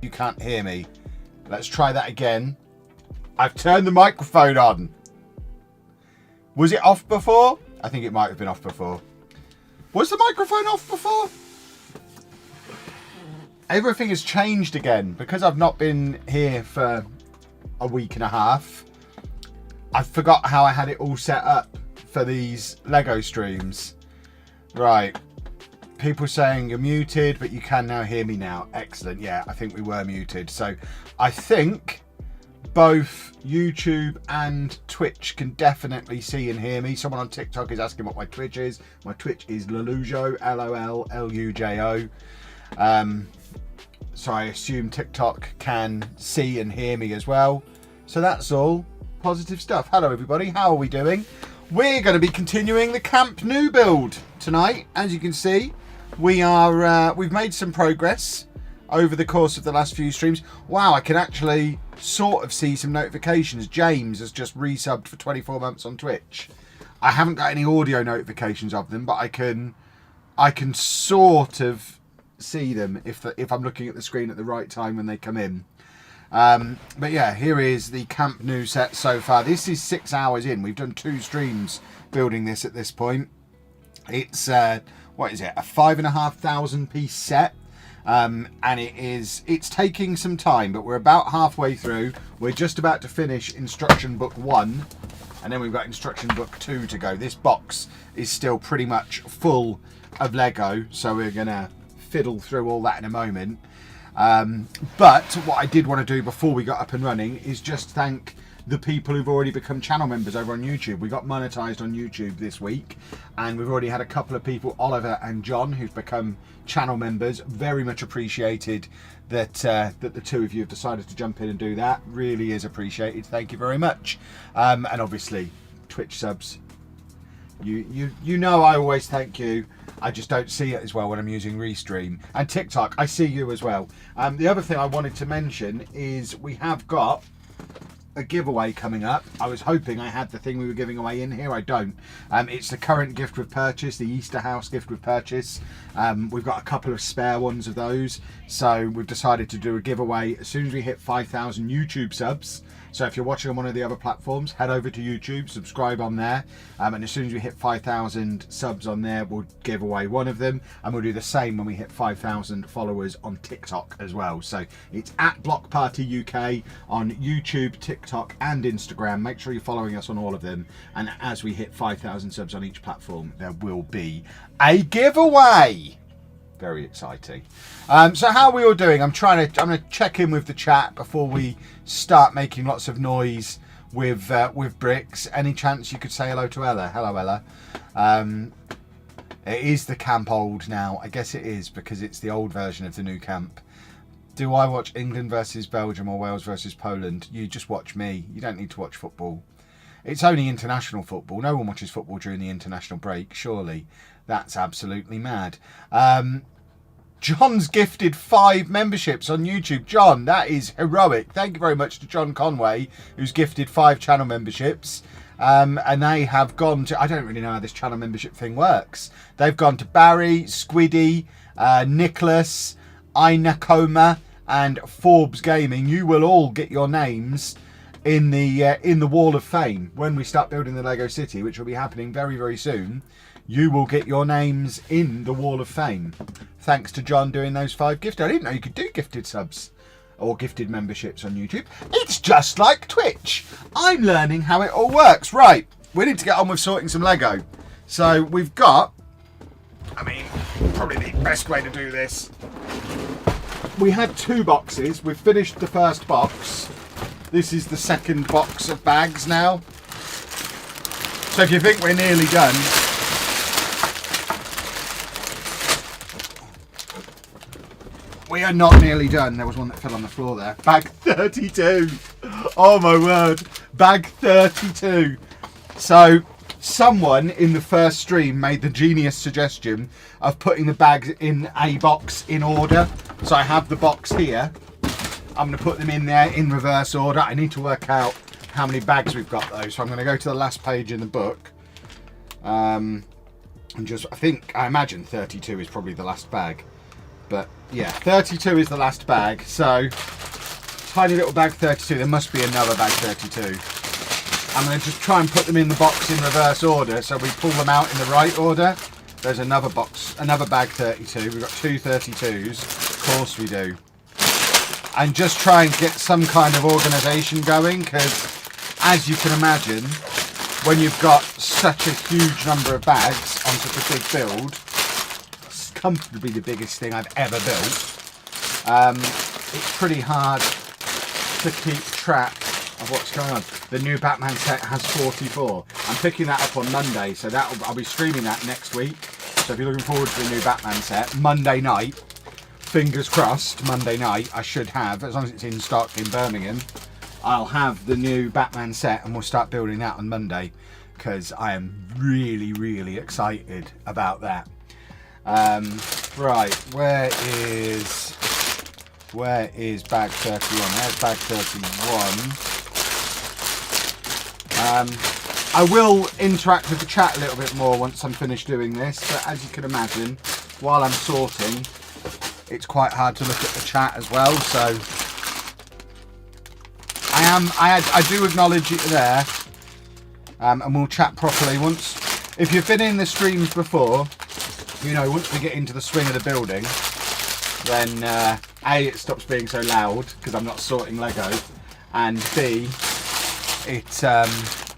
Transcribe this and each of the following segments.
You can't hear me. Let's try that again. I've turned the microphone on. Was it off before? I think it might have been off before. Was the microphone off before? Everything has changed again. Because I've not been here for a week and a half, I forgot how I had it all set up for these Lego streams. Right. People saying you're muted, but you can now hear me now. Excellent. Yeah, I think we were muted. So I think both YouTube and Twitch can definitely see and hear me. Someone on TikTok is asking what my Twitch is. My Twitch is Lolujo, L-O-L-L-U-J-O. So I assume TikTok can see and hear me as well. So that's all positive stuff. Hello everybody, how are we doing? We're going to be continuing the Camp Nou build tonight. As you can see, we've made some progress over the course of the last few streams. Wow, I can actually sort of see some notifications. James has just resubbed for 24 months on Twitch. I haven't got any audio notifications of them, but I can sort of see them if I'm looking at the screen at the right time when they come in. But yeah, here is the Camp Nou set so far. This is 6 hours in. We've done 2 streams building this at this point. It's what is it, a 5,500 piece set. And it's taking some time, but we're about halfway through. We're just about to finish instruction book 1, and then we've got instruction book 2 to go. This box is still pretty much full of Lego, so we're gonna fiddle through all that in a moment. But what I did want to do before we got up and running is just thank the people who've already become channel members over on YouTube. We got monetized on YouTube this week, and we've already had a couple of people, Oliver and John, who've become channel members. Very much appreciated that that the two of you have decided to jump in and do that. Really is appreciated. Thank you very much. And obviously Twitch subs. You know I always thank you. I just don't see it as well when I'm using Restream. And TikTok, I see you as well. The other thing I wanted to mention is we have got a giveaway coming up. I was hoping I had the thing we were giving away in here. I don't. It's the current gift with purchase, the Easter house gift with purchase. We've got a couple of spare ones of those, so we've decided to do a giveaway as soon as we hit 5,000 YouTube subs. So if you're watching on one of the other platforms, head over to YouTube, subscribe on there, and as soon as we hit 5,000 subs on there, we'll give away one of them, and we'll do the same when we hit 5,000 followers on TikTok as well. So it's at Block Party UK on YouTube, TikTok and Instagram. Make sure you're following us on all of them, and as we hit 5,000 subs on each platform, there will be a giveaway. Very exciting. So how are we all doing? I'm going to check in with the chat before we start making lots of noise with bricks. Any chance you could say hello to Ella? Hello, Ella. It is the camp old now. I guess it is, because it's the old version of the new camp. Do I watch England versus Belgium or Wales versus Poland? You just watch me. You don't need to watch football. It's only international football. No one watches football during the international break, surely. That's absolutely mad. John's gifted 5 memberships on YouTube. John, that is heroic. Thank you very much to John Conway, who's gifted 5 channel memberships. And they have gone to, I don't really know how this channel membership thing works. They've gone to Barry, Squiddy, Nicholas, Inakoma, and Forbes Gaming. You will all get your names in the Wall of Fame when we start building the Lego City, which will be happening very, very soon. You will get your names in the Wall of Fame. Thanks to John doing those 5 gifted. I didn't know you could do gifted subs or gifted memberships on YouTube. It's just like Twitch. I'm learning how it all works. Right, we need to get on with sorting some Lego. So we've got, I mean, probably the best way to do this. We had 2 boxes. We've finished the first box. This is the second box of bags now. So if you think we're nearly done, we are not nearly done. There was one that fell on the floor there. Bag 32. Oh my word. Bag 32. So someone in the first stream made the genius suggestion of putting the bags in a box in order. So I have the box here. I'm going to put them in there in reverse order. I need to work out how many bags we've got though. So I'm going to go to the last page in the book. And I imagine 32 is probably the last bag. But yeah, 32 is the last bag. So tiny little bag 32. There must be another bag 32. I'm going to just try and put them in the box in reverse order, so we pull them out in the right order. There's another box, another bag 32. We've got two 32s. Of course we do. And just try and get some kind of organisation going, because as you can imagine, when you've got such a huge number of bags on such a big build, it's comfortably the biggest thing I've ever built. It's pretty hard to keep track of what's going on. The new Batman set has 44. I'm picking that up on Monday, so I'll be streaming that next week. So if you're looking forward to the new Batman set, Monday night, fingers crossed, Monday night, I should have, as long as it's in stock in Birmingham, I'll have the new Batman set and we'll start building that on Monday, because I am really, really excited about that. Right, where is bag 31? There's bag 31. I will interact with the chat a little bit more once I'm finished doing this, but as you can imagine, while I'm sorting, it's quite hard to look at the chat as well. So I do acknowledge it there, and we'll chat properly once. If you've been in the streams before, you know once we get into the swing of the building, then A, it stops being so loud because I'm not sorting Lego, and B,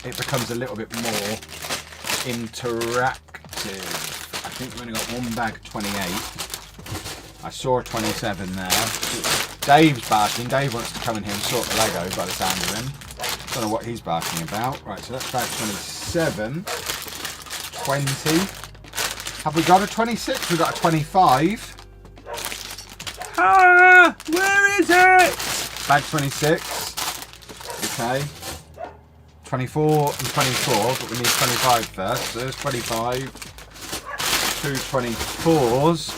it becomes a little bit more interactive. I think we've only got one bag 28. I saw a 27 there. Dave's barking. Dave wants to come in here and sort the Lego by the sound of him. Don't know what he's barking about. Right, so that's bag 27. 20. Have we got a 26? We've got a 25. Ah! Where is it? Bag 26. Okay. 24 and 24, but we need 25 first. So there's 25. Two 24s.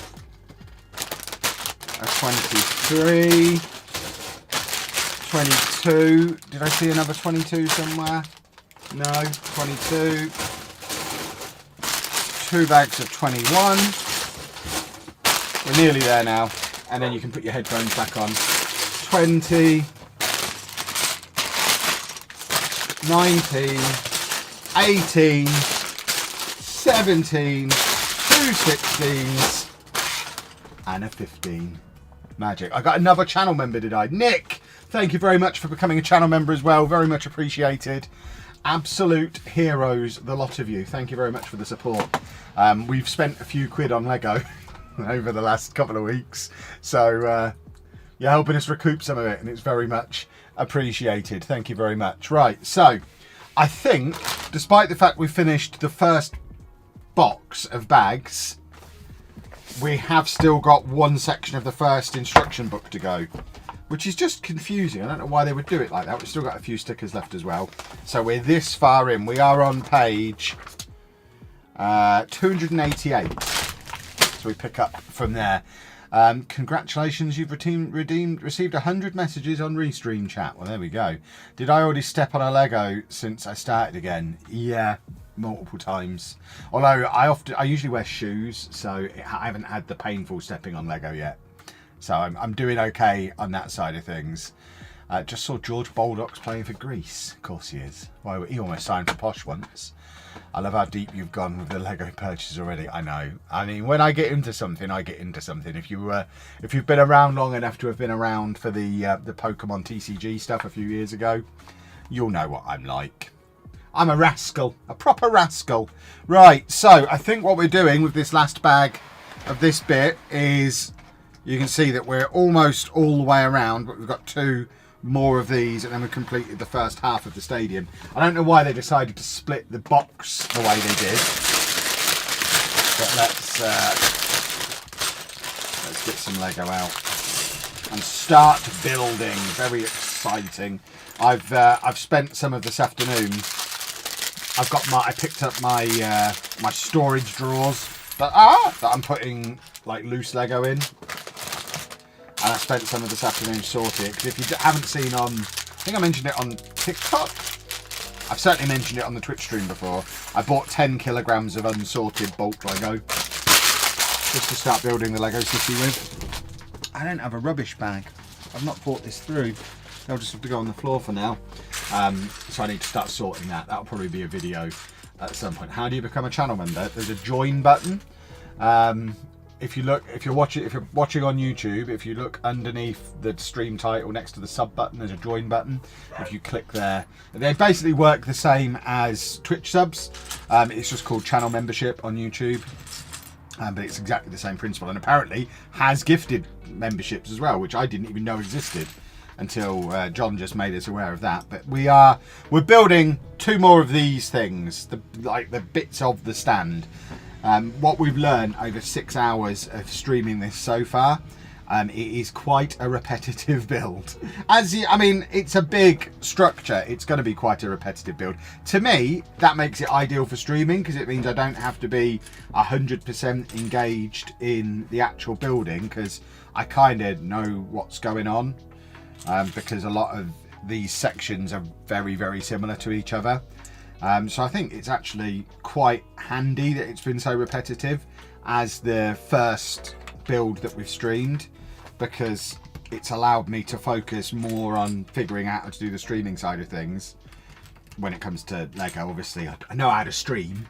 A 23. 22. Did I see another 22 somewhere? No. 22. Two bags of 21. We're nearly there now. And then you can put your headphones back on. 20. 19, 18, 17, two 16s, and a 15. Magic. I got another channel member, did I? Nick, thank you very much for becoming a channel member as well. Very much appreciated. Absolute heroes, the lot of you. Thank you very much for the support. We've spent a few quid on Lego over the last couple of weeks. So you're helping us recoup some of it, and it's very much appreciated. Thank you very much. Right, so I think despite the fact we finished the first box of bags, we have still got one section of the first instruction book to go, which is just confusing. I don't know why they would do it like that. We've still got a few stickers left as well. So we're this far in. We are on page 288. So we pick up from there. Congratulations, you've received 100 messages on Restream chat. Well, there we go. Did I already step on a Lego since I started again? Yeah, multiple times. Although I usually wear shoes, so I haven't had the painful stepping on Lego yet. So I'm doing okay on that side of things. Just saw George Baldock's playing for Greece. Of course he is. Well, he almost signed for Posh once. I love how deep you've gone with the Lego purchase already. I know. I mean, when I get into something, I get into something. If you've been around long enough to have been around for the Pokemon TCG stuff a few years ago, you'll know what I'm like. I'm a rascal, a proper rascal. Right, so I think what we're doing with this last bag of this bit is, you can see that we're almost all the way around, but we've got two more of these, and then we completed the first half of the stadium. I don't know why they decided to split the box the way they did, but let's get some Lego out and start building. Very exciting. I've spent some of this afternoon. I picked up my my storage drawers that I'm putting like loose Lego in. And I spent some of this afternoon sorting it, because if you haven't seen I think I mentioned it on TikTok. I've certainly mentioned it on the Twitch stream before. I bought 10 kilograms of unsorted bulk Lego. just to start building the Lego city with. I don't have a rubbish bag. I've not thought this through. They'll just have to go on the floor for now. So I need to start sorting that. That'll probably be a video at some point. How do you become a channel member? There's a join button. If you're watching on YouTube, if you look underneath the stream title next to the sub button, there's a join button. If you click there, they basically work the same as Twitch subs. It's just called channel membership on YouTube. But it's exactly the same principle, and apparently has gifted memberships as well, which I didn't even know existed until John just made us aware of that. But we're building 2 more of these things, like the bits of the stand. What we've learned over 6 hours of streaming this so far, it is quite a repetitive build. I mean, it's a big structure. It's going to be quite a repetitive build. To me, that makes it ideal for streaming because it means I don't have to be 100% engaged in the actual building because I kind of know what's going on. Because a lot of these sections are very, very similar to each other. So I think it's actually quite handy that it's been so repetitive as the first build that we've streamed, because it's allowed me to focus more on figuring out how to do the streaming side of things. When it comes to Lego, obviously, I know how to stream.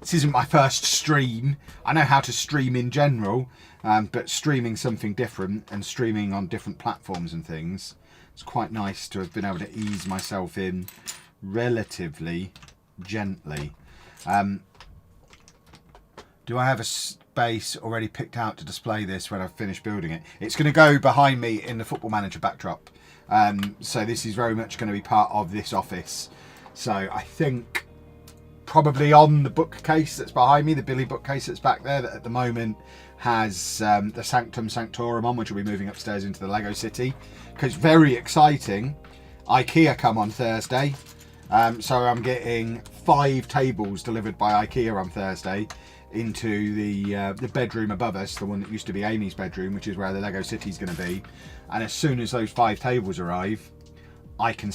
This isn't my first stream. I know how to stream in general, but streaming something different and streaming on different platforms and things, it's quite nice to have been able to ease myself in relatively gently. Do I have a space already picked out to display this when I've finished building it? It's going to go behind me in the Football Manager backdrop. So this is very much going to be part of this office. So I think probably on the bookcase that's behind me, the Billy bookcase that's back there, that at the moment has the Sanctum Sanctorum on, which will be moving upstairs into the Lego City. Because very exciting, IKEA come on Thursday. So I'm getting 5 tables delivered by IKEA on Thursday into the bedroom above us, the one that used to be Amy's bedroom, which is where the Lego City is going to be. And as soon as those 5 tables arrive, I can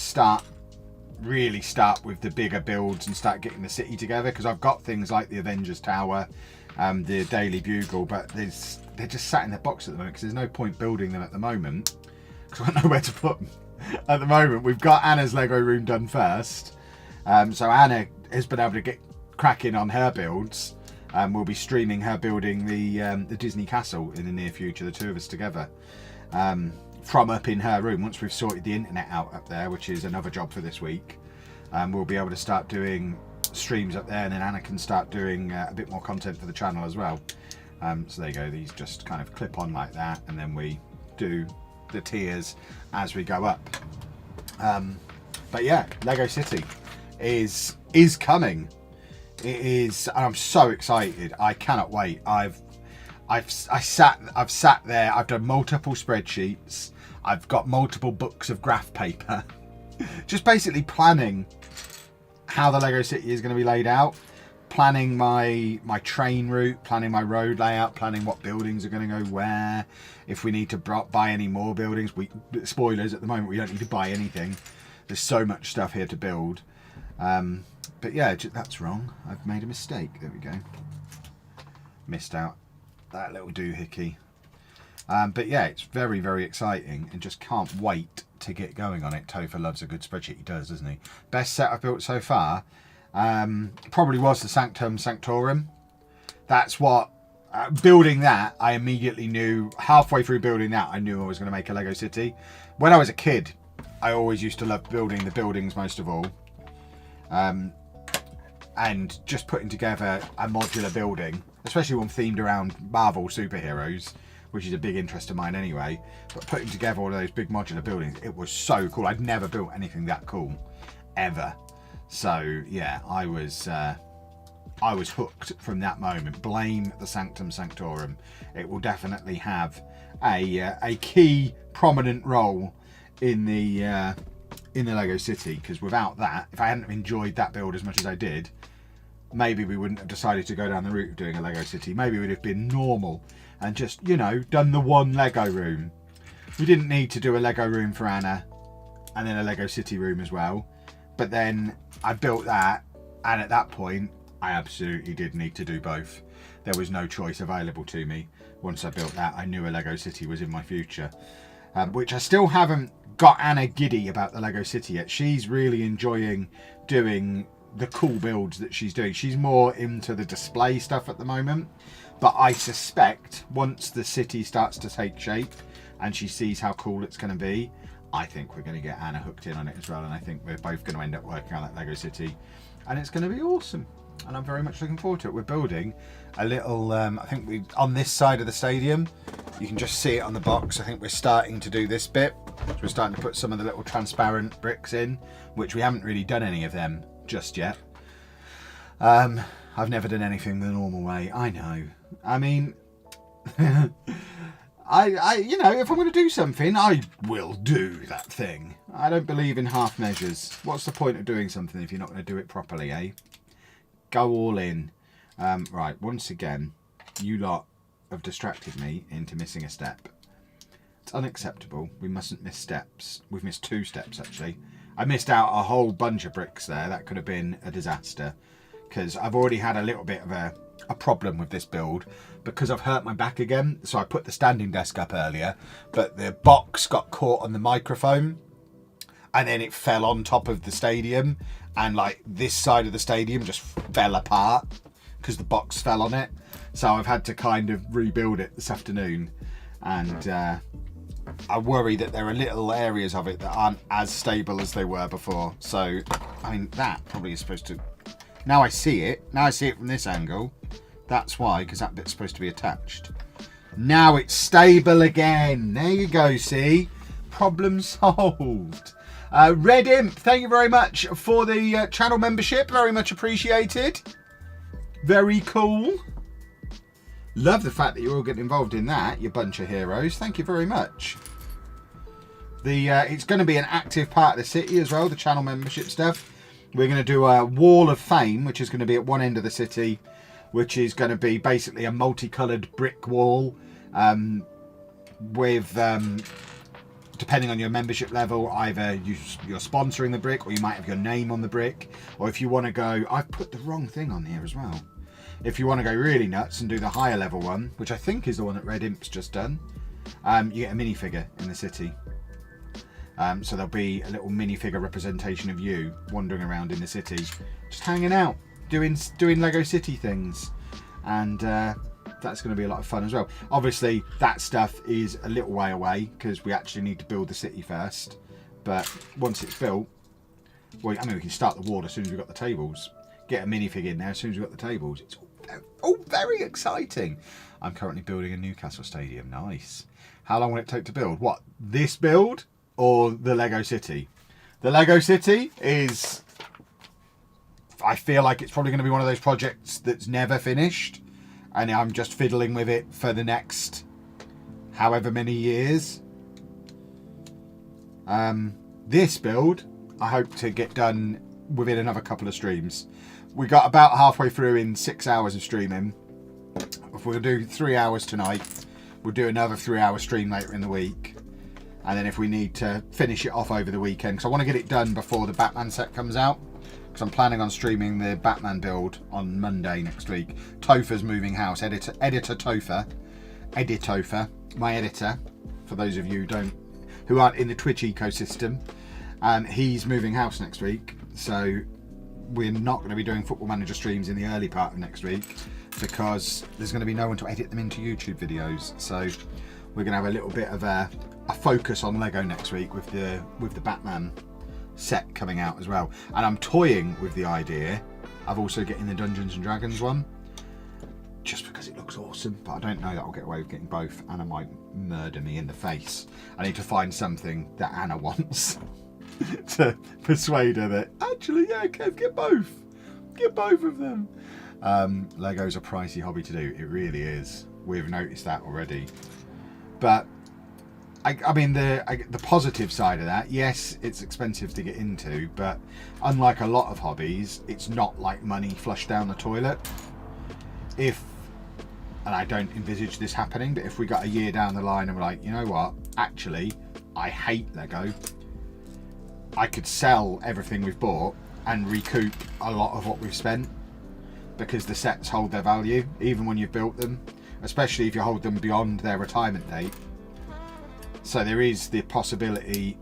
really start with the bigger builds and start getting the city together, because I've got things like the Avengers Tower, the Daily Bugle, but they're just sat in their box at the moment because there's no point building them at the moment because I don't know where to put them. At the moment, we've got Anna's Lego room done first. So Anna has been able to get cracking on her builds. We'll be streaming her building the Disney Castle in the near future, the 2 of us together. From up in her room, once we've sorted the internet out up there, which is another job for this week, we'll be able to start doing streams up there, and then Anna can start doing a bit more content for the channel as well. So there you go, these just kind of clip on like that, and then we do the tiers as we go up. But yeah, Lego City is coming. It is, and I'm so excited. I cannot wait. I've sat there. I've done multiple spreadsheets. I've got multiple books of graph paper, just basically planning how the Lego City is going to be laid out, planning my train route, planning my road layout, planning what buildings are going to go where. If we need to buy any more buildings, spoilers, at the moment we don't need to buy anything. There's so much stuff here to build. But yeah, that's wrong. I've made a mistake. There we go. Missed out that little doohickey. But yeah, it's very, very exciting and just can't wait to get going on it. Topher loves a good spreadsheet. He does, doesn't he? Best set I've built so far probably was the Sanctum Sanctorum. That's what, building that, I immediately knew, halfway through building that, I knew I was going to make a Lego City. When I was a kid, I always used to love building the buildings most of all. And just putting together a modular building, especially one themed around Marvel superheroes, which is a big interest of mine anyway. But putting together all of those big modular buildings, it was so cool. I'd never built anything that cool, ever. So yeah, I was hooked from that moment. Blame the Sanctum Sanctorum. It will definitely have a key, prominent role in the Lego City, because without that, if I hadn't enjoyed that build as much as I did, maybe we wouldn't have decided to go down the route of doing a Lego City. Maybe we'd have been normal and just, you know, done the one Lego room. We didn't need to do a Lego room for Anna and then a Lego City room as well. But then I built that, and at that point I absolutely did need to do both. There was no choice available to me. Once I built that, I knew a Lego City was in my future. Which I still haven't got Anna giddy about the Lego City yet. She's really enjoying doing the cool builds that she's doing. She's more into the display stuff at the moment. But I suspect once the city starts to take shape and she sees how cool it's going to be, I think we're going to get Anna hooked in on it as well. And I think we're both going to end up working on that Lego City. And it's going to be awesome. And I'm very much looking forward to it. We're building a little, I think we on this side of the stadium, you can just see it on the box. I think we're starting to do this bit. So we're starting to put some of the little transparent bricks in, which we haven't really done any of them just yet. I've never done anything the normal way. I know. I mean, I you know, if I'm going to do something, I will do that thing. I don't believe in half measures. What's the point of doing something if you're not going to do it properly, eh? Go all in. Right, once again, you lot have distracted me into missing a step. It's unacceptable. We mustn't miss steps. We've missed 2 steps, actually. I missed out a whole bunch of bricks there. That could have been a disaster. Because I've already had a little bit of a problem with this build. Because I've hurt my back again. So I put the standing desk up earlier. But the box got caught on the microphone. And then it fell on top of the stadium. And like this side of the stadium just fell apart. Because the box fell on it. So I've had to kind of rebuild it this afternoon. And I worry that there are little areas of it that aren't as stable as they were before. So, I mean, that probably is supposed to... Now I see it. Now I see it from this angle. That's why, because that bit's supposed to be attached. Now it's stable again. There you go, see? Problem solved. Red Imp, thank you very much for the channel membership. Very much appreciated. Very cool. Love the fact that you're all getting involved in that, you bunch of heroes. Thank you very much. It's going to be an active part of the city as well, the channel membership stuff. We're going to do a wall of fame, which is going to be at one end of the city, which is going to be basically a multicoloured brick wall with, depending on your membership level, either you're sponsoring the brick or you might have your name on the brick. Or if you want to go, I've put the wrong thing on here as well. If you want to go really nuts and do the higher level one, which I think is the one that Red Imp's just done, you get a minifigure in the city. So there'll be a little minifigure representation of you wandering around in the city, just hanging out, doing Lego City things. And that's going to be a lot of fun as well. Obviously, that stuff is a little way away because we actually need to build the city first. But once it's built, well, I mean, we can start the wall as soon as we've got the tables. Get a minifig in there as soon as we've got the tables. It's all very exciting. I'm currently building a Newcastle stadium. Nice. How long will it take to build? What, this build or the Lego City? The Lego City is... I feel like it's probably going to be one of those projects that's never finished. And I'm just fiddling with it for the next however many years. This build, I hope to get done within another couple of streams. We got about halfway through in 6 hours of streaming. If we'll do 3 hours tonight, we'll do another 3-hour stream later in the week. And then if we need to finish it off over the weekend, because I want to get it done before the Batman set comes out. Because I'm planning on streaming the Batman build on Monday next week. Topher's moving house. Editor Topher, my editor, for those of you who aren't in the Twitch ecosystem, he's moving house next week. So we're not going to be doing Football Manager streams in the early part of next week because there's going to be no one to edit them into YouTube videos. So we're going to have a little bit of a focus on Lego next week with the Batman set coming out as well. And I'm toying with the idea of also getting the Dungeons and Dragons one, just because it looks awesome. But I don't know that I'll get away with getting both. Anna might murder me in the face. I need to find something that Anna wants to persuade her that actually, yeah, Kev, get both of them. Lego's a pricey hobby to do. It really is. We've noticed that already. But I mean, the positive side of that, yes, it's expensive to get into, but unlike a lot of hobbies, it's not like money flushed down the toilet. And I don't envisage this happening, but if we got a year down the line and we're like, you know what, actually, I hate Lego, I could sell everything we've bought and recoup a lot of what we've spent. because the sets hold their value even when you've built them, especially if you hold them beyond their retirement date. So there is the possibility,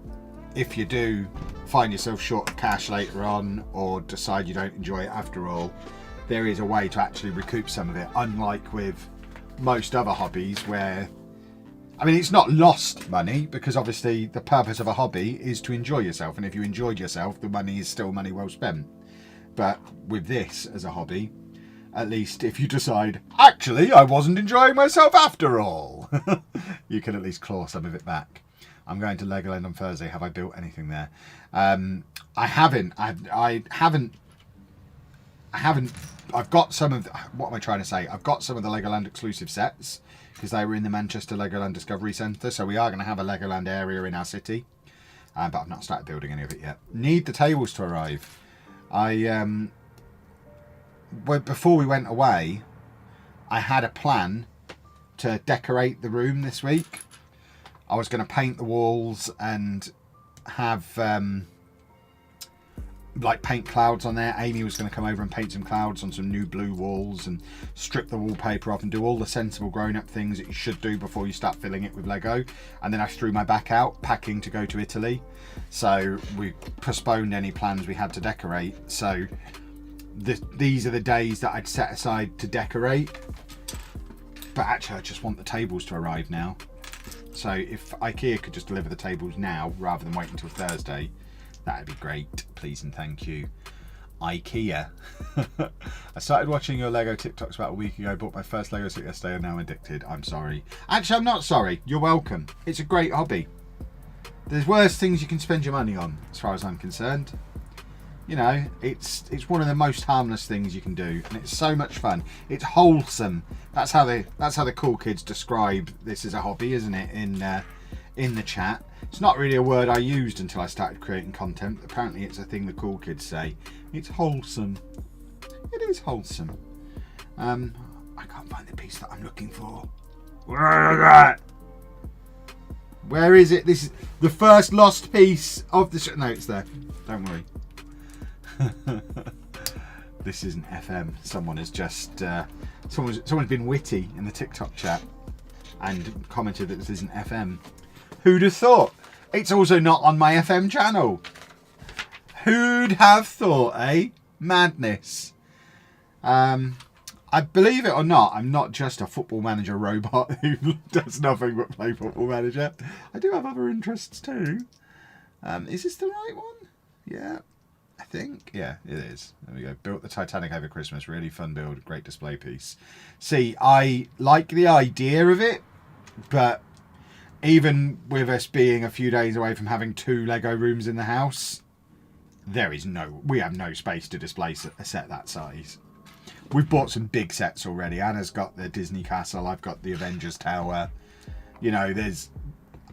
if you do find yourself short of cash later on or decide you don't enjoy it after all, there is a way to actually recoup some of it, unlike with most other hobbies where, I mean, it's not lost money, because obviously the purpose of a hobby is to enjoy yourself, and if you enjoyed yourself, the money is still money well spent. But with this as a hobby, at least if you decide, actually, I wasn't enjoying myself after all, you can at least claw some of it back. I'm going to Legoland on Thursday. Have I built anything there? I haven't. I've got some of, what am I trying to say? I've got some of the Legoland exclusive sets, because they were in the Manchester Legoland Discovery Centre. So we are going to have a Legoland area in our city. But I've not started building any of it yet. Need the tables to arrive. Before we went away, I had a plan to decorate the room this week. I was going to paint the walls and have like paint clouds on there. Amy was going to come over and paint some clouds on some new blue walls and strip the wallpaper off and do all the sensible grown-up things that you should do before you start filling it with Lego. And then I threw my back out packing to go to Italy, so we postponed any plans we had to decorate. So these are the days that I'd set aside to decorate, but actually I just want the tables to arrive now. So if IKEA could just deliver the tables now rather than wait until Thursday, that'd be great, please and thank you, IKEA. I started watching your Lego TikToks about a week ago. Bought my first Lego set yesterday and now addicted. I'm sorry. Actually, I'm not sorry. You're welcome. It's a great hobby. There's worse things you can spend your money on, as far as I'm concerned. You know, it's one of the most harmless things you can do, and it's so much fun. It's wholesome. That's how the cool kids describe this as a hobby, isn't it? In the chat. It's not really a word I used until I started creating content. Apparently it's a thing the cool kids say. It's wholesome. It is wholesome. I can't find the piece that I'm looking for. Where is it? This is the first lost piece of the no, it's there. Don't worry. This isn't FM. Someone has just someone's been witty in the TikTok chat and commented that this isn't FM. Who'd have thought? It's also not on my FM channel. Who'd have thought, eh? Madness. I believe it or not, I'm not just a Football Manager robot who does nothing but play Football Manager. I do have other interests too. Is this the right one? Yeah, I think. Yeah, it is. There we go. Built the Titanic over Christmas. Really fun build. Great display piece. See, I like the idea of it, but even with us being a few days away from having 2 Lego rooms in the house, we have no space to display a set that size. We've bought some big sets already. Anna's got the Disney Castle. I've got the Avengers Tower. You know,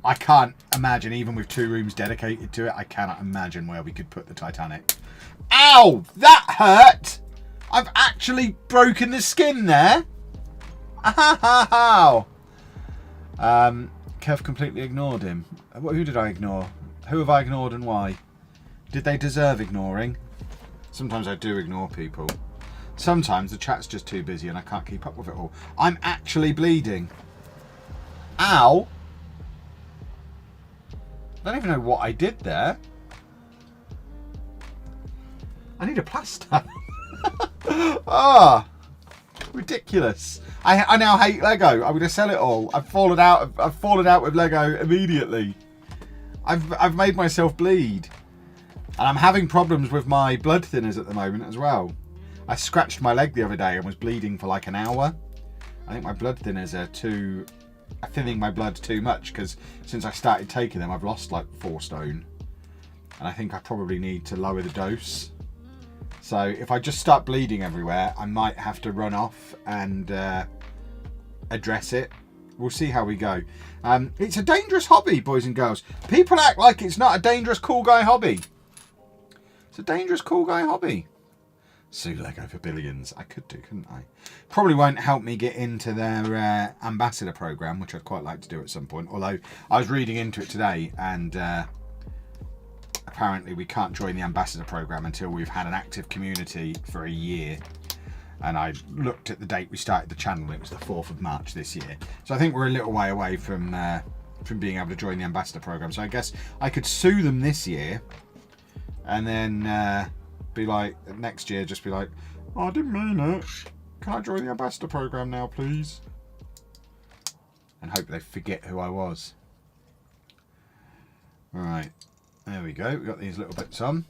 I can't imagine, even with 2 rooms dedicated to it, I cannot imagine where we could put the Titanic. Ow! That hurt! I've actually broken the skin there. Ow! Kev completely ignored him. Who did I ignore? Who have I ignored and why? Did they deserve ignoring? Sometimes I do ignore people. Sometimes the chat's just too busy and I can't keep up with it all. I'm actually bleeding. Ow! I don't even know what I did there. I need a plaster. Ah, ridiculous. I now hate Lego. I'm going to sell it all. I've fallen out with Lego immediately. I've made myself bleed. And I'm having problems with my blood thinners at the moment as well. I scratched my leg the other day and was bleeding for like an hour. I think my blood thinners are thinning my blood too much, because since I started taking them I've lost like 4 stone. And I think I probably need to lower the dose. So if I just start bleeding everywhere, I might have to run off and address it. We'll see how we go. It's a dangerous hobby, boys and girls. People act like it's not a dangerous cool guy hobby. It's a dangerous cool guy hobby. Sue Lego for billions. I could do, couldn't I? Probably won't help me get into their ambassador program, which I'd quite like to do at some point. Although I was reading into it today, and apparently we can't join the ambassador program until we've had an active community for a year. And I looked at the date we started the channel, it was the 4th of March this year. So I think we're a little way away from being able to join the ambassador program. So I guess I could sue them this year and then be like, next year, just be like, oh, I didn't mean it. Can I join the ambassador program now, please? And hope they forget who I was. Right, there we go. We've got these little bits on.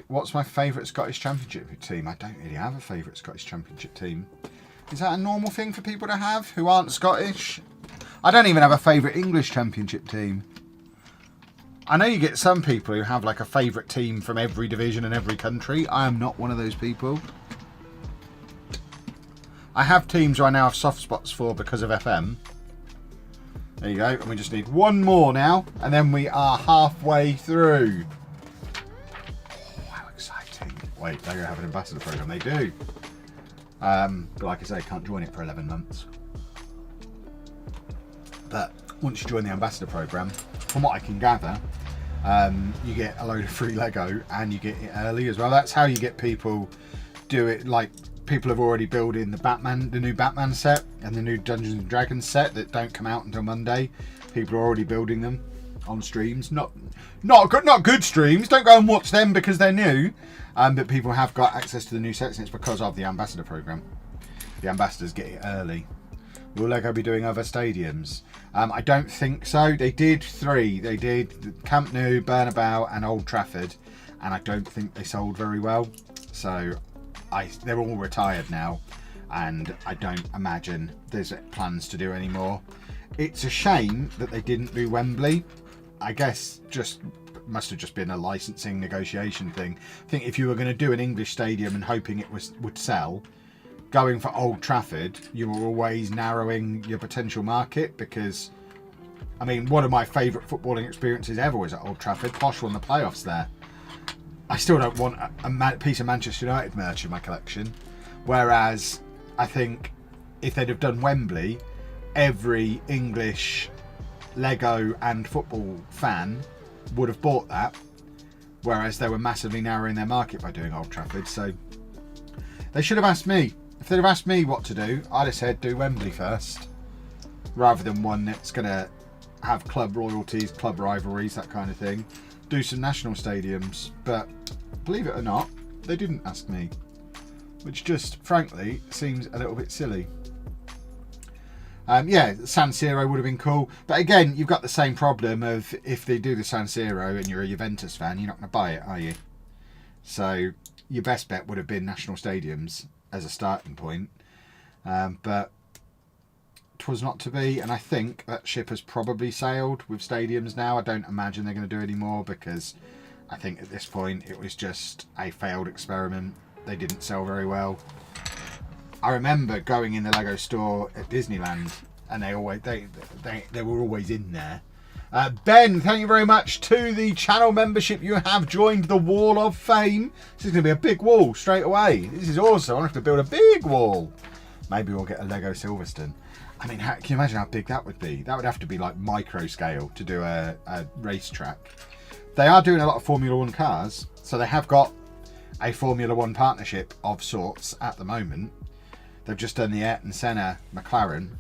What's my favourite Scottish Championship team? I don't really have a favourite Scottish Championship team. Is that a normal thing for people to have who aren't Scottish? I don't even have a favourite English Championship team. I know you get some people who have like a favourite team from every division and every country. I am not one of those people. I have teams who I now have soft spots for because of FM. There you go. And we just need one more now. And then we are halfway through. Wait, they have an ambassador program. They do. But like I say, can't join it for 11 months. But once you join the ambassador program, from what I can gather, you get a load of free Lego and you get it early as well. That's how you get people do it. Like people have already built in the new Batman set and the new Dungeons and Dragons set that don't come out until Monday. People are already building them on streams. Not good streams. Don't go and watch them because they're new. But people have got access to the new sets, and it's because of the ambassador program. The ambassadors get it early. Will Lego be doing other stadiums? I don't think so. They did 3. They did Camp Nou, Bernabeu, and Old Trafford, and I don't think they sold very well. So they're all retired now, and I don't imagine there's plans to do any more. It's a shame that they didn't do Wembley. I guess must have just been a licensing negotiation thing. I think if you were going to do an English stadium and hoping it would sell, going for Old Trafford, you were always narrowing your potential market because, I mean, one of my favourite footballing experiences ever was at Old Trafford. Posh won the playoffs there. I still don't want a piece of Manchester United merch in my collection. Whereas I think if they'd have done Wembley, every English Lego and football fan would have bought that, whereas they were massively narrowing their market by doing Old Trafford. So they should have asked me. If they'd have asked me what to do, I'd have said do Wembley first, rather than one that's going to have club royalties, club rivalries, that kind of thing. Do some national stadiums. But believe it or not, they didn't ask me, which just frankly seems a little bit silly. Yeah, San Siro would have been cool. But again, you've got the same problem of if they do the San Siro and you're a Juventus fan, you're not going to buy it, are you? So your best bet would have been national stadiums as a starting point. But 'twas not to be. And I think that ship has probably sailed with stadiums now. I don't imagine they're going to do any more because I think at this point it was just a failed experiment. They didn't sell very well. I remember going in the Lego store at Disneyland, and they were always in there. Ben, thank you very much to the channel membership. You have joined the Wall of Fame. This is going to be a big wall straight away. This is awesome. I have to build a big wall. Maybe we'll get a Lego Silverstone. I mean, can you imagine how big that would be? That would have to be like micro scale to do a racetrack. They are doing a lot of Formula 1 cars, so they have got a Formula 1 partnership of sorts at the moment. They've just done the Ayrton Senna McLaren,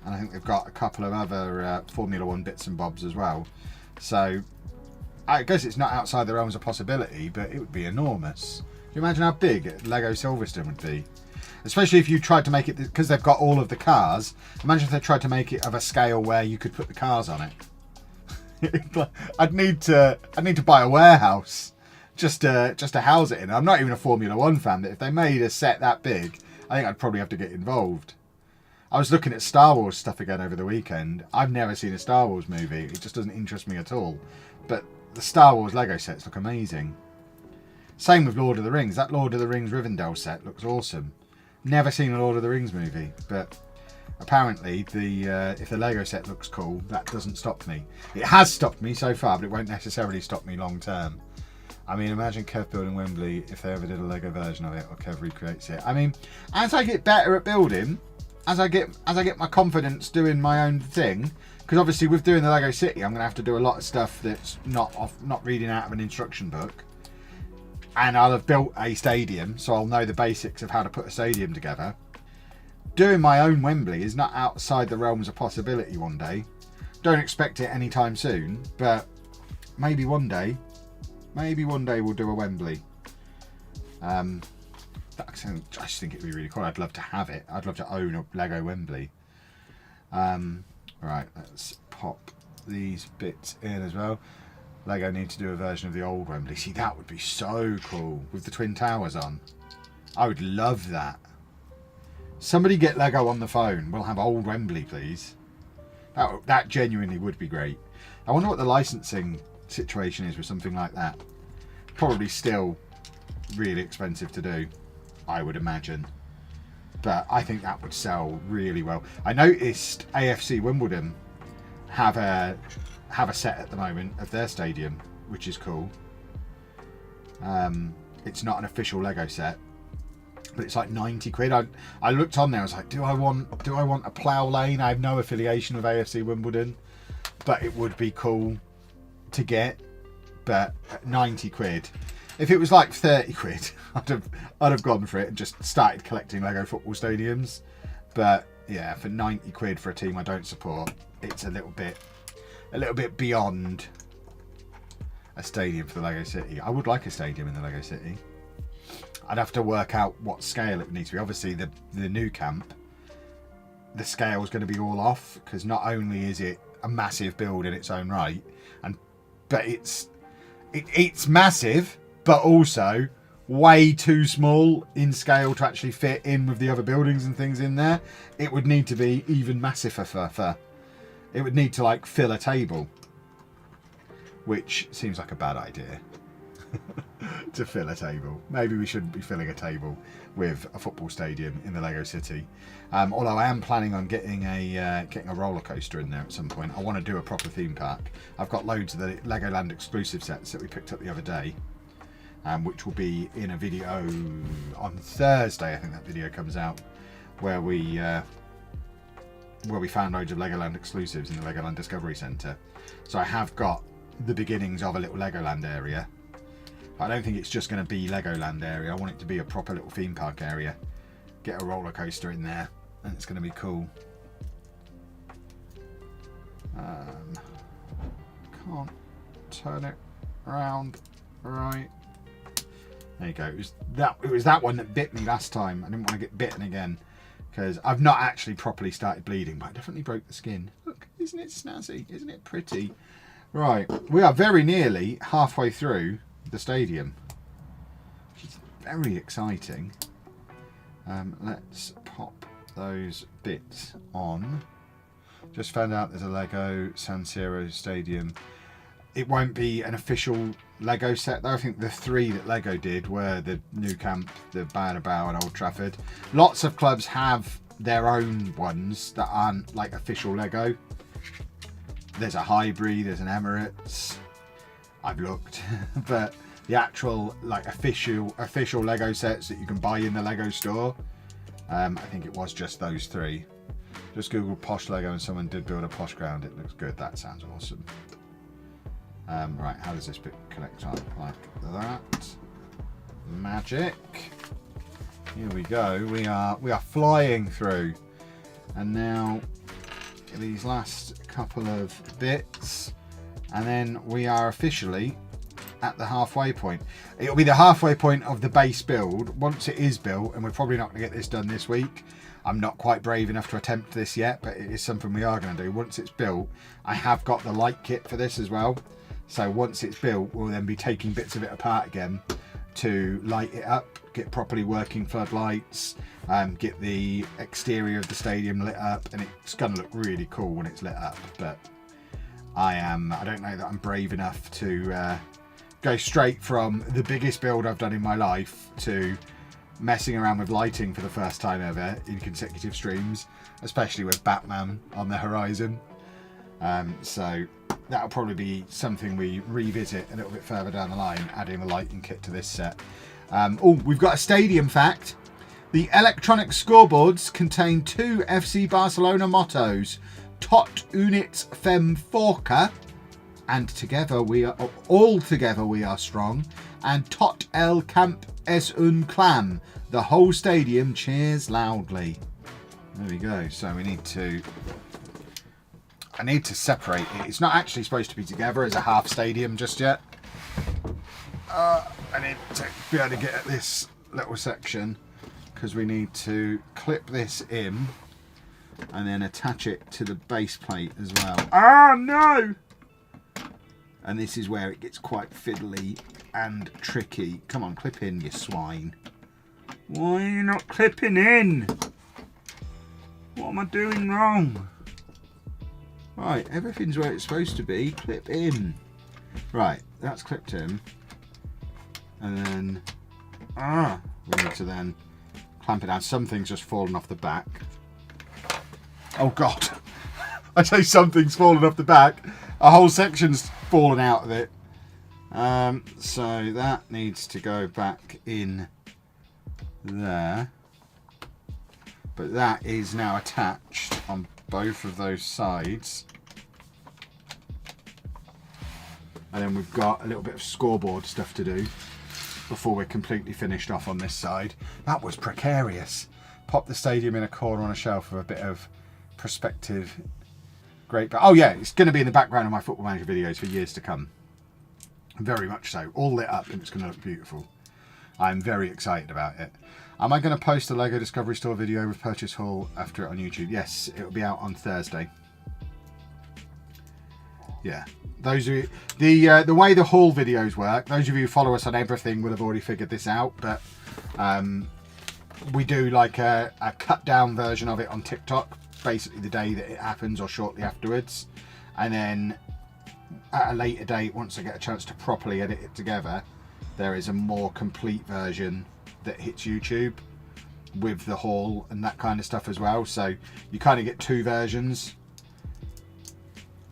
and I think they've got a couple of other Formula 1 bits and bobs as well. So I guess it's not outside the realms of possibility, but it would be enormous. Can you imagine how big Lego Silverstone would be? Especially if you tried to make it, because they've got all of the cars. Imagine if they tried to make it of a scale where you could put the cars on it. I'd need to buy a warehouse just to house it in. I'm not even a Formula 1 fan, but if they made a set that big, I think I'd probably have to get involved. I was looking at Star Wars stuff again over the weekend. I've never seen a Star Wars movie. It just doesn't interest me at all. But the Star Wars Lego sets look amazing. Same with Lord of the Rings. That Lord of the Rings Rivendell set looks awesome. Never seen a Lord of the Rings movie, but apparently if the Lego set looks cool, that doesn't stop me. It has stopped me so far, but it won't necessarily stop me long term. I mean, imagine Kev building Wembley if they ever did a Lego version of it, or Kev recreates it. I mean, as I get better at building, as I get my confidence doing my own thing, because obviously with doing the Lego City, I'm going to have to do a lot of stuff that's not reading out of an instruction book. and I'll have built a stadium, so I'll know the basics of how to put a stadium together. Doing my own Wembley is not outside the realms of possibility one day. Don't expect it anytime soon, but maybe one day we'll do a Wembley. I just think it'd be really cool. I'd love to have it. I'd love to own a Lego Wembley. Right, let's pop these bits in as well. Lego need to do a version of the old Wembley. See, that would be so cool with the Twin Towers on. I would love that. Somebody get Lego on the phone. We'll have old Wembley, please. That genuinely would be great. I wonder what the licensing situation is with something like that. Probably still really expensive to do, I would imagine. But I think that would sell really well. I noticed AFC Wimbledon have a set at the moment of their stadium, which is cool. It's not an official Lego set, but it's like 90 quid. I looked on there, I was like, do I want a plough lane? I have no affiliation with AFC Wimbledon, but it would be cool to get. But at 90 quid, if it was like 30 quid, I'd have gone for it and just started collecting Lego football stadiums. But yeah, for 90 quid for a team I don't support, it's a little bit beyond a stadium for the Lego City. I would like a stadium in the Lego City. I'd have to work out what scale it would need to be. Obviously, the new camp, the scale is going to be all off, because not only is it a massive build in its own right, but it's massive, but also way too small in scale to actually fit in with the other buildings and things in there. It would need to be even massiver. It would need to like fill a table, which seems like a bad idea. To fill a table. Maybe we shouldn't be filling a table with a football stadium in the Lego City. Although I am planning on getting a roller coaster in there at some point. I want to do a proper theme park. I've got loads of the Legoland exclusive sets that we picked up the other day, which will be in a video on Thursday. I think that video comes out where we found loads of Legoland exclusives in the Legoland Discovery Centre. So I have got the beginnings of a little Legoland area. I don't think it's just going to be Legoland area. I want it to be a proper little theme park area. Get a roller coaster in there, and it's going to be cool. Can't turn it around right. There you go. It was that one that bit me last time. I didn't want to get bitten again, because I've not actually properly started bleeding, but I definitely broke the skin. Look, isn't it snazzy? Isn't it pretty? Right, we are very nearly halfway through the stadium, which is very exciting. Let's pop those bits on. Just found out there's a Lego San Siro stadium. It won't be an official Lego set though. I think the three that Lego did were the Nou Camp, the Bernabeu and Old Trafford. Lots of clubs have their own ones that aren't like official Lego. There's a Highbury, there's an Emirates. I've looked, but the actual like official Lego sets that you can buy in the Lego store, I think it was just those three. Just Googled posh Lego and someone did build a posh ground. It looks good. That sounds awesome. Right, how does this bit connect on? Like that. Magic. Here we go. We are flying through, and now these last couple of bits, and then we are officially at the halfway point. It'll be the halfway point of the base build. Once it is built, and we're probably not going to get this done this week. I'm not quite brave enough to attempt this yet, but it is something we are going to do. Once it's built, I have got the light kit for this as well. So once it's built, we'll then be taking bits of it apart again to light it up, get properly working floodlights, get the exterior of the stadium lit up, and it's going to look really cool when it's lit up. But I don't know that I'm brave enough to go straight from the biggest build I've done in my life to messing around with lighting for the first time ever in consecutive streams, especially with Batman on the horizon. So that'll probably be something we revisit a little bit further down the line, adding the lighting kit to this set. Oh, we've got a stadium fact. The electronic scoreboards contain 2 FC Barcelona mottos: Tot units fem forca, and all together we are strong, and Tot El Camp es un Clam. The whole stadium cheers loudly. There we go. So I need to separate it. It's not actually supposed to be together as a half stadium just yet. I need to be able to get at this little section because we need to clip this in and then attach it to the base plate as well. Oh no! And this is where it gets quite fiddly and tricky. Come on, clip in, you swine. Why are you not clipping in? What am I doing wrong? Right, everything's where it's supposed to be. Clip in. Right, that's clipped in. And then, we need to then clamp it down. Something's just fallen off the back. Oh God. I say something's fallen off the back. A whole section's fallen out of it. So that needs to go back in there. But that is now attached on both of those sides. And then we've got a little bit of scoreboard stuff to do before we're completely finished off on this side. That was precarious. Pop the stadium in a corner on a shelf for a bit of perspective. Great. Oh yeah, it's going to be in the background of my Football Manager videos for years to come. Very much so. All lit up and it's going to look beautiful. I'm very excited about it. Am I going to post a Lego Discovery Store video with purchase haul after it on YouTube? Yes, it will be out on Thursday. Yeah. Those of you, the way the haul videos work, those of you who follow us on everything will have already figured this out, but we do like a cut down version of it on TikTok, basically the day that it happens or shortly afterwards, and then at a later date, once I get a chance to properly edit it together, there is a more complete version that hits YouTube with the haul and that kind of stuff as well. So you kind of get two versions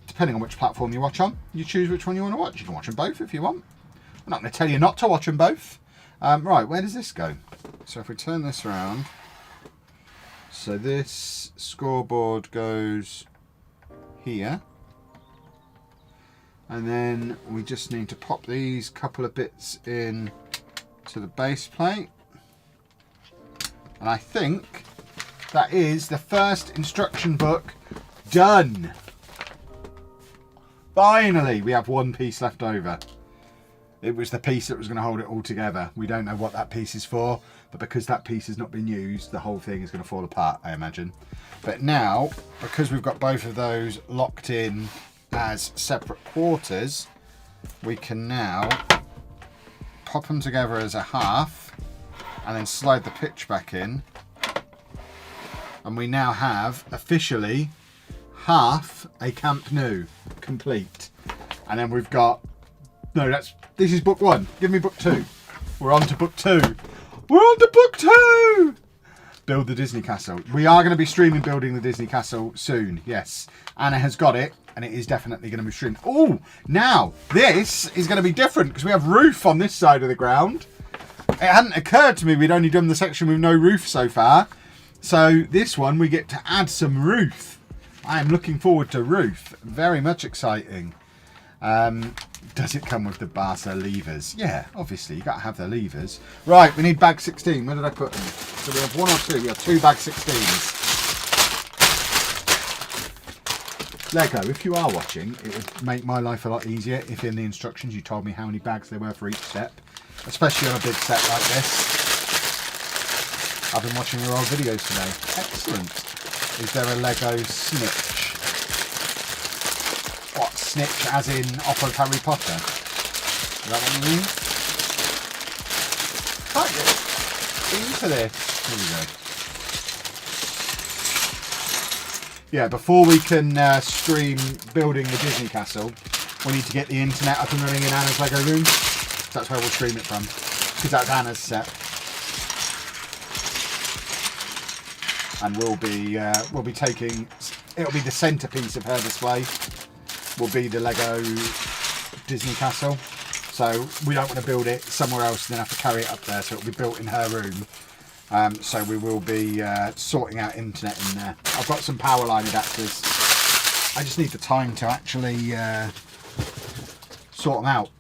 depending on which platform you watch on. You choose which one you want to watch. You can watch them both if you want. I'm not going to tell you not to watch them both. Right, where does this go? So if we turn this around, so this scoreboard goes here, and then we just need to pop these couple of bits in to the base plate, and I think that is the first instruction book done. Finally, we have one piece left over. It was the piece that was going to hold it all together. We don't know what that piece is for, but because that piece has not been used, the whole thing is going to fall apart, I imagine. But now, because we've got both of those locked in as separate quarters, we can now pop them together as a half and then slide the pitch back in. And we now have officially half a Camp Nou complete. And then we've got, no, this is book one. Give me book two. We're on to book two. We're on to book two! Build the Disney Castle. We are going to be streaming building the Disney Castle soon, yes. Anna has got it, and it is definitely going to be streamed. Oh, now, this is going to be different, because we have roof on this side of the ground. It hadn't occurred to me we'd only done the section with no roof so far. So this one, we get to add some roof. I am looking forward to roof. Very much exciting. Does it come with the Barca levers? Yeah, obviously, you got to have the levers. Right, we need bag 16. Where did I put them? So we have one or two. We have two bag 16s. Lego, if you are watching, it would make my life a lot easier if in the instructions you told me how many bags there were for each step. Especially on a big set like this. I've been watching your old videos today. Excellent. Is there a Lego snitch? What, snitch as in off of Harry Potter? Is that what you mean? Can't get into this. Here we go. Yeah, before we can stream building the Disney Castle, we need to get the internet up and running in Anna's Lego room. So that's where we'll stream it from, because that's Anna's set. And we'll be taking, it'll be the centerpiece of her display, will be the Lego Disney Castle. So we don't want to build it somewhere else and then have to carry it up there, so it'll be built in her room. So we will be sorting out internet in there. I've got some power line adapters. I just need the time to actually sort them out.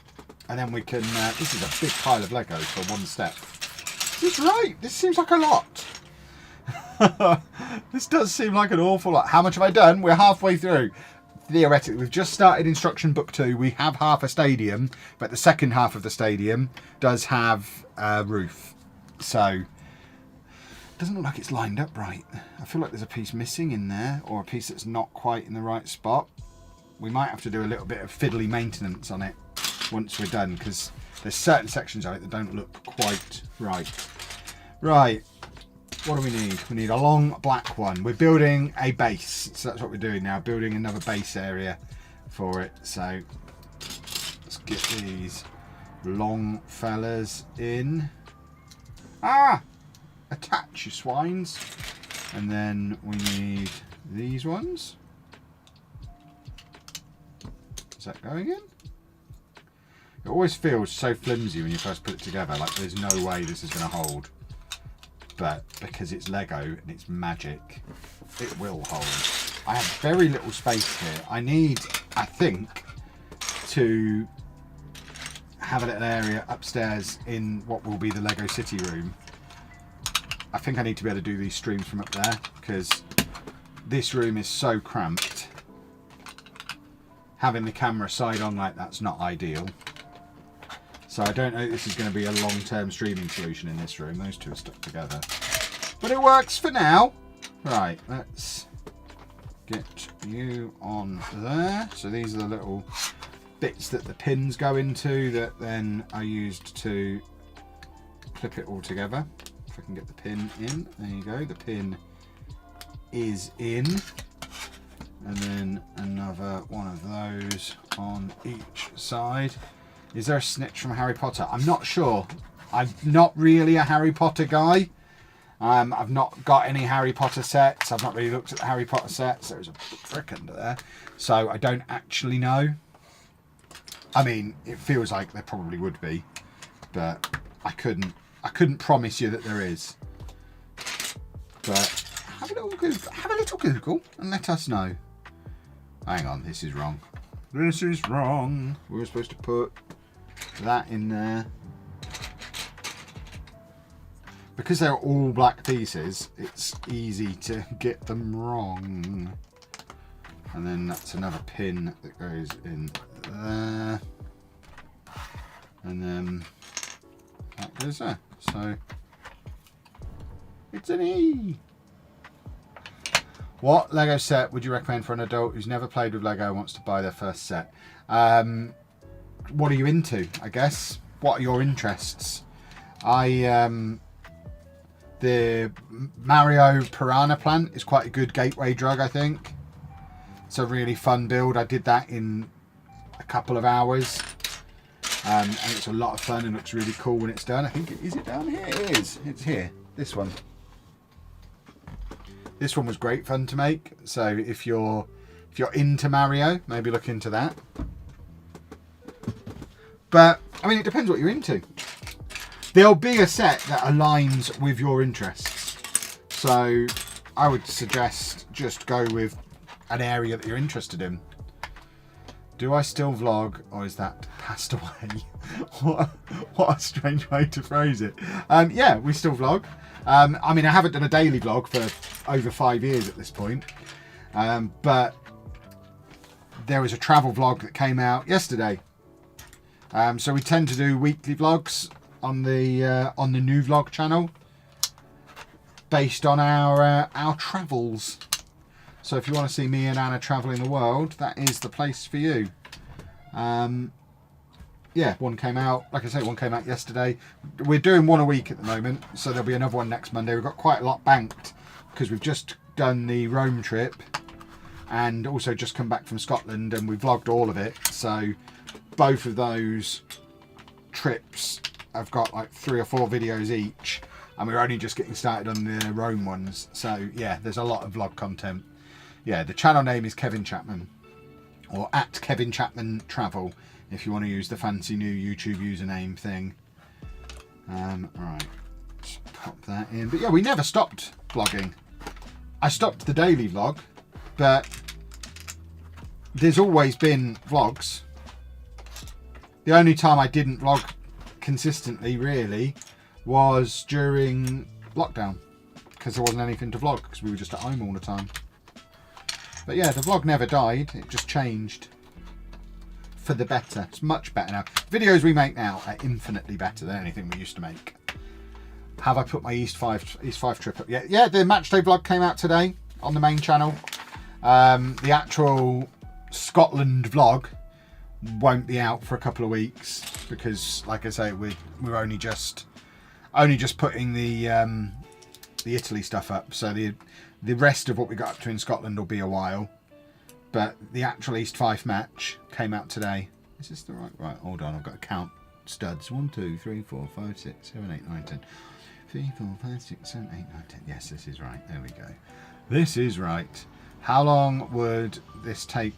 And then we can, this is a big pile of Legos for one step. Is this right? This seems like a lot. This does seem like an awful lot. How much have I done? We're halfway through. Theoretically, we've just started instruction book 2. We have half a stadium, but the second half of the stadium does have a roof. So, it doesn't look like it's lined up right. I feel like there's a piece missing in there, or a piece that's not quite in the right spot. We might have to do a little bit of fiddly maintenance on it once we're done, because there's certain sections of it that don't look quite right. Right. What do we need? We need a long black one. We're building a base, so that's what we're doing now, building another base area for it. So let's get these long fellas in. Ah! Attach, you swines. And then we need these ones. Is that going in? It always feels so flimsy when you first put it together, like there's no way this is going to hold. But because it's Lego and it's magic, it will hold. I have very little space here. I need, I think, to have a little area upstairs in what will be the Lego City room. I think I need to be able to do these streams from up there, because this room is so cramped. Having the camera side on like that's not ideal. So I don't know if this is going to be a long-term streaming solution in this room. Those two are stuck together. But it works for now. Right, let's get you on there. So these are the little bits that the pins go into that then are used to clip it all together. If I can get the pin in. There you go. The pin is in. And then another one of those on each side. Is there a snitch from Harry Potter? I'm not sure. I'm not really a Harry Potter guy. I've not got any Harry Potter sets. I've not really looked at the Harry Potter sets. There's a frick under there. So I don't actually know. I mean, it feels like there probably would be. But I couldn't promise you that there is. But have a little Google and let us know. Hang on, this is wrong. This is wrong. We were supposed to put that in there. Because they're all black pieces, it's easy to get them wrong. And then that's another pin that goes in there. And then that goes there. So it's an E. What Lego set would you recommend for an adult who's never played with Lego and wants to buy their first set? What are you into, I guess? What are your interests? The Mario Piranha Plant is quite a good gateway drug, I think. It's a really fun build. I did that in a couple of hours. And it's a lot of fun and looks really cool when it's done. I think, is it down here? It is. It's here. This one. This one was great fun to make. So if you're into Mario, maybe look into that. But I mean, it depends what you're into. There'll be a set that aligns with your interests. So I would suggest just go with an area that you're interested in. Do I still vlog, or is that passed away? What a strange way to phrase it. Yeah, we still vlog. I mean, I haven't done a daily vlog for over 5 years at this point. But there was a travel vlog that came out yesterday. So we tend to do weekly vlogs on the new vlog channel based on our travels. So if you want to see me and Anna traveling the world, that is the place for you. Yeah, one came out, like I say, one came out yesterday. We're doing one a week at the moment, so there'll be another one next Monday. We've got quite a lot banked because we've just done the Rome trip and also just come back from Scotland, and we vlogged all of it. So both of those trips have got like 3 or 4 videos each, and we're only just getting started on the Rome ones. So yeah, there's a lot of vlog content. Yeah, the channel name is Kevin Chapman, or at Kevin Chapman Travel, if you want to use the fancy new YouTube username thing. Right, let's pop that in. But yeah, we never stopped vlogging. I stopped the daily vlog, but there's always been vlogs. The only time I didn't vlog consistently really was during lockdown, because there wasn't anything to vlog because we were just at home all the time. But yeah, the vlog never died, it just changed for the better. It's much better now. Videos we make now are infinitely better than anything we used to make. Have I put my East 5 trip up yet? Yeah, the match day vlog came out today on the main channel. The actual Scotland vlog won't be out for a couple of weeks because, like I say, we're only just putting the Italy stuff up. So the rest of what we got up to in Scotland will be a while. But the actual East 5 match came out today. Is this the right? Hold on, I've got to count studs. 1, 2, 3, 4, 5, 6, 7, 8, 9, 10. 3, 4, 5, 6, 7, 8, 9, 10. Yes, this is right. There we go. This is right. How long would this take?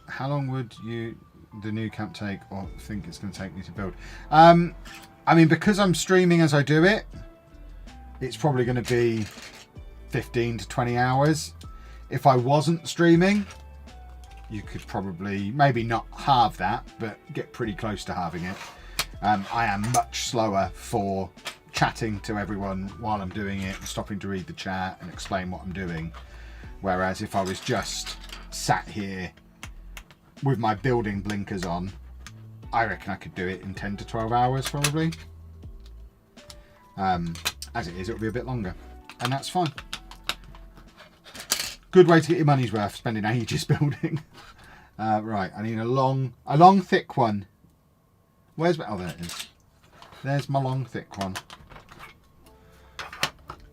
How long would the new camp take, or think it's going to take me to build? I mean, because I'm streaming as I do it, it's probably going to be 15 to 20 hours. If I wasn't streaming, you could probably, maybe not halve that, but get pretty close to halving it. I am much slower for chatting to everyone while I'm doing it, stopping to read the chat and explain what I'm doing. Whereas if I was just sat here with my building blinkers on, I reckon I could do it in 10 to 12 hours probably. As it is, it'll be a bit longer, and that's fine. Good way to get your money's worth, spending ages building. Right, I need a long, thick one. Where's my, oh, there it is. There's my long, thick one.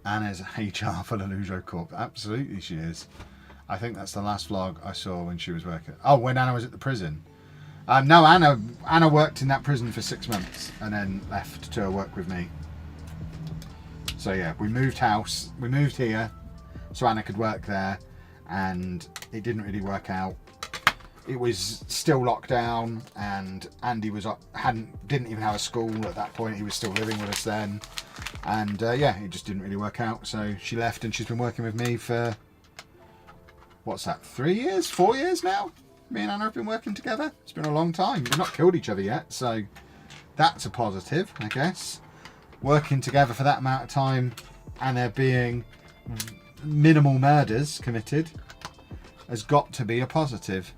Anna's HR for the Lujo Corp. Absolutely she is. I think that's the last vlog I saw when she was working. Oh, when Anna was at the prison. No, Anna worked in that prison for 6 months and then left to work with me. So yeah, we moved house. We moved here so Anna could work there, and it didn't really work out. It was still locked down, and Andy didn't even have a school at that point. He was still living with us then, and yeah, it just didn't really work out. So she left, and she's been working with me for, what's that, 3 years, 4 years now? Me and Anna have been working together. It's been a long time. We've not killed each other yet, so that's a positive, I guess. Working together for that amount of time, and there being minimal murders committed, has got to be a positive.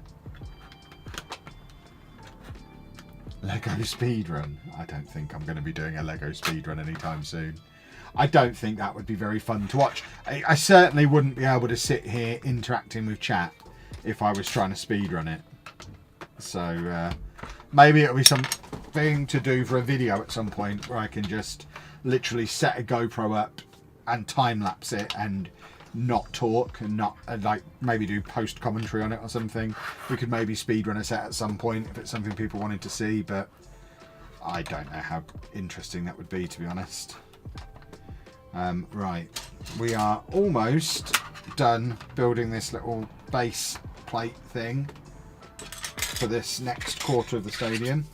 Lego speedrun. I don't think I'm going to be doing a Lego speedrun anytime soon. I don't think that would be very fun to watch. I certainly wouldn't be able to sit here interacting with chat if I was trying to speedrun it. So maybe it'll be something to do for a video at some point where I can just literally set a GoPro up and time lapse it and not talk and not like maybe do post commentary on it or something. We could maybe speedrun a set at some point if it's something people wanted to see, but I don't know how interesting that would be, to be honest. Right, we are almost done building this little base plate thing for this next quarter of the stadium,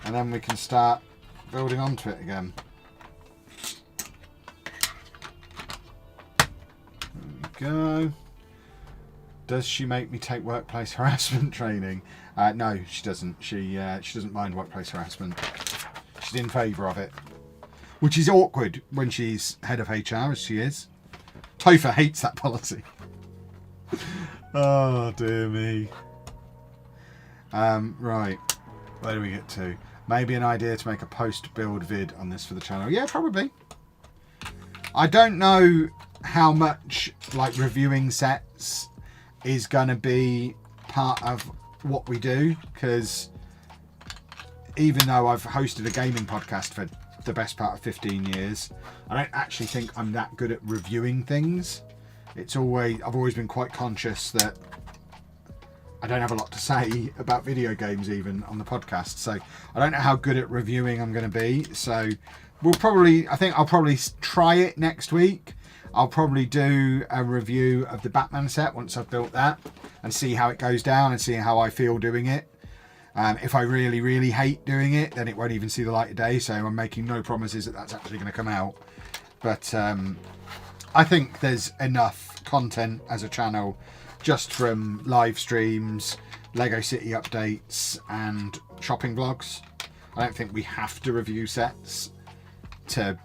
and then we can start building onto it again. Go. Does she make me take workplace harassment training? No, she doesn't. She doesn't mind workplace harassment. She's in favour of it, which is awkward when she's head of HR, as she is. Topher hates that policy. Oh dear me. Right, where do we get to? Maybe an idea to make a post-build vid on this for the channel. Yeah, probably. I don't know how much like reviewing sets is gonna be part of what we do, because even though I've hosted a gaming podcast for the best part of 15 years, I don't actually think I'm that good at reviewing things. I've always been quite conscious that I don't have a lot to say about video games even on the podcast, so I don't know how good at reviewing I'm going to be. So I think I'll probably try it next week. I'll probably do a review of the Batman set once I've built that and see how it goes down and see how I feel doing it. If I really, really hate doing it, then it won't even see the light of day, so I'm making no promises that that's actually going to come out. But I think there's enough content as a channel just from live streams, Lego City updates and shopping vlogs. I don't think we have to review sets to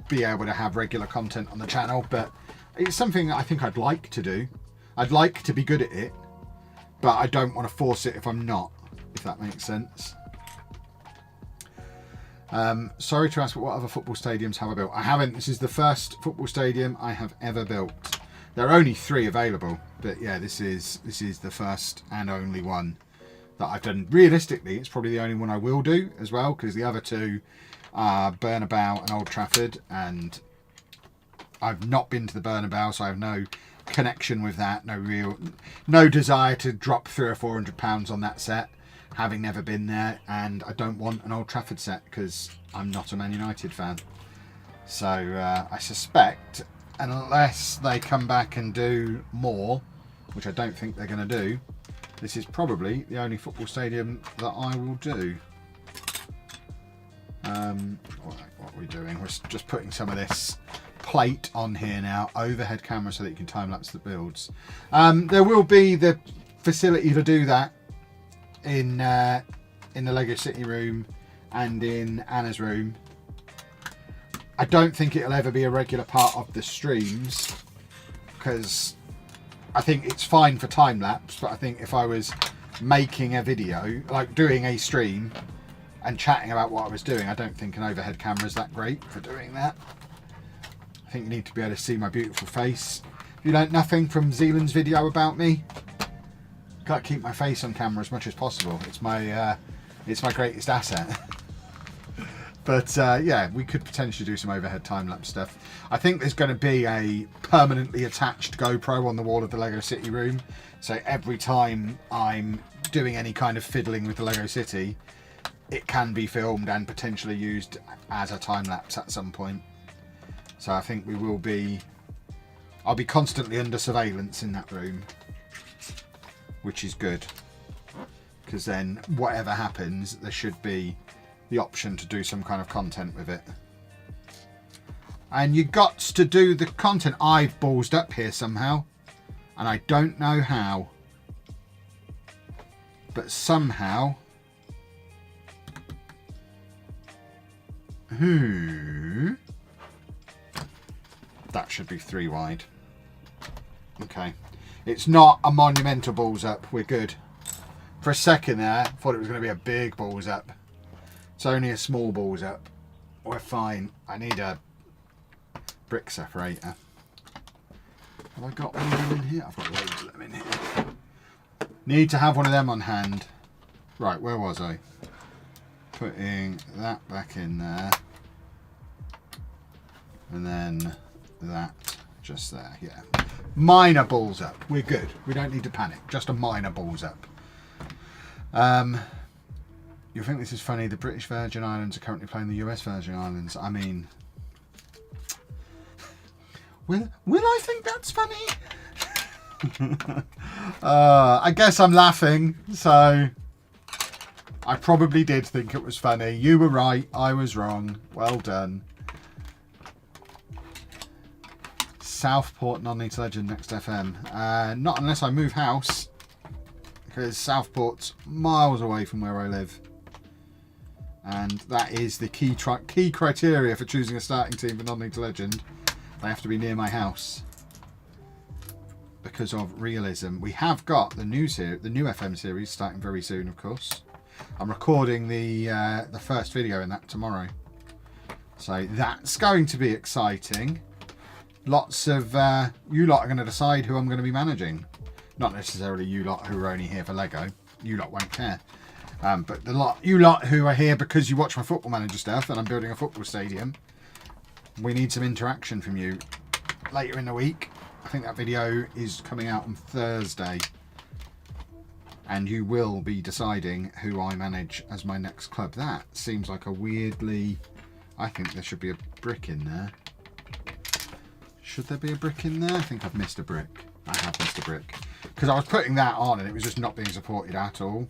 be able to have regular content on the channel, but it's something I think I'd like to do. I'd like to be good at it, but I don't want to force it if I'm not, if that makes sense. Sorry to ask, but what other football stadiums have I built? I haven't. This is the first football stadium I have ever built. There are only 3 available, but yeah, this is the first and only one that I've done. Realistically, it's probably the only one I will do as well, because the other 2 are Bernabeu and Old Trafford, and I've not been to the Bernabeu, so I have no connection with that. No desire to drop £300 or £400 on that set, having never been there, and I don't want an Old Trafford set because I'm not a Man United fan. So I suspect, unless they come back and do more, which I don't think they're going to do, this is probably the only football stadium that I will do. What are we doing? We're just putting some of this plate on here now, overhead camera, so that you can time lapse the builds. There will be the facility to do that in the Lego City room and in Anna's room. I don't think it'll ever be a regular part of the streams, because I think it's fine for time lapse, but I think if I was making a video, like doing a stream and chatting about what I was doing, I don't think an overhead camera is that great for doing that. I think you need to be able to see my beautiful face. If you learnt nothing from Zealand's video about me, got to keep my face on camera as much as possible. It's my greatest asset. But yeah, we could potentially do some overhead time-lapse stuff. I think there's going to be a permanently attached GoPro on the wall of the Lego City room. So every time I'm doing any kind of fiddling with the Lego City, it can be filmed and potentially used as a time-lapse at some point. So I think I'll be constantly under surveillance in that room, which is good. Because then whatever happens, there should be the option to do some kind of content with it. And you got to do the content. I've ballsed up here somehow, and I don't know how, but somehow that should be 3 wide. Okay, it's not a monumental balls up. We're good. For a second there, I thought it was going to be a big balls up. It's only a small balls up. We're fine. I need a brick separator. Have I got one of them in here? I've got loads of them in here. Need to have one of them on hand. Right, where was I? Putting that back in there. And then that just there. Yeah. Minor balls up. We're good. We don't need to panic. Just a minor balls up. You'll think this is funny. The British Virgin Islands are currently playing the US Virgin Islands. I mean, will I think that's funny? I guess I'm laughing, so I probably did think it was funny. You were right, I was wrong. Well done. Southport non-league legend next FM. Not unless I move house, because Southport's miles away from where I live. And that is the key criteria for choosing a starting team for non-league legend. They have to be near my house because of realism. We have got the new FM series starting very soon, of course. I'm recording the first video in that tomorrow, so that's going to be exciting. Lots of you lot are going to decide who I'm going to be managing. Not necessarily you lot who are only here for Lego. You lot won't care. But you lot who are here because you watch my Football Manager stuff and I'm building a football stadium, we need some interaction from you later in the week. I think that video is coming out on Thursday. And you will be deciding who I manage as my next club. That seems like a weirdly... I think there should be a brick in there. Should there be a brick in there? I think I've missed a brick. I have missed a brick. Because I was putting that on and it was just not being supported at all.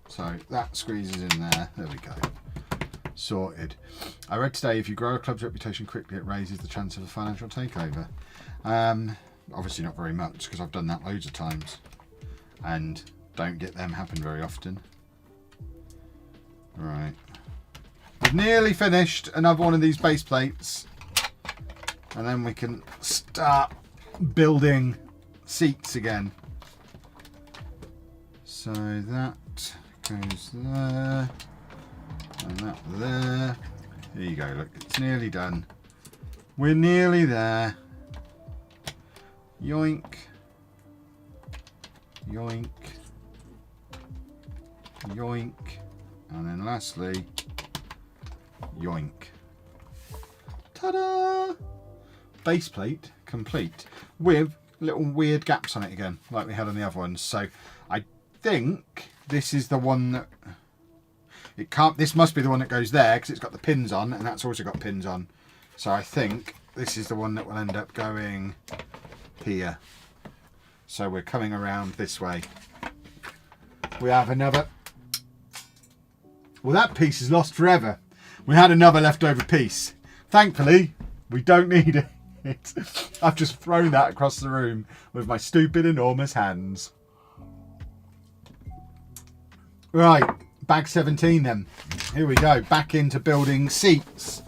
So that squeezes in there. There we go. Sorted. I read today if you grow a club's reputation quickly, it raises the chance of a financial takeover. Obviously not very much, because I've done that loads of times and don't get them happen very often. Right. We've nearly finished another one of these base plates. And then we can start building seats again. So that goes there. And that there. There you go, look, it's nearly done. We're nearly there. Yoink. Yoink. Yoink. And then lastly, yoink. Ta-da! Base plate complete with little weird gaps on it again, like we had on the other ones. So I think this is the one that it can't. This must be the one that goes there because it's got the pins on, and that's also got pins on. So I think this is the one that will end up going here. So we're coming around this way. We have another. Well, that piece is lost forever. We had another leftover piece. Thankfully, we don't need it. I've just thrown that across the room with my stupid, enormous hands. Right, bag 17 then. Here we go, back into building seats.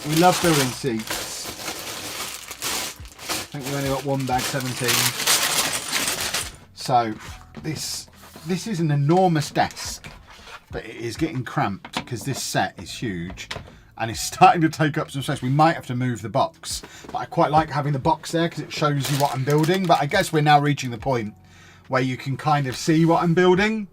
We love building seats. I think we've only got one bag 17. So, this is an enormous desk, but it is getting cramped because this set is huge. And it's starting to take up some space. We might have to move the box, but I quite like having the box there because it shows you what I'm building. But I guess we're now reaching the point where you can kind of see what I'm building.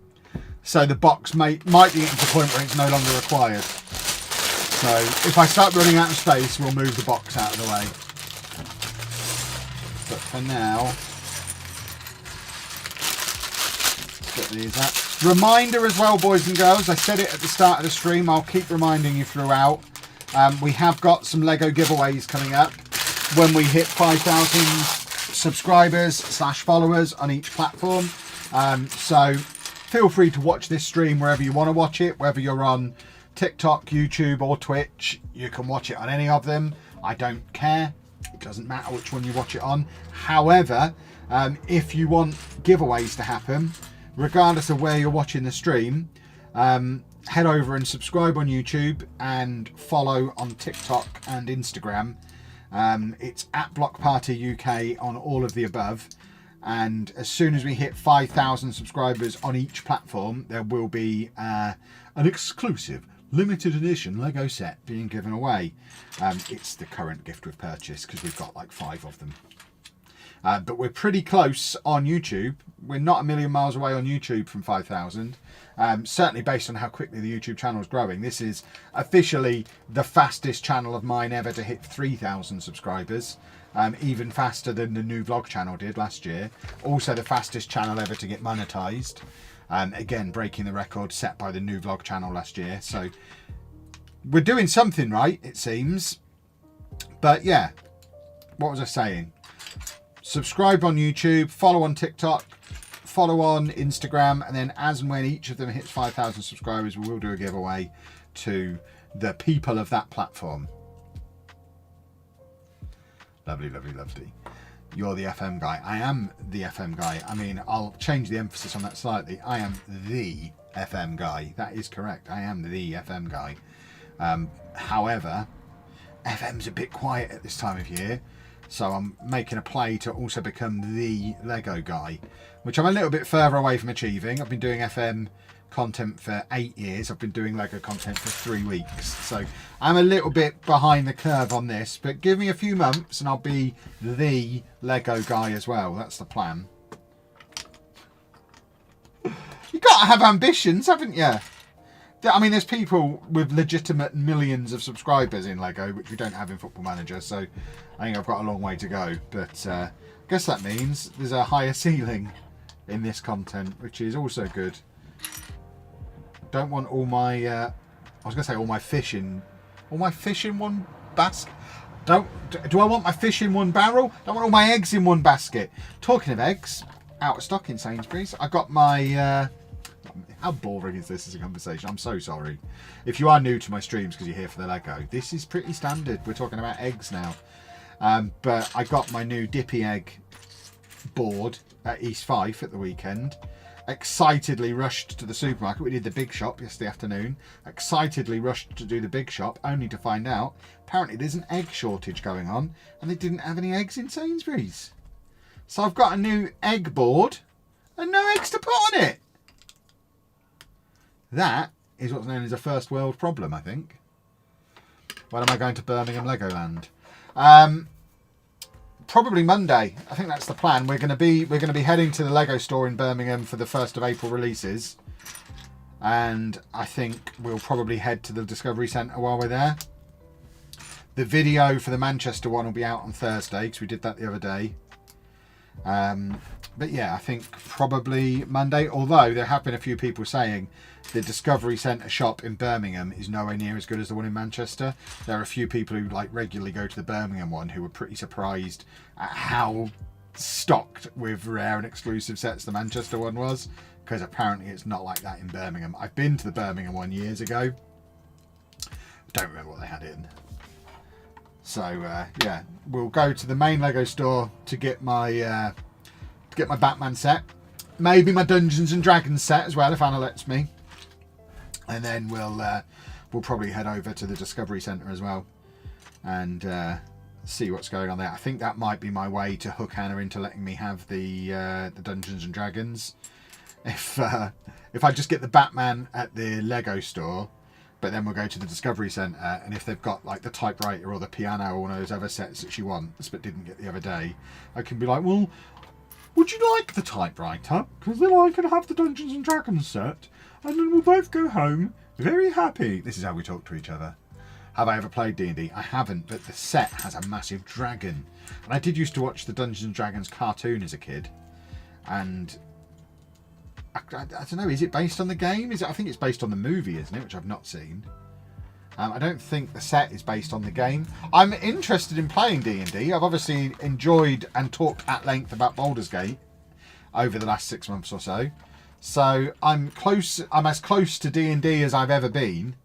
So the box might be getting to the point where it's no longer required. So if I start running out of space, we'll move the box out of the way. But for now, get these out. Reminder as well, boys and girls, I said it at the start of the stream, I'll keep reminding you throughout. We have got some Lego giveaways coming up when we hit 5,000 subscribers / followers on each platform. So feel free to watch this stream wherever you want to watch it, whether you're on TikTok, YouTube or Twitch. You can watch it on any of them. I don't care. It doesn't matter which one you watch it on. However, if you want giveaways to happen, regardless of where you're watching the stream, head over and subscribe on YouTube and follow on TikTok and Instagram. It's at Block Party UK on all of the above. And as soon as we hit 5,000 subscribers on each platform, there will be an exclusive limited edition Lego set being given away. It's the current gift with purchase because we've got like 5 of them. But we're pretty close on YouTube. We're not a million miles away on YouTube from 5,000. Certainly based on how quickly the YouTube channel is growing. This is officially the fastest channel of mine ever to hit 3,000 subscribers. Even faster than the new vlog channel did last year. Also the fastest channel ever to get monetized. Again, breaking the record set by the new vlog channel last year. So we're doing something right, it seems. But yeah, what was I saying? Subscribe on YouTube, follow on TikTok, follow on Instagram, and then as and when each of them hits 5,000 subscribers, we will do a giveaway to the people of that platform. Lovely, lovely, lovely. You're the FM guy. I am the FM guy. I mean, I'll change the emphasis on that slightly. I am the FM guy. That is correct. I am the FM guy. However, FM's a bit quiet at this time of year. So I'm making a play to also become the Lego guy, which I'm a little bit further away from achieving. I've been doing FM content for 8 years. I've been doing Lego content for 3 weeks. So I'm a little bit behind the curve on this, but give me a few months and I'll be the Lego guy as well. That's the plan. You got to have ambitions, haven't you? I mean, there's people with legitimate millions of subscribers in Lego, which we don't have in Football Manager, so I think I've got a long way to go. But I guess that means there's a higher ceiling in this content, which is also good. Don't want all my, I was going to say all my fish in one basket. Do I want my fish in one barrel? Don't want all my eggs in one basket. Talking of eggs, out of stock in Sainsbury's. I got my... how boring is this as a conversation? I'm so sorry. If you are new to my streams because you're here for the Lego, this is pretty standard. We're talking about eggs now. But I got my new Dippy egg board at East Fife at the weekend. excitedly rushed to the supermarket. We did the big shop yesterday afternoon. Excitedly rushed to do the big shop, only to find out apparently there's an egg shortage going on and they didn't have any eggs in Sainsbury's. So I've got a new egg board and no eggs to put on it. That is what's known as a first world problem, I think. When am I going to Birmingham Legoland? Probably Monday. I think that's the plan. We're going to be heading to the Lego store in Birmingham for the 1st of April releases, and I think we'll probably head to the Discovery Centre while we're there. The video for the Manchester one will be out on Thursday because we did that the other day. But yeah, I think probably Monday. Although there have been a few people saying the Discovery Centre shop in Birmingham is nowhere near as good as the one in Manchester. There are a few people who like regularly go to the Birmingham one who were pretty surprised at how stocked with rare and exclusive sets the Manchester one was, because apparently it's not like that in Birmingham. I've been to the Birmingham one years ago. Don't remember what they had in. So yeah, we'll go to the main Lego store to get my Batman set, maybe my Dungeons and Dragons set as well if Anna lets me, and then we'll probably head over to the Discovery Centre as well and see what's going on there. I think that might be my way to hook Anna into letting me have the Dungeons and Dragons. If I just get the Batman at the Lego store, but then we'll go to the Discovery Centre, and if they've got like the typewriter or the piano or one of those other sets that she wants but didn't get the other day, I can be like, well, would you like the typewriter? Because then I can have the Dungeons and Dragons set, and then we'll both go home very happy. This is how we talk to each other. Have I ever played D&D? I haven't, but the set has a massive dragon. And I did used to watch the Dungeons and Dragons cartoon as a kid, and I don't know, is it based on the game? I think it's based on the movie, isn't it? Which I've not seen. I don't think the set is based on the game. I'm interested in playing D&D. I've obviously enjoyed and talked at length about Baldur's Gate over the last 6 months or so. So I'm as close to D&D as I've ever been.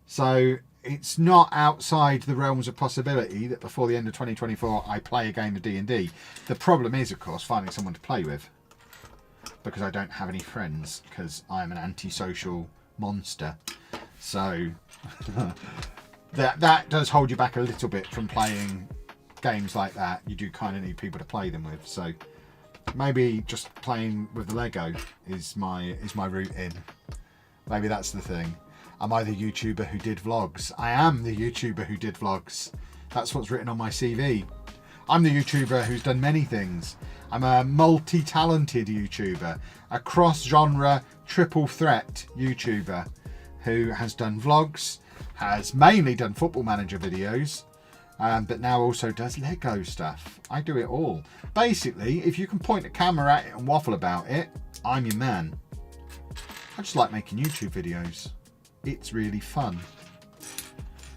So it's not outside the realms of possibility that before the end of 2024 I play a game of D&D. The problem is, of course, finding someone to play with, because I don't have any friends, because I'm an antisocial monster. So that does hold you back a little bit from playing games like that. You do kind of need people to play them with. So maybe just playing with the Lego is my route in. Maybe that's the thing. Am I the YouTuber who did vlogs? I am the YouTuber who did vlogs. That's what's written on my CV. I'm the YouTuber who's done many things. I'm a multi-talented YouTuber, a cross-genre, triple threat YouTuber who has done vlogs, has mainly done Football Manager videos, but now also does Lego stuff. I do it all. Basically, if you can point a camera at it and waffle about it, I'm your man. I just like making YouTube videos. It's really fun.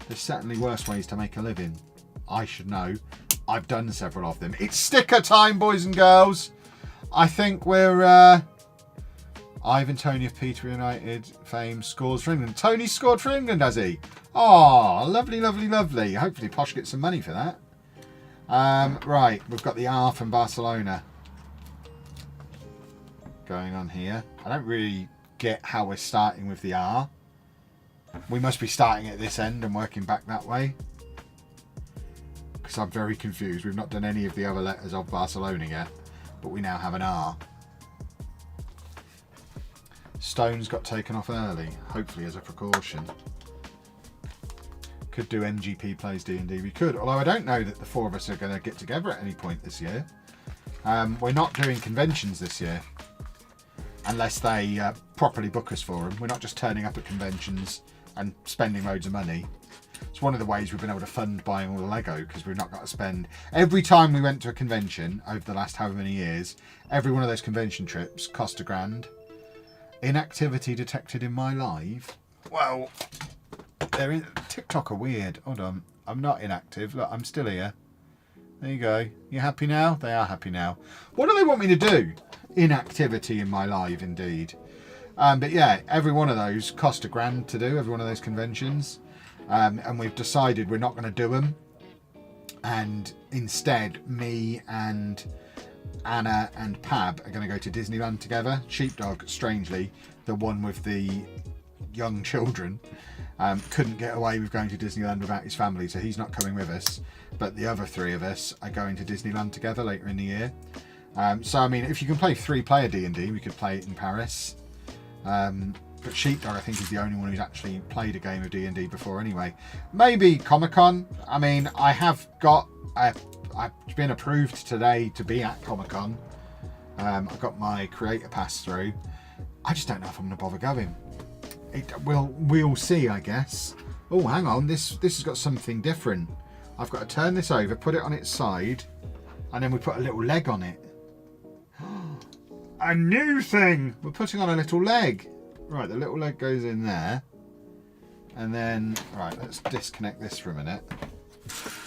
There's certainly worse ways to make a living. I should know. I've done several of them. It's sticker time, boys and girls. I think we're Ivan Toney of Peter United fame scores for England. Tony scored for England, has he? Oh, lovely, lovely, lovely. Hopefully Posh gets some money for that. Right, we've got the R from Barcelona going on here. I don't really get how we're starting with the R. We must be starting at this end and working back that way, because I'm very confused. We've not done any of the other letters of Barcelona yet, but we now have an R. Stones got taken off early, hopefully as a precaution. Could do MGP plays D&D. We could, although I don't know that the four of us are going to get together at any point this year. We're not doing conventions this year, unless they properly book us for them. We're not just turning up at conventions and spending loads of money. It's one of the ways we've been able to fund buying all the Lego, because we've not got to spend... Every time we went to a convention over the last however many years, every one of those convention trips cost £1,000. Inactivity detected in my live. Well, TikTok are weird. Hold on. I'm not inactive. Look, I'm still here. There you go. You happy now? They are happy now. What do they want me to do? Inactivity in my live, indeed. But yeah, every one of those cost £1,000 to do, every one of those conventions. And we've decided we're not going to do them. And instead, me and Anna and Pab are going to go to Disneyland together. Sheepdog, strangely, the one with the young children, couldn't get away with going to Disneyland without his family, so he's not coming with us. But the other three of us are going to Disneyland together later in the year. So, I mean, if you can play 3-player D&D, we could play it in Paris. But Sheepdog, I think, is the only one who's actually played a game of D&D before anyway. Maybe Comic-Con. I mean, I've been approved today to be at Comic-Con. I've got my creator pass through. I just don't know if I'm going to bother going. We'll see, I guess. Oh, hang on. This has got something different. I've got to turn this over, put it on its side, and then we put a little leg on it. A new thing! We're putting on a little leg. Right, the little leg goes in there. And then, right, let's disconnect this for a minute.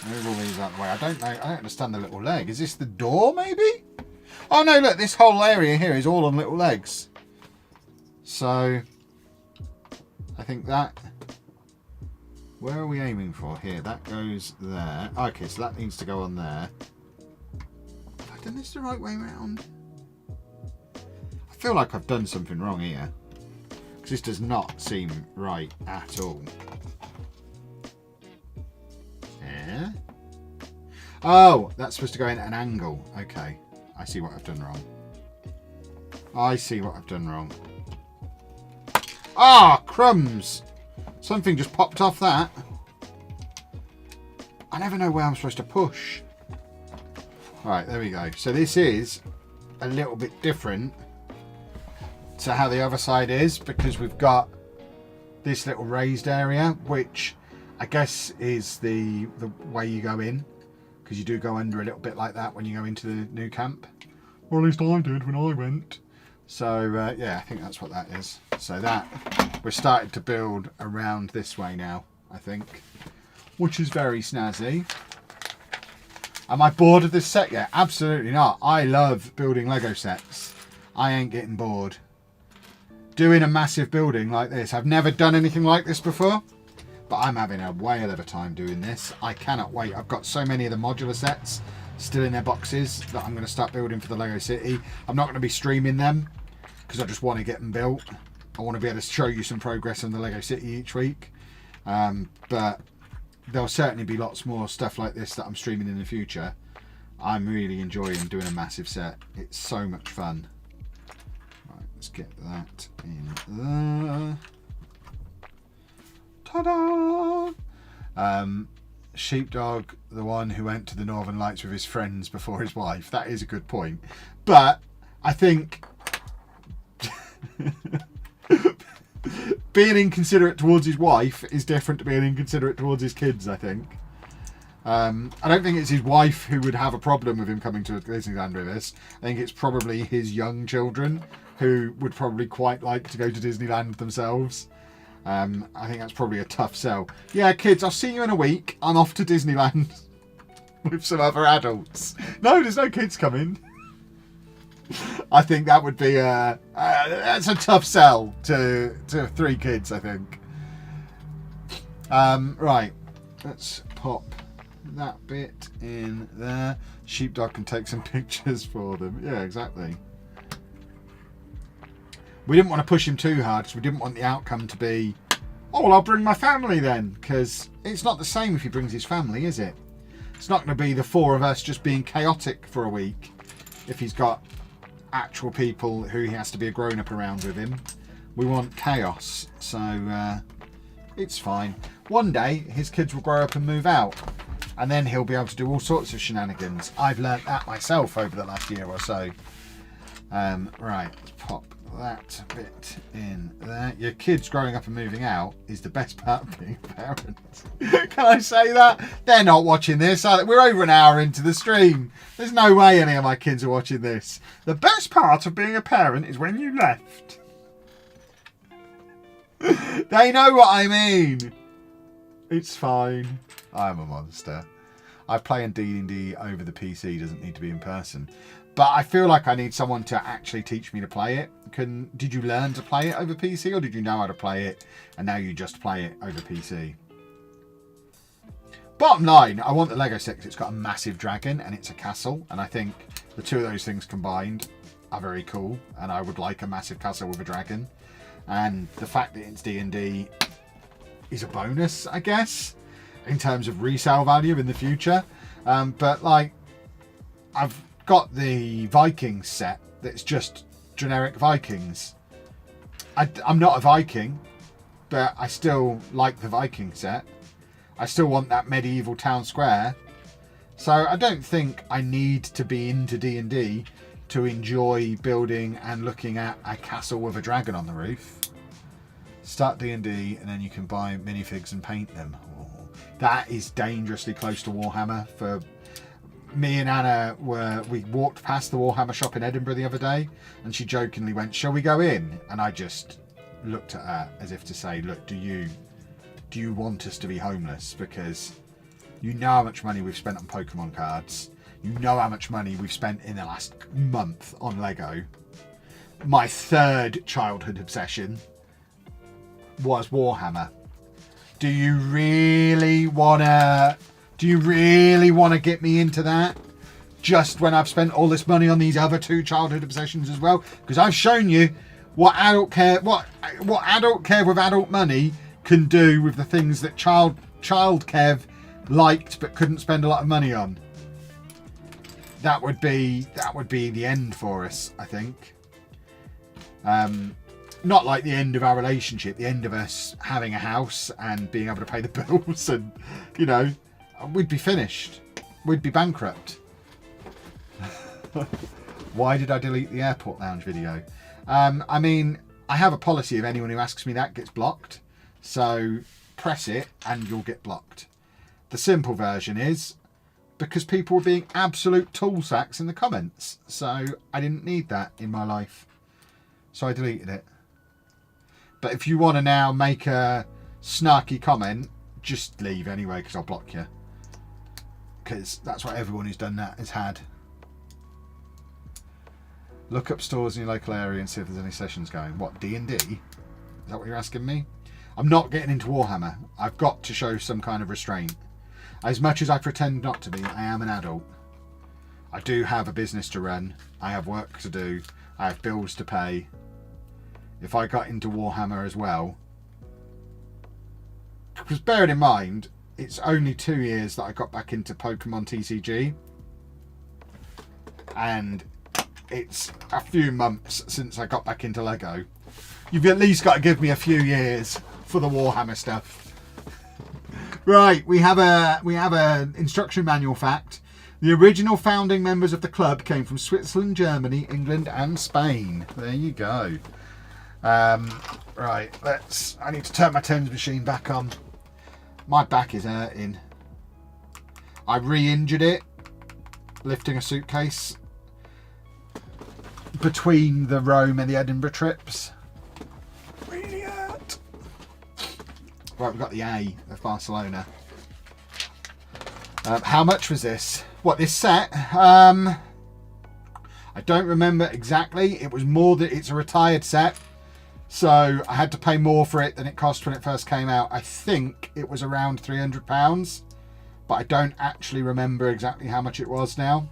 Move all these out of the way. I don't know, I don't understand the little leg. Is this the door, maybe? Oh no, look, this whole area here is all on little legs. So, I think that... Where are we aiming for here? That goes there. Okay, so that needs to go on there. Have I done this the right way around? I feel like I've done something wrong here. Because this does not seem right at all. Yeah. Oh, that's supposed to go in at an angle. Okay, I see what I've done wrong. I see what I've done wrong. Ah, crumbs! Something just popped off that. I never know where I'm supposed to push. Right, there we go. So this is a little bit different to how the other side is, because we've got this little raised area, which I guess is the way you go in, because you do go under a little bit like that when you go into the new camp. Or at least I did when I went. So yeah, I think that's what that is. So that, we're starting to build around this way now, I think, which is very snazzy. Am I bored of this set yet? Absolutely not. I love building Lego sets. I ain't getting bored. Doing a massive building like this. I've never done anything like this before, but I'm having a whale of a time doing this. I cannot wait. I've got so many of the modular sets still in their boxes that I'm going to start building for the Lego City. I'm not going to be streaming them because I just want to get them built. I want to be able to show you some progress on the Lego City each week. But there'll certainly be lots more stuff like this that I'm streaming in the future. I'm really enjoying doing a massive set. It's so much fun. Right, let's get that in there. Ta-da! Sheepdog, the one who went to the Northern Lights with his friends before his wife. That is a good point. But I think being inconsiderate towards his wife is different to being inconsiderate towards his kids, I think. I don't think it's his wife who would have a problem with him coming to Disneyland with us. I think it's probably his young children who would probably quite like to go to Disneyland themselves. I think that's probably a tough sell. Yeah, kids, I'll see you in a week. I'm off to Disneyland with some other adults. No, there's no kids coming. I think that would be that's a tough sell to 3 kids, I think. Right, let's pop that bit in there. Sheepdog can take some pictures for them. Yeah, exactly. We didn't want to push him too hard because we didn't want the outcome to be, oh, well, I'll bring my family then, because it's not the same if he brings his family, is it? It's not going to be the 4 of us just being chaotic for a week if he's got actual people who he has to be a grown-up around with him. We want chaos, so it's fine. One day his kids will grow up and move out, and then he'll be able to do all sorts of shenanigans. I've learnt that myself over the last year or so. Right, let's pop that bit in there. Your kids growing up and moving out is the best part of being a parent. Can I say that? They're not watching this. We're over an hour into the stream. There's no way any of my kids are watching this. The best part of being a parent is when you left. They know what I mean. It's fine. I'm a monster. I play in D&D over the PC. Doesn't need to be in person. But I feel like I need someone to actually teach me to play it. Did you learn to play it over PC, or did you know how to play it and now you just play it over PC? Bottom line, I want the Lego set because it's got a massive dragon and it's a castle. And I think the two of those things combined are very cool. And I would like a massive castle with a dragon. And the fact that it's D&D is a bonus, I guess, in terms of resale value in the future. But like, I've got the Vikings set that's just generic Vikings. I'm not a Viking, but I still like the Viking set. I still want that medieval town square. So I don't think I need to be into D&D to enjoy building and looking at a castle with a dragon on the roof. Start D&D and then you can buy minifigs and paint them. Oh, that is dangerously close to Warhammer. For me and Anna, we walked past the Warhammer shop in Edinburgh the other day and she jokingly went, "Shall we go in?" And I just looked at her as if to say, look, do you want us to be homeless? Because you know how much money we've spent on Pokemon cards. You know how much money we've spent in the last month on Lego. My third childhood obsession was Warhammer. Do you really wanna get me into that? Just when I've spent all this money on these other two childhood obsessions as well? Because I've shown you what adult care with adult money can do with the things that child Kev liked but couldn't spend a lot of money on. That would be the end for us, I think. Not like the end of our relationship, the end of us having a house and being able to pay the bills, and we'd be finished. We'd be bankrupt. Why did I delete the airport lounge video? I mean, I have a policy of anyone who asks me that gets blocked. So press it and you'll get blocked. The simple version is because people were being absolute tool sacks in the comments. So I didn't need that in my life. So I deleted it. But if you want to now make a snarky comment, just leave anyway because I'll block you. Because that's what everyone who's done that has had. Look up stores in your local area and see if there's any sessions going. What, D&D? Is that what you're asking me? I'm not getting into Warhammer. I've got to show some kind of restraint. As much as I pretend not to be, I am an adult. I do have a business to run. I have work to do. I have bills to pay. If I got into Warhammer as well, because bearing in mind, it's only 2 years that I got back into Pokemon TCG. And it's a few months since I got back into Lego. You've at least got to give me a few years for the Warhammer stuff. Right, we have a instruction manual fact. The original founding members of the club came from Switzerland, Germany, England and Spain. There you go. Right, I need to turn my Thames machine back on. My back is hurting. I re-injured it lifting a suitcase between the Rome and the Edinburgh trips. Really hurt. Right, we've got the A of Barcelona. How much was this? What, this set? I don't remember exactly. It was more that it's a retired set. So I had to pay more for it than it cost when it first came out. I think it was around £300, but I don't actually remember exactly how much it was now.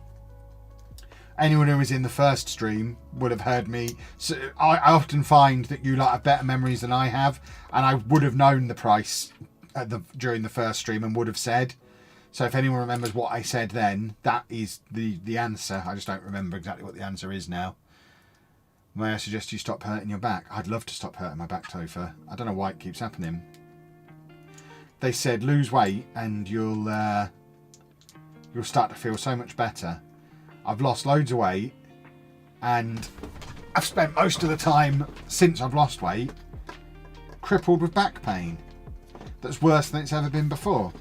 Anyone who was in the first stream would have heard me. So I often find that you lot have better memories than I have, and I would have known the price during the first stream and would have said. So if anyone remembers what I said then, that is the answer. I just don't remember exactly what the answer is now. May I suggest you stop hurting your back? I'd love to stop hurting my back, Topher. I don't know why it keeps happening. They said lose weight and you'll start to feel so much better. I've lost loads of weight and I've spent most of the time since I've lost weight crippled with back pain. That's worse than it's ever been before.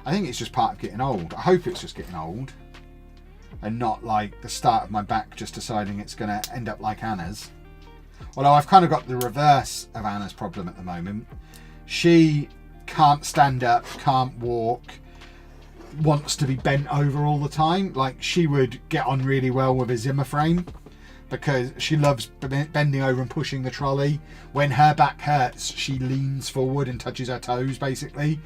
I think it's just part of getting old. I hope it's just getting old. And not like the start of my back just deciding it's going to end up like Anna's. Although I've kind of got the reverse of Anna's problem at the moment. She can't stand up, can't walk, wants to be bent over all the time. Like, she would get on really well with a Zimmer frame because she loves bending over and pushing the trolley. When her back hurts, she leans forward and touches her toes, basically.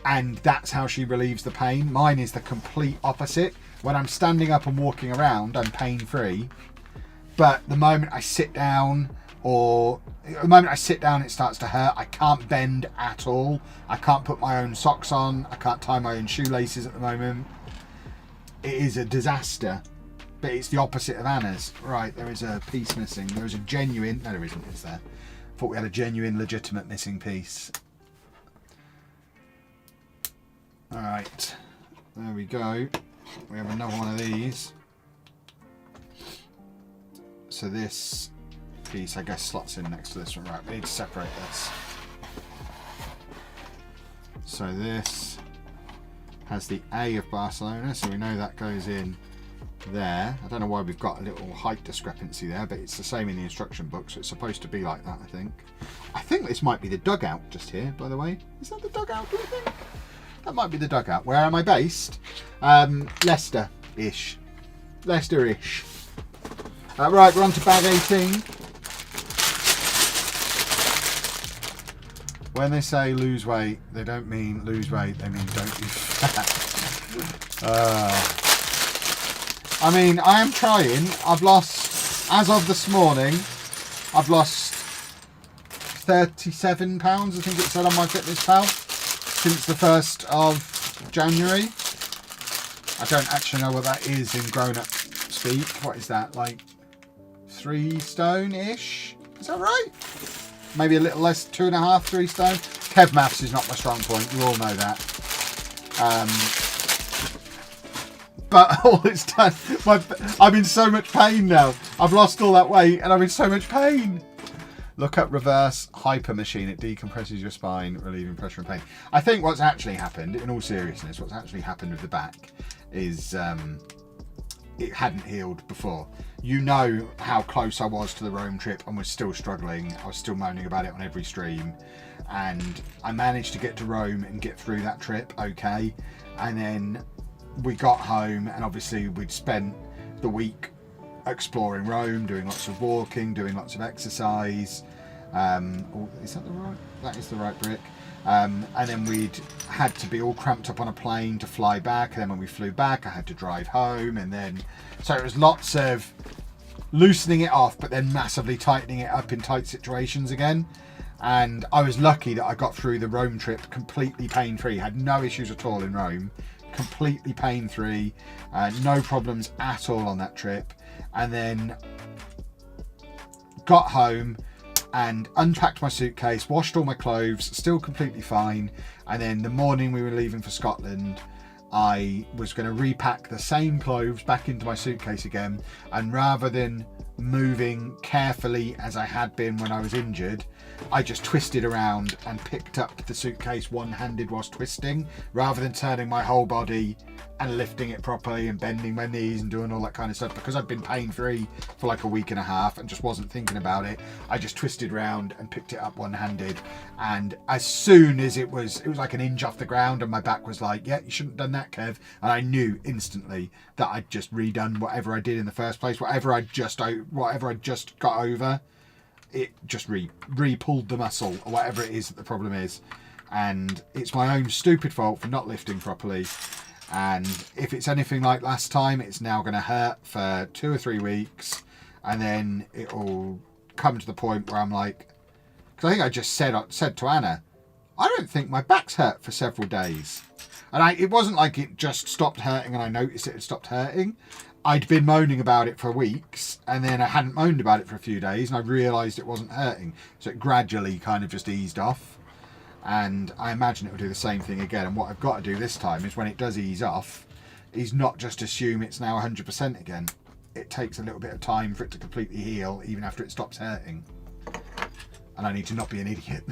and that's how she relieves the pain. Mine is the complete opposite. When I'm standing up and walking around, I'm pain-free, but the moment I sit down, it starts to hurt. I can't bend at all. I can't put my own socks on. I can't tie my own shoelaces at the moment. It is a disaster, but it's the opposite of Anna's. Right, there is a piece missing. There is a genuine... No, there isn't, is there? I thought we had a genuine, legitimate missing piece. Alright, there we go. We have another one of these. So this piece, I guess, slots in next to this one. Right, we need to separate this. So this has the A of Barcelona, so we know that goes in there. I don't know why we've got a little height discrepancy there, but it's the same in the instruction book, so it's supposed to be like that, I think. I think this might be the dugout just here, by the way. Is that the dugout, do you think? That might be the dugout. Where am I based? Leicester-ish. Leicester-ish. Right, we're on to bag 18. When they say lose weight, they don't mean lose weight, they mean don't be fat. I mean, I am trying. I've lost, as of this morning, I've lost 37 pounds, I think it said on MyFitnessPal, since the 1st of January. I don't actually know what that is in grown-up speak. What is that, like 3 stone-ish? Is that right? Maybe a little less, 2.5, 3 stone. Kev maths is not my strong point, you all know that. But all it's done, I'm in so much pain now. I've lost all that weight and I'm in so much pain. Look up reverse hyper machine. It decompresses your spine, relieving pressure and pain. I think what's actually happened, in all seriousness, what's actually happened with the back is it hadn't healed before. You know how close I was to the Rome trip and was still struggling. I was still moaning about it on every stream. And I managed to get to Rome and get through that trip okay. And then we got home and obviously we'd spent the week exploring Rome, doing lots of walking, doing lots of exercise. Is that the right? That is the right brick. And then we'd had to be all cramped up on a plane to fly back. And then when we flew back, I had to drive home. And then, so it was lots of loosening it off, but then massively tightening it up in tight situations again. And I was lucky that I got through the Rome trip completely pain-free. Had no issues at all in Rome. Completely pain-free. No problems at all on that trip. And then got home and unpacked my suitcase, washed all my clothes, still completely fine. And then the morning we were leaving for Scotland, I was going to repack the same clothes back into my suitcase again. And rather than moving carefully as I had been when I was injured, I just twisted around and picked up the suitcase one-handed whilst twisting, rather than turning my whole body and lifting it properly and bending my knees and doing all that kind of stuff. Because I'd been pain-free for like a week and a half and just wasn't thinking about it, I just twisted around and picked it up one-handed. And as soon as it was like an inch off the ground, and my back was like, yeah, you shouldn't have done that, Kev. And I knew instantly that I'd just redone whatever I did in the first place, whatever I just got over. It just re-pulled the muscle or whatever it is that the problem is. And it's my own stupid fault for not lifting properly. And if it's anything like last time, it's now going to hurt for 2 or 3 weeks. And then it'll come to the point where I'm like, because I think I just said to Anna, I don't think my back's hurt for several days. And it wasn't like it just stopped hurting and I noticed it had stopped hurting. I'd been moaning about it for weeks, and then I hadn't moaned about it for a few days, and I realised it wasn't hurting. So it gradually kind of just eased off. And I imagine it will do the same thing again. And what I've got to do this time is when it does ease off, is not just assume it's now 100% again. It takes a little bit of time for it to completely heal, even after it stops hurting. And I need to not be an idiot.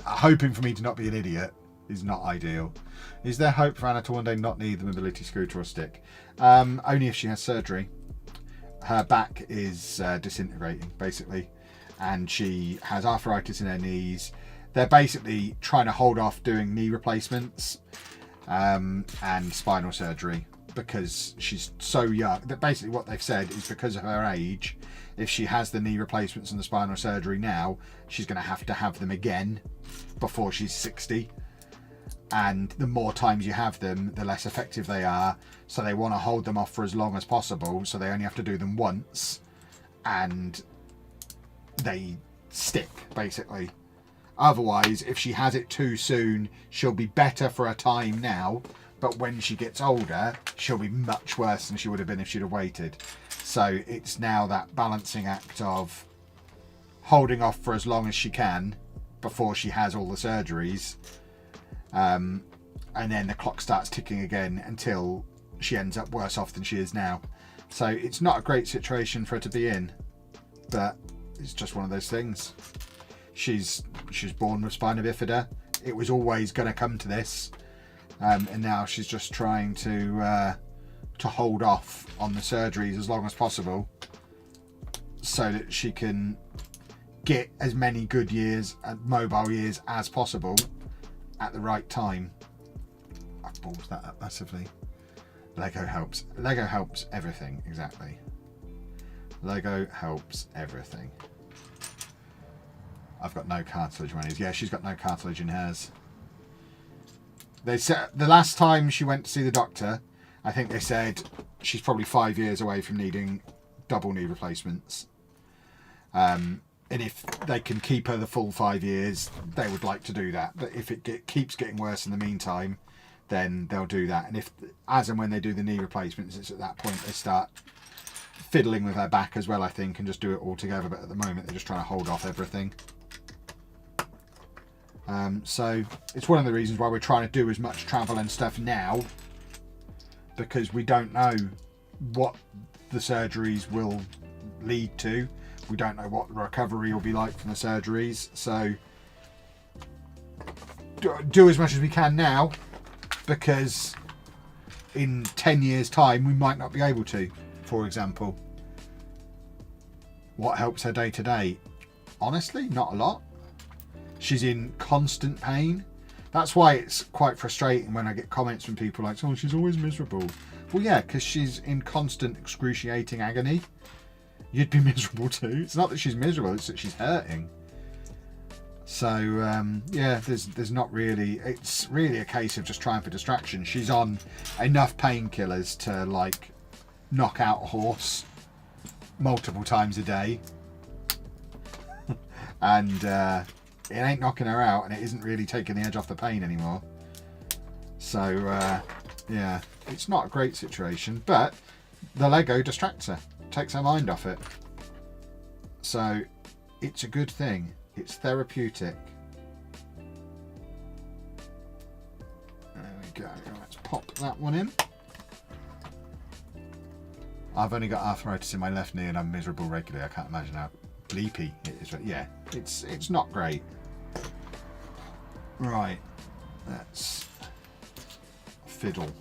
Hoping for me to not be an idiot is not ideal. Is there hope for Anna to one day not need the mobility scooter or stick? Only if she has surgery. Her back is disintegrating, basically. And she has arthritis in her knees. They're basically trying to hold off doing knee replacements and spinal surgery. because she's so young. That basically what they've said is because of her age, if she has the knee replacements and the spinal surgery now, she's going to have them again before she's 60. And the more times you have them, the less effective they are. So they want to hold them off for as long as possible. So they only have to do them once, and they stick, basically. Otherwise, if she has it too soon, she'll be better for a time now, but when she gets older, she'll be much worse than she would have been if she'd have waited. So it's now that balancing act of holding off for as long as she can before she has all the surgeries, and then the clock starts ticking again until she ends up worse off than she is now. So it's not a great situation for her to be in, but it's just one of those things. She's born with spina bifida. It was always going to come to this, and now she's just trying to hold off on the surgeries as long as possible, so that she can get as many good years and mobile years as possible at the right time. I've balled that up massively. Lego helps. Lego helps everything. Exactly. Lego helps everything. I've got no cartilage in hers. Yeah, she's got no cartilage in hers. They said the last time she went to see the doctor, I think they said she's probably 5 years away from needing double knee replacements. And if they can keep her the full 5 years, they would like to do that. But if it keeps getting worse in the meantime, then they'll do that. And if, as and when they do the knee replacements, it's at that point they start fiddling with her back as well, I think, and just do it all together. But at the moment, they're just trying to hold off everything. So it's one of the reasons why we're trying to do as much travel and stuff now, because we don't know what the surgeries will lead to. We don't know what the recovery will be like from the surgeries. So do as much as we can now, because in 10 years time we might not be able to. For example, what helps her day to day? Honestly, not a lot. She's in constant pain. That's why it's quite frustrating when I get comments from people like, oh, she's always miserable. Well, yeah, because she's in constant excruciating agony. You'd be miserable too. It's not that she's miserable, it's that she's hurting. So, yeah, there's not really... It's really a case of just trying for distraction. She's on enough painkillers to, like, knock out a horse multiple times a day. And it ain't knocking her out, and it isn't really taking the edge off the pain anymore. So, yeah, it's not a great situation, but the Lego distracts her, takes her mind off it. So it's a good thing. It's therapeutic. There we go. Let's pop that one in. I've only got arthritis in my left knee and I'm miserable regularly. I can't imagine how bleepy it is. But yeah, it's not great. Right, let's fiddle.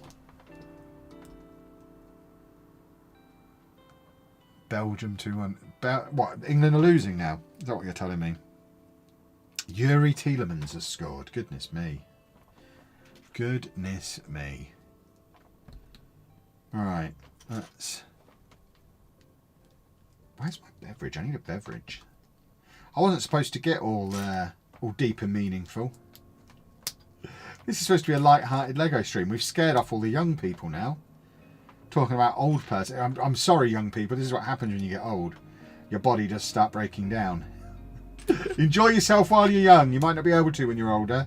Belgium 2-1. What? England are losing now? Is that what you're telling me? Yuri Tielemans has scored. Goodness me. Goodness me. Alright, let's... Where's my beverage? I need a beverage. I wasn't supposed to get all deep and meaningful. This is supposed to be a light-hearted Lego stream. We've scared off all the young people now. Talking about old person. I'm sorry, young people. This is what happens when you get old. Your body does start breaking down. Enjoy yourself while you're young. You might not be able to when you're older.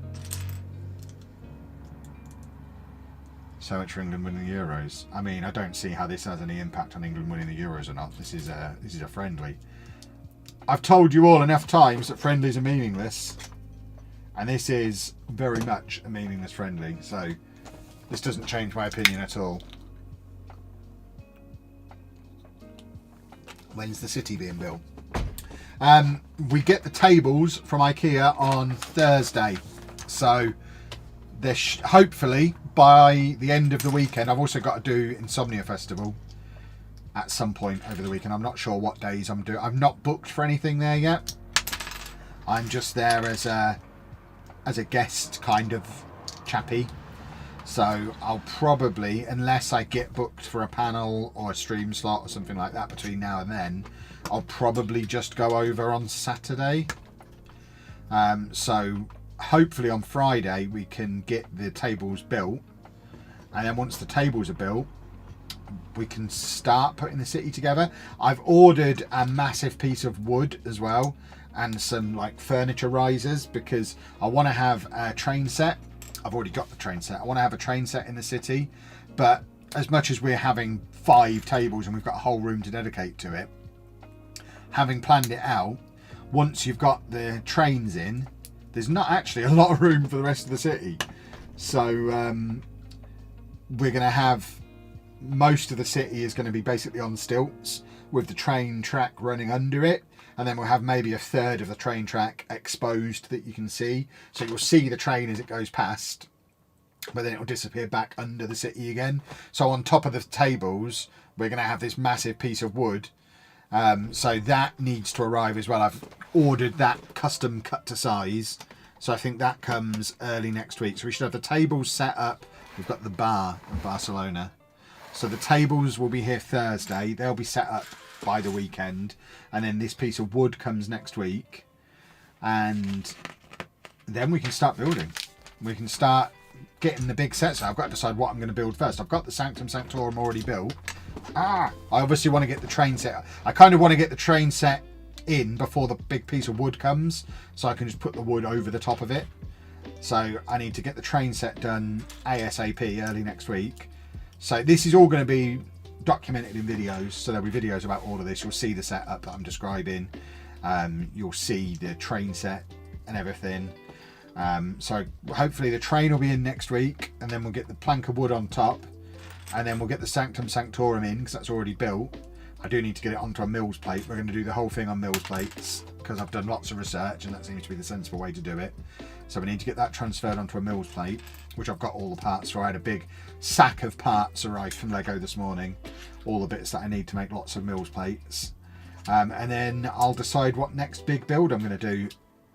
So much for England winning the Euros. I mean, I don't see how this has any impact on England winning the Euros or not. This is a friendly. I've told you all enough times that friendlies are meaningless. And this is very much a meaningless friendly. So this doesn't change my opinion at all. When's the city being built? We get the tables from IKEA on Thursday. So hopefully by the end of the weekend. I've also got to do Insomnia Festival at some point over the weekend. I'm not sure what days I'm doing. I've not booked for anything there yet. I'm just there as a guest kind of chappy. So I'll probably, unless I get booked for a panel or a stream slot or something like that between now and then, I'll probably just go over on Saturday. So hopefully on Friday we can get the tables built, and then once the tables are built, we can start putting the city together. I've ordered a massive piece of wood as well, and some like furniture risers, because I want to have a train set. I've already got the train set. I want to have a train set in the city, but as much as we're having 5 tables and we've got a whole room to dedicate to it, having planned it out, once you've got the trains in, there's not actually a lot of room for the rest of the city. So we're going to have, most of the city is going to be basically on stilts with the train track running under it, and then we'll have maybe a third of the train track exposed that you can see. So you'll see the train as it goes past, but then it will disappear back under the city again. So on top of the tables, we're going to have this massive piece of wood. So that needs to arrive as well. I've ordered that custom cut to size. So I think that comes early next week. So we should have the tables set up. We've got the bar in Barcelona. So the tables will be here Thursday. They'll be set up by the weekend. And then this piece of wood comes next week. And then we can start building. We can start getting the big sets. I've got to decide what I'm going to build first. I've got the Sanctum Sanctorum already built. I obviously want to get the train set. I kind of want to get the train set in before the big piece of wood comes, so I can just put the wood over the top of it. So I need to get the train set done ASAP early next week. So this is all going to be documented in videos. So there'll be videos about all of this. You'll see the setup that I'm describing. You'll see the train set and everything. So hopefully the train will be in next week, and then we'll get the plank of wood on top, and then we'll get the Sanctum Sanctorum in, because that's already built. I do need to get it onto a Mills plate. We're going to do the whole thing on Mills plates, because I've done lots of research and that seems to be the sensible way to do it. So we need to get that transferred onto a Mills plate, which I've got all the parts for. I had a big sack of parts arrive from Lego this morning, all the bits that I need to make lots of Mills plates. And then I'll decide what next big build I'm going to do.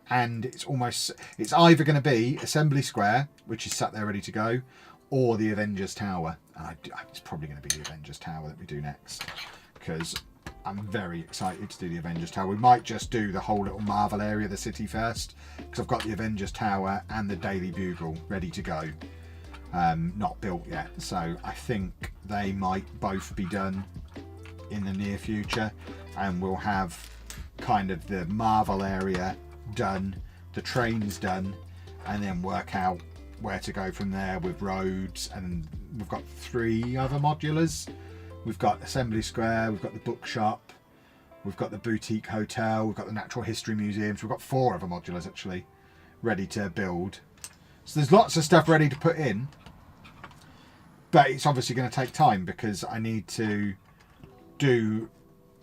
And it's either going to be Assembly Square, which is sat there ready to go, or the Avengers Tower. And it's probably going to be the Avengers Tower that we do next, because I'm very excited to do the Avengers Tower. We might just do the whole little Marvel area of the city first, because I've got the Avengers Tower and the Daily Bugle ready to go. Not built yet, so I think they might both be done in the near future, and we'll have kind of the Marvel area done, the trains done, and then work out where to go from there with roads. And we've got 3 other modulars. We've got Assembly Square, we've got the bookshop, we've got the boutique hotel, we've got the natural history museums. We've got 4 other modulars actually ready to build. So there's lots of stuff ready to put in, but it's obviously going to take time, because I need to do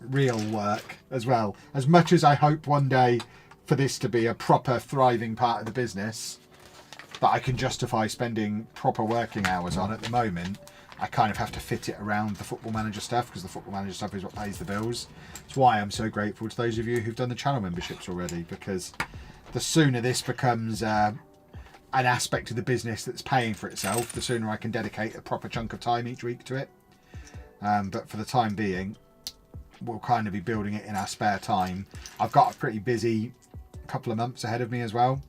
real work as well. As much as I hope one day for this to be a proper thriving part of the business that I can justify spending proper working hours on, at the moment I kind of have to fit it around the Football Manager stuff, because the Football Manager stuff is what pays the bills. It's why I'm so grateful to those of you who've done the channel memberships already, because the sooner this becomes an aspect of the business that's paying for itself, the sooner I can dedicate a proper chunk of time each week to it. But for the time being, we'll kind of be building it in our spare time. I've got a pretty busy couple of months ahead of me as well.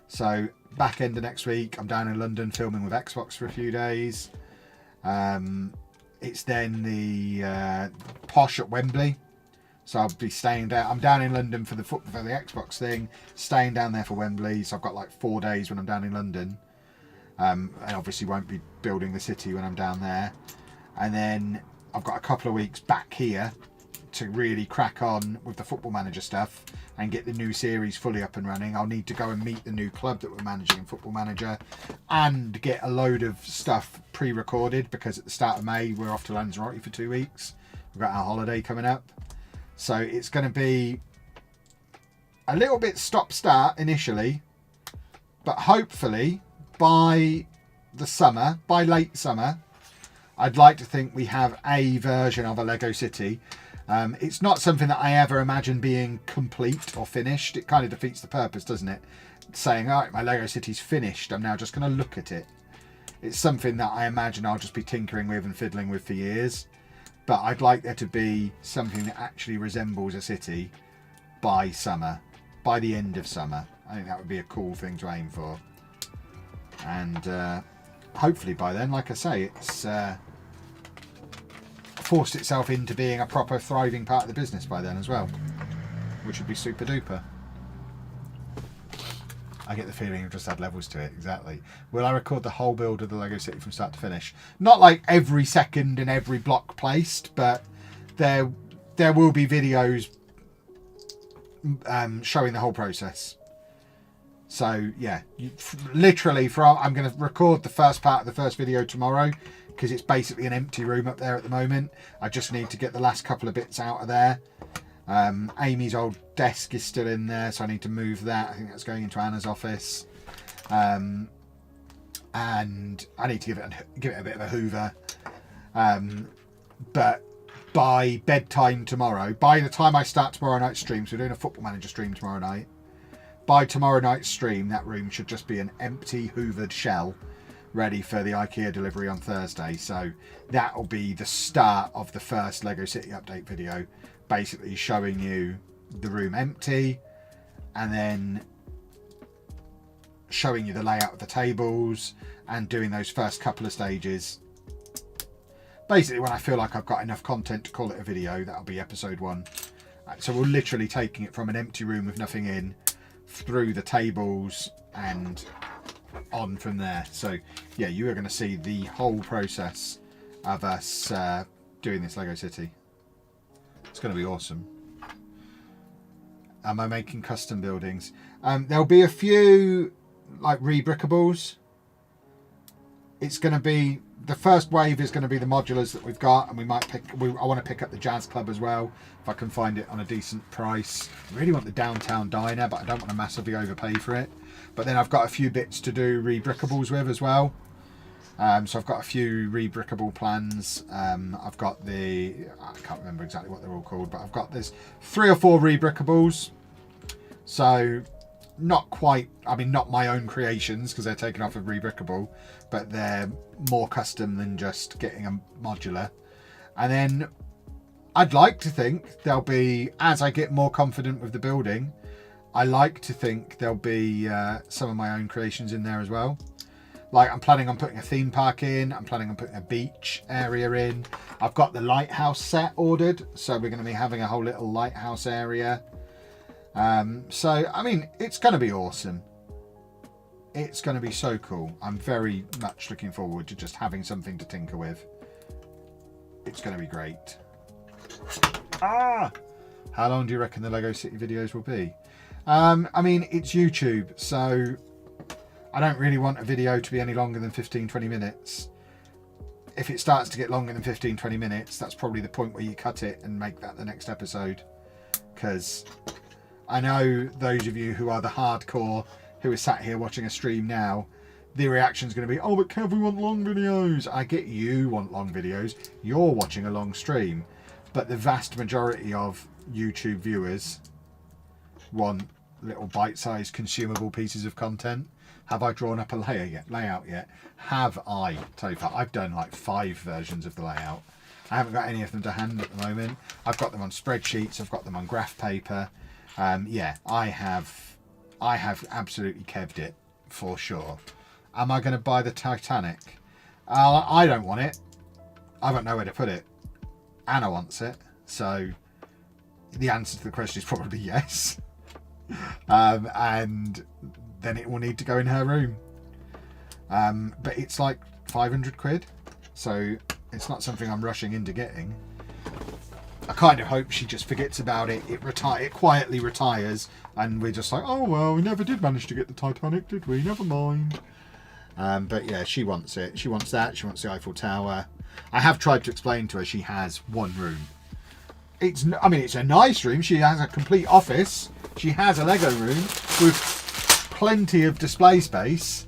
So back end of next week, I'm down in London filming with Xbox for a few days. It's then the Posh at Wembley, so I'll be staying down. I'm down in London for the Xbox thing, staying down there for Wembley. So I've got like 4 days when I'm down in London, and obviously won't be building the city when I'm down there. And then I've got a couple of weeks back here to really crack on with the Football Manager stuff and get the new series fully up and running. I'll need to go and meet the new club that we're managing in Football Manager, and get a load of stuff pre-recorded, because at the start of May we're off to Lanzarote for 2 weeks. We've got our holiday coming up, so it's going to be a little bit stop-start initially, but hopefully by the summer, by late summer, I'd like to think we have a version of a Lego City. It's not something that I ever imagine being complete or finished. It kind of defeats the purpose, doesn't it? Saying, all right, my Lego City's finished, I'm now just going to look at it. It's something that I imagine I'll just be tinkering with and fiddling with for years. But I'd like there to be something that actually resembles a city by summer, by the end of summer. I think that would be a cool thing to aim for. And hopefully by then, like I say, it's forced itself into being a proper thriving part of the business by then as well, which would be super duper. I get the feeling you've just had levels to it, exactly. Will I record the whole build of the Lego City from start to finish? Not like every second and every block placed, but there will be videos showing the whole process. So yeah, literally I'm going to record the first part of the first video tomorrow, because it's basically an empty room up there at the moment. I just need to get the last couple of bits out of there. Amy's old desk is still in there, so I need to move that. I think that's going into Anna's office, and I need to give it a bit of a hoover. But by bedtime tomorrow, by the time I start tomorrow night's stream, so we're doing a Football Manager stream tomorrow night. By tomorrow night's stream, that room should just be an empty hoovered shell, ready for the IKEA delivery on Thursday. So that will be the start of the first Lego City update video, basically showing you the room empty and then showing you the layout of the tables and doing those first couple of stages. Basically, when I feel like I've got enough content to call it a video, that'll be episode 1. So we're literally taking it from an empty room with nothing in, through the tables and on from there. So yeah, you are going to see the whole process of us doing this Lego City. It's going to be awesome. Am I making custom buildings? There'll be a few like rebrickables. It's going to be, the first wave is going to be the modulars that we've got, and we might pick, I want to pick up the Jazz Club as well, if I can find it on a decent price. I really want the downtown diner, but I don't want to massively overpay for it. But then I've got a few bits to do rebrickables with as well. So I've got a few rebrickable plans. I've got I can't remember exactly what they're all called, but there's 3 or 4 rebrickables. So not quite, I mean, not my own creations, because they're taken off of rebrickable, but they're more custom than just getting a modular. And then I'd like to think there'll be, as I get more confident with the building, I like to think there'll be some of my own creations in there as well. Like, I'm planning on putting a theme park in. I'm planning on putting a beach area in. I've got the lighthouse set ordered, so we're going to be having a whole little lighthouse area. So, I mean, it's going to be awesome. It's going to be so cool. I'm very much looking forward to just having something to tinker with. It's going to be great. How long do you reckon the Lego City videos will be? I mean, it's YouTube, so I don't really want a video to be any longer than 15-20 minutes. If it starts to get longer than 15-20 minutes, that's probably the point where you cut it and make that the next episode. Because I know those of you who are the hardcore, who are sat here watching a stream now, the reaction's going to be, oh, but Kev, we want long videos. I get you want long videos. You're watching a long stream. But the vast majority of YouTube viewers want little bite-sized consumable pieces of content. Have I drawn up a layout yet? Have I, Topher? I've done like 5 versions of the layout. I haven't got any of them to hand at the moment. I've got them on spreadsheets. I've got them on graph paper. Yeah, I have absolutely keved it for sure. Am I going to buy the Titanic? I don't want it. I've got nowhere to put it. Anna wants it. So the answer to the question is probably yes. And then it will need to go in her room. But it's like 500 quid. So it's not something I'm rushing into getting. I kind of hope she just forgets about it. It quietly retires, and we're just like, oh well, we never did manage to get the Titanic, did we? Never mind. But yeah, she wants it. She wants that. She wants the Eiffel Tower. I have tried to explain to her she has one room. It's a nice room. She has a complete office. She has a Lego room with plenty of display space,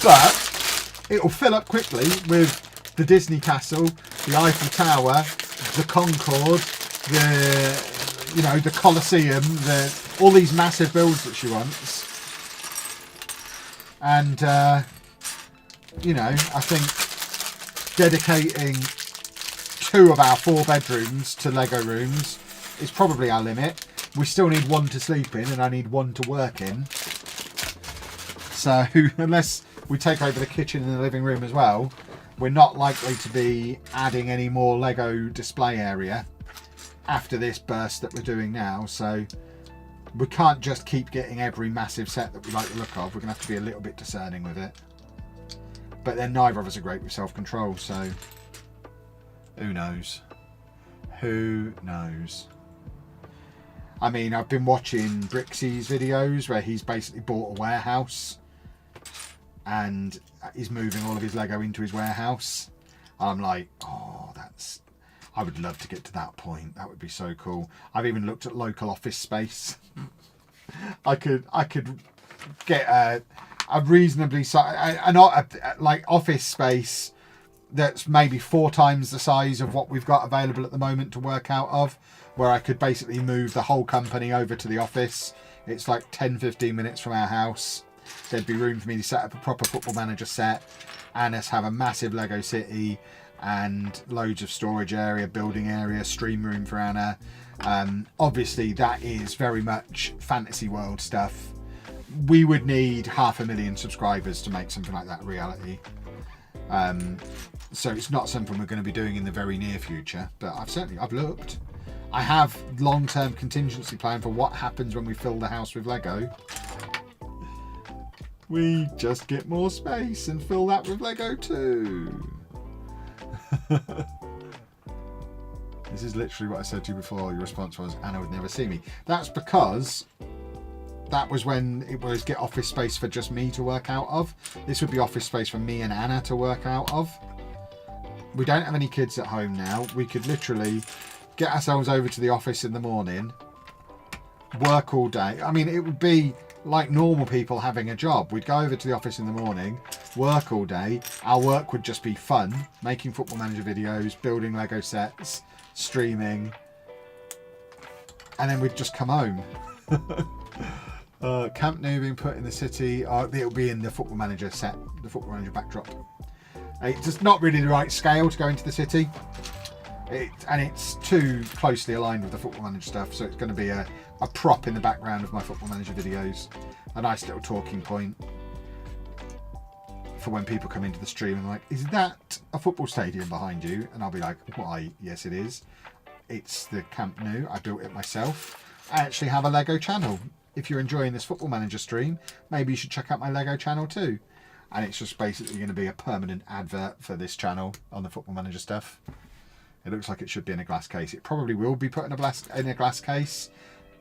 but it will fill up quickly with the Disney Castle, the Eiffel Tower, the Concorde, the Colosseum, all these massive builds that she wants. And you know, I think dedicating 2 of our 4 bedrooms to Lego rooms is probably our limit. We still need 1 to sleep in, and I need 1 to work in. So unless we take over the kitchen and the living room as well, we're not likely to be adding any more Lego display area after this burst that we're doing now. So we can't just keep getting every massive set that we like the look of. We're going to have to be a little bit discerning with it. But then neither of us are great with self-control, so who knows? Who knows? I mean, I've been watching Brixie's videos where he's basically bought a warehouse and he's moving all of his Lego into his warehouse. I'm like, oh, I would love to get to that point. That would be so cool. I've even looked at local office space. I could get a reasonably like office space that's maybe 4 times the size of what we've got available at the moment to work out of, where I could basically move the whole company over to the office. It's like 10-15 minutes from our house. There'd be room for me to set up a proper Football Manager set and us have a massive Lego city and loads of storage area, building area, stream room for Anna. Obviously that is very much fantasy world stuff. We would need 500,000 subscribers to make something like that a reality. So it's not something we're going to be doing in the very near future, but I've looked. I have long-term contingency plan for what happens when we fill the house with Lego. We just get more space and fill that with Lego too. This is literally what I said to you before. Your response was, Anna would never see me. That's because that was when it was get office space for just me to work out of. This would be office space for me and Anna to work out of. We don't have any kids at home now. We could literally get ourselves over to the office in the morning, work all day. I mean, it would be like normal people having a job. We'd go over to the office in the morning, work all day. Our work would just be fun, making Football Manager videos, building Lego sets, streaming, and then we'd just come home. Camp Nou being put in the city. It'll be in the Football Manager set, the Football Manager backdrop. It's just not really the right scale to go into the city. And it's too closely aligned with the Football Manager stuff, so it's going to be a prop in the background of my Football Manager videos. A nice little talking point for when people come into the stream and like, is that a football stadium behind you? And I'll be like, why, yes it is. It's the Camp Nou. I built it myself. I actually have a Lego channel. If you're enjoying this Football Manager stream, maybe you should check out my Lego channel too. And it's just basically going to be a permanent advert for this channel on the Football Manager stuff. It looks like it should be in a glass case. It probably will be put in a glass case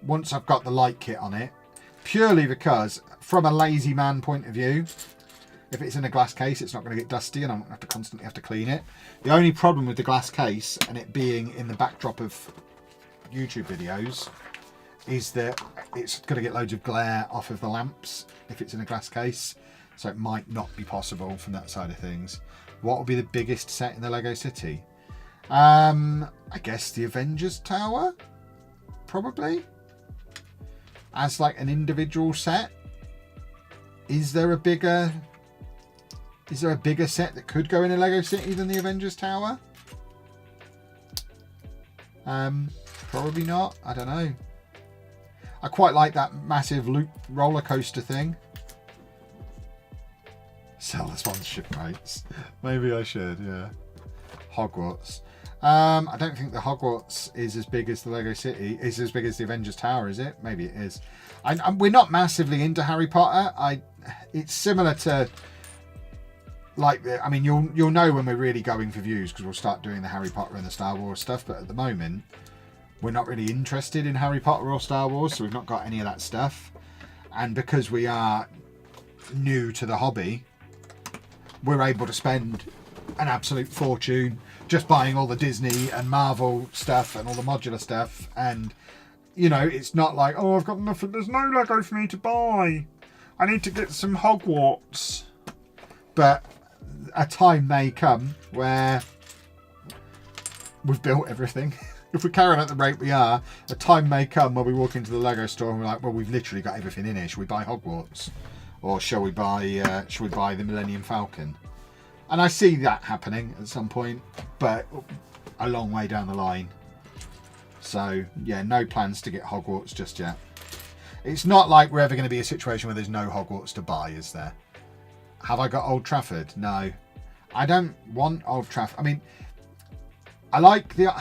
once I've got the light kit on it. Purely because, from a lazy man point of view, if it's in a glass case, it's not going to get dusty and I'm going to constantly have to clean it. The only problem with the glass case and it being in the backdrop of YouTube videos is that it's going to get loads of glare off of the lamps if it's in a glass case. So it might not be possible from that side of things. What will be the biggest set in the Lego City? I guess the Avengers Tower, probably, as like an individual set. Is there a bigger set that could go in a Lego City than the Avengers Tower? Probably not. I don't know. I quite like that massive loop roller coaster thing. Sell the sponsorship rights. Maybe I should, yeah. Hogwarts. I don't think the Hogwarts is as big as the Lego City. Is as big as the Avengers Tower, is it? Maybe it is. We're not massively into Harry Potter. It's similar to, like, I mean, you'll know when we're really going for views because we'll start doing the Harry Potter and the Star Wars stuff. But at the moment, we're not really interested in Harry Potter or Star Wars, so we've not got any of that stuff. And because we are new to the hobby, we're able to spend an absolute fortune just buying all the Disney and Marvel stuff and all the modular stuff. And, you know, it's not like, oh, I've got nothing, there's no Lego for me to buy. I need to get some Hogwarts. But a time may come where we've built everything. If we carry on at the rate we are, a time may come where we walk into the Lego store and we're like, well, we've literally got everything in here. Should we buy Hogwarts? Or shall we buy the Millennium Falcon? And I see that happening at some point, but a long way down the line. So, yeah, no plans to get Hogwarts just yet. It's not like we're ever going to be a situation where there's no Hogwarts to buy, is there? Have I got Old Trafford? No. I don't want Old Trafford. I mean, I like the...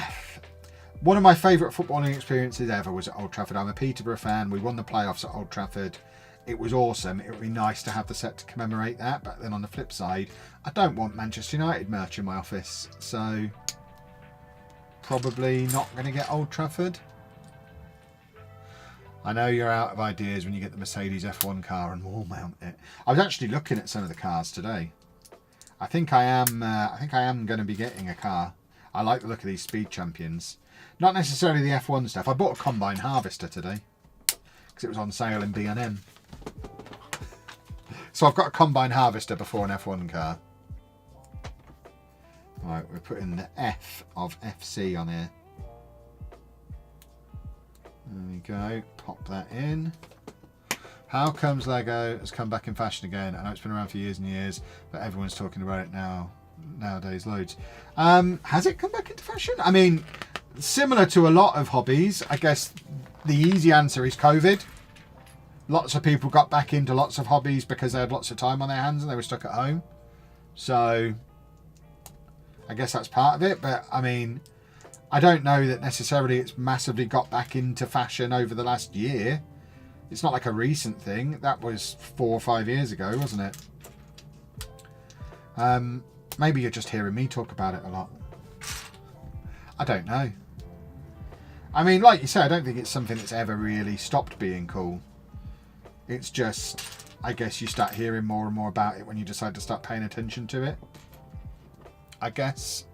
One of my favourite footballing experiences ever was at Old Trafford. I'm a Peterborough fan. We won the playoffs at Old Trafford. It was awesome. It would be nice to have the set to commemorate that. But then on the flip side, I don't want Manchester United merch in my office. So, probably not going to get Old Trafford. I know you're out of ideas when you get the Mercedes F1 car and wall mount it. I was actually looking at some of the cars today. I think I am going to be getting a car. I like the look of these Speed Champions. Not necessarily the F1 stuff. I bought a combine harvester today because it was on sale in B&M. So I've got a combine harvester before an F1 car. Right, we're putting the F of FC on here. There we go. Pop that in. How comes Lego has come back in fashion again? I know it's been around for years and years, but everyone's talking about it nowadays loads. Has it come back into fashion? I mean, similar to a lot of hobbies, I guess the easy answer is COVID. Lots of people got back into lots of hobbies because they had lots of time on their hands and they were stuck at home. So I guess that's part of it. But I mean, I don't know that necessarily it's massively got back into fashion over the last year. It's not like a recent thing. That was 4 or 5 years ago, wasn't it? Maybe you're just hearing me talk about it a lot. I don't know. I mean, like you say, I don't think it's something that's ever really stopped being cool. It's just, I guess you start hearing more and more about it when you decide to start paying attention to it. I guess.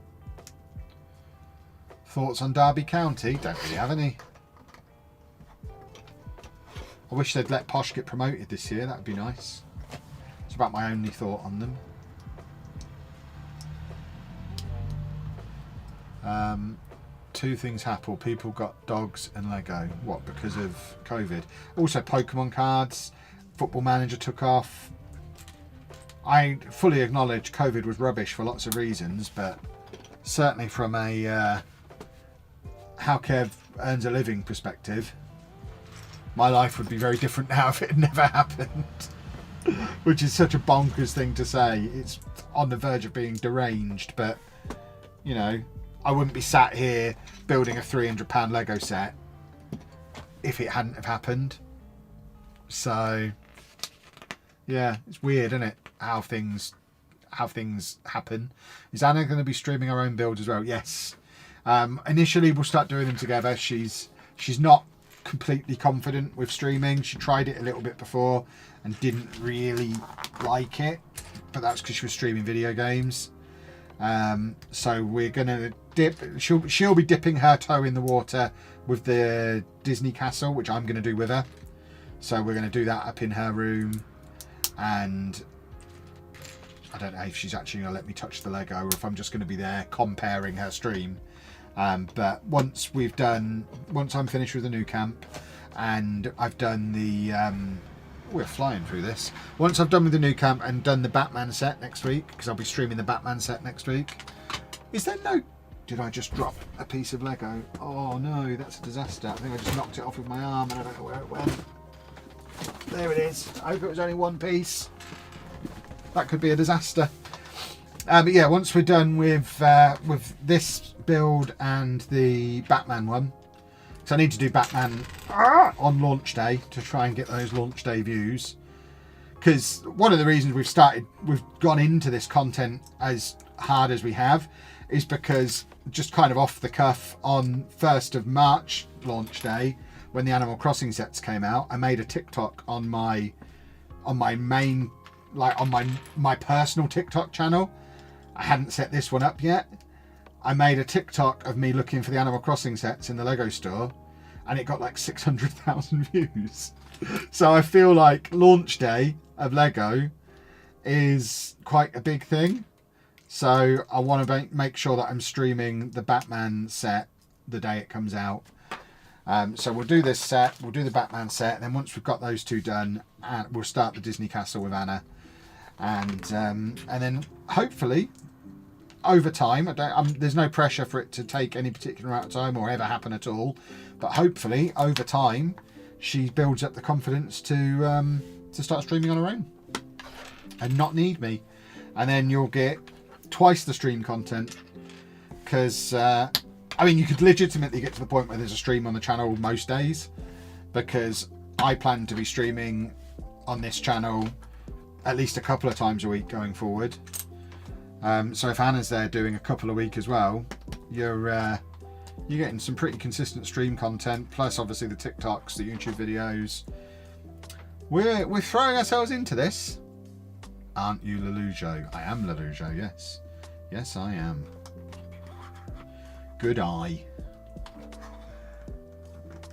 Thoughts on Derby County? Don't really have any. I wish they'd let Posh get promoted this year. That would be nice. It's about my only thought on them. Two things happen. People got dogs and Lego. What, because of COVID? Also, Pokemon cards. Football Manager took off. I fully acknowledge COVID was rubbish for lots of reasons, but certainly from a how Kev earns a living perspective, my life would be very different now if it had never happened. Which is such a bonkers thing to say. It's on the verge of being deranged, but you know, I wouldn't be sat here building a £300 Lego set if it hadn't have happened. So yeah, it's weird, isn't it? How things happen. Is Anna going to be streaming her own builds as well? Yes. Initially we'll start doing them together. She's not completely confident with streaming. She tried it a little bit before and didn't really like it, but that's because she was streaming video games. So we're gonna dip. She'll be dipping her toe in the water with the Disney castle, which I'm gonna do with her. So we're gonna do that up in her room, and I don't know if she's actually gonna let me touch the Lego or if I'm just gonna be there comparing her stream. But once I'm finished with the new camp and I've done the we're flying through this. Once I've done with the new camp and done the Batman set next week, because I'll be streaming the Batman set next week. Is there no... Did I just drop a piece of Lego? Oh no, that's a disaster. I think I just knocked it off with my arm and I don't know where it went. There it is. I hope it was only one piece. That could be a disaster. But yeah, once we're done with this build and the Batman one, so I need to do Batman on launch day to try and get those launch day views. Because one of the reasons we've gone into this content as hard as we have is because just kind of off the cuff on 1st of March launch day, when the Animal Crossing sets came out, I made a TikTok on my main, like on my personal TikTok channel. I hadn't set this one up yet. I made a TikTok of me looking for the Animal Crossing sets in the Lego store, and it got like 600,000 views. So I feel like launch day of Lego is quite a big thing. So I want to make sure that I'm streaming the Batman set the day it comes out. So we'll do this set, we'll do the Batman set, and then once we've got those two done, we'll start the Disney Castle with Anna. and then hopefully over time, there's no pressure for it to take any particular amount of time or ever happen at all, but hopefully over time she builds up the confidence to start streaming on her own and not need me, and then you'll get twice the stream content, because I mean, you could legitimately get to the point where there's a stream on the channel most days, because I plan to be streaming on this channel at least a couple of times a week going forward. So if Anna's there doing a couple a week as well, you're getting some pretty consistent stream content, plus obviously the TikToks, the YouTube videos. We're throwing ourselves into this. Aren't you, Lelujo? I am Lelujo, yes. Yes, I am. Good eye.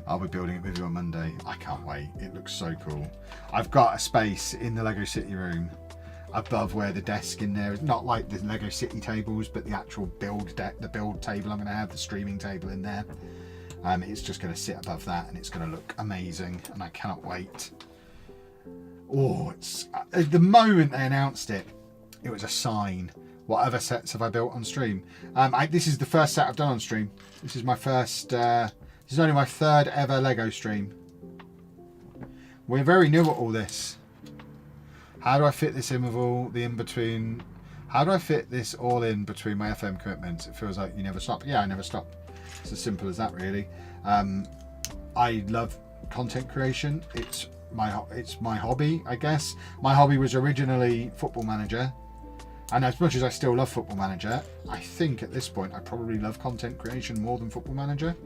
I'll be building it with you on Monday. I can't wait. It looks so cool. I've got a space in the Lego City room above where the desk in there is, not like the Lego City tables, but the actual build deck, the build table I'm going to have, the streaming table in there. It's just going to sit above that, and it's going to look amazing, and I cannot wait. Oh, it's the moment they announced it, it was a sign. What other sets have I built on stream? This is the first set I've done on stream. This is my first. This is only my third ever Lego stream. We're very new at all this. How do I fit this in with all the in-between? How do I fit this all in between my FM commitments? It feels like you never stop. Yeah, I never stop. It's as simple as that, really. I love content creation. It's my hobby, I guess. My hobby was originally Football Manager. And as much as I still love Football Manager, I think at this point I probably love content creation more than Football Manager.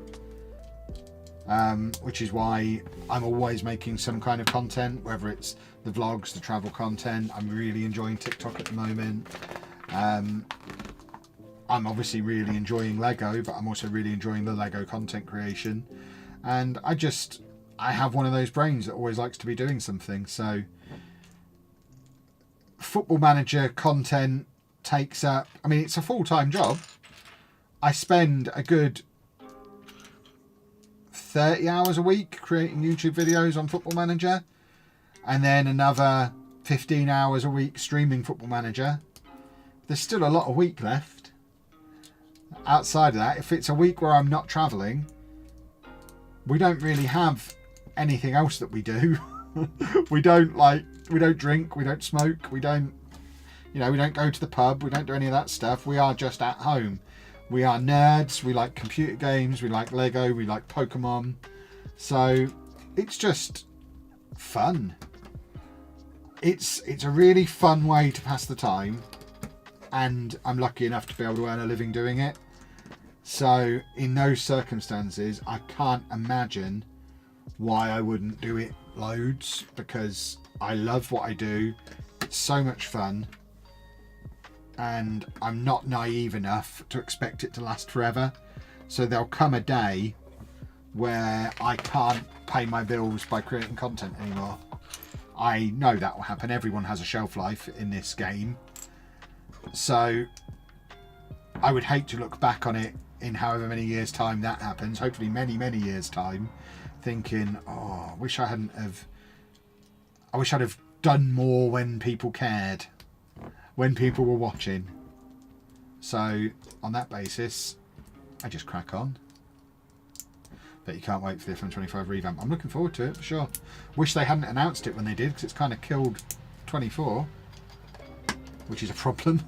Which is why I'm always making some kind of content, whether it's the vlogs, the travel content. I'm really enjoying TikTok at the moment. I'm obviously really enjoying Lego, but I'm also really enjoying the Lego content creation. And I have one of those brains that always likes to be doing something. So Football Manager content takes up, I mean, it's a full-time job. I spend a good 30 hours a week creating YouTube videos on Football Manager, and then another 15 hours a week streaming Football Manager. There's still a lot of week left. Outside of that, if it's a week where I'm not traveling, we don't really have anything else that we do. we don't drink, we don't smoke, we don't go to the pub, we don't do any of that stuff. We are just at home. We are nerds, we like computer games, we like Lego, we like Pokemon. So it's just fun. It's a really fun way to pass the time, and I'm lucky enough to be able to earn a living doing it. So in those circumstances, I can't imagine why I wouldn't do it loads, because I love what I do. It's so much fun, and I'm not naive enough to expect it to last forever. So there'll come a day where I can't pay my bills by creating content anymore. I know that will happen. Everyone has a shelf life in this game. So I would hate to look back on it in however many years' time that happens, hopefully many, many years' time, thinking, oh, I wish I'd have done more when people cared, when people were watching. So on that basis, I just crack on. But you can't wait for the FM25 revamp. I'm looking forward to it for sure. Wish they hadn't announced it when they did, because it's kind of killed 24, which is a problem.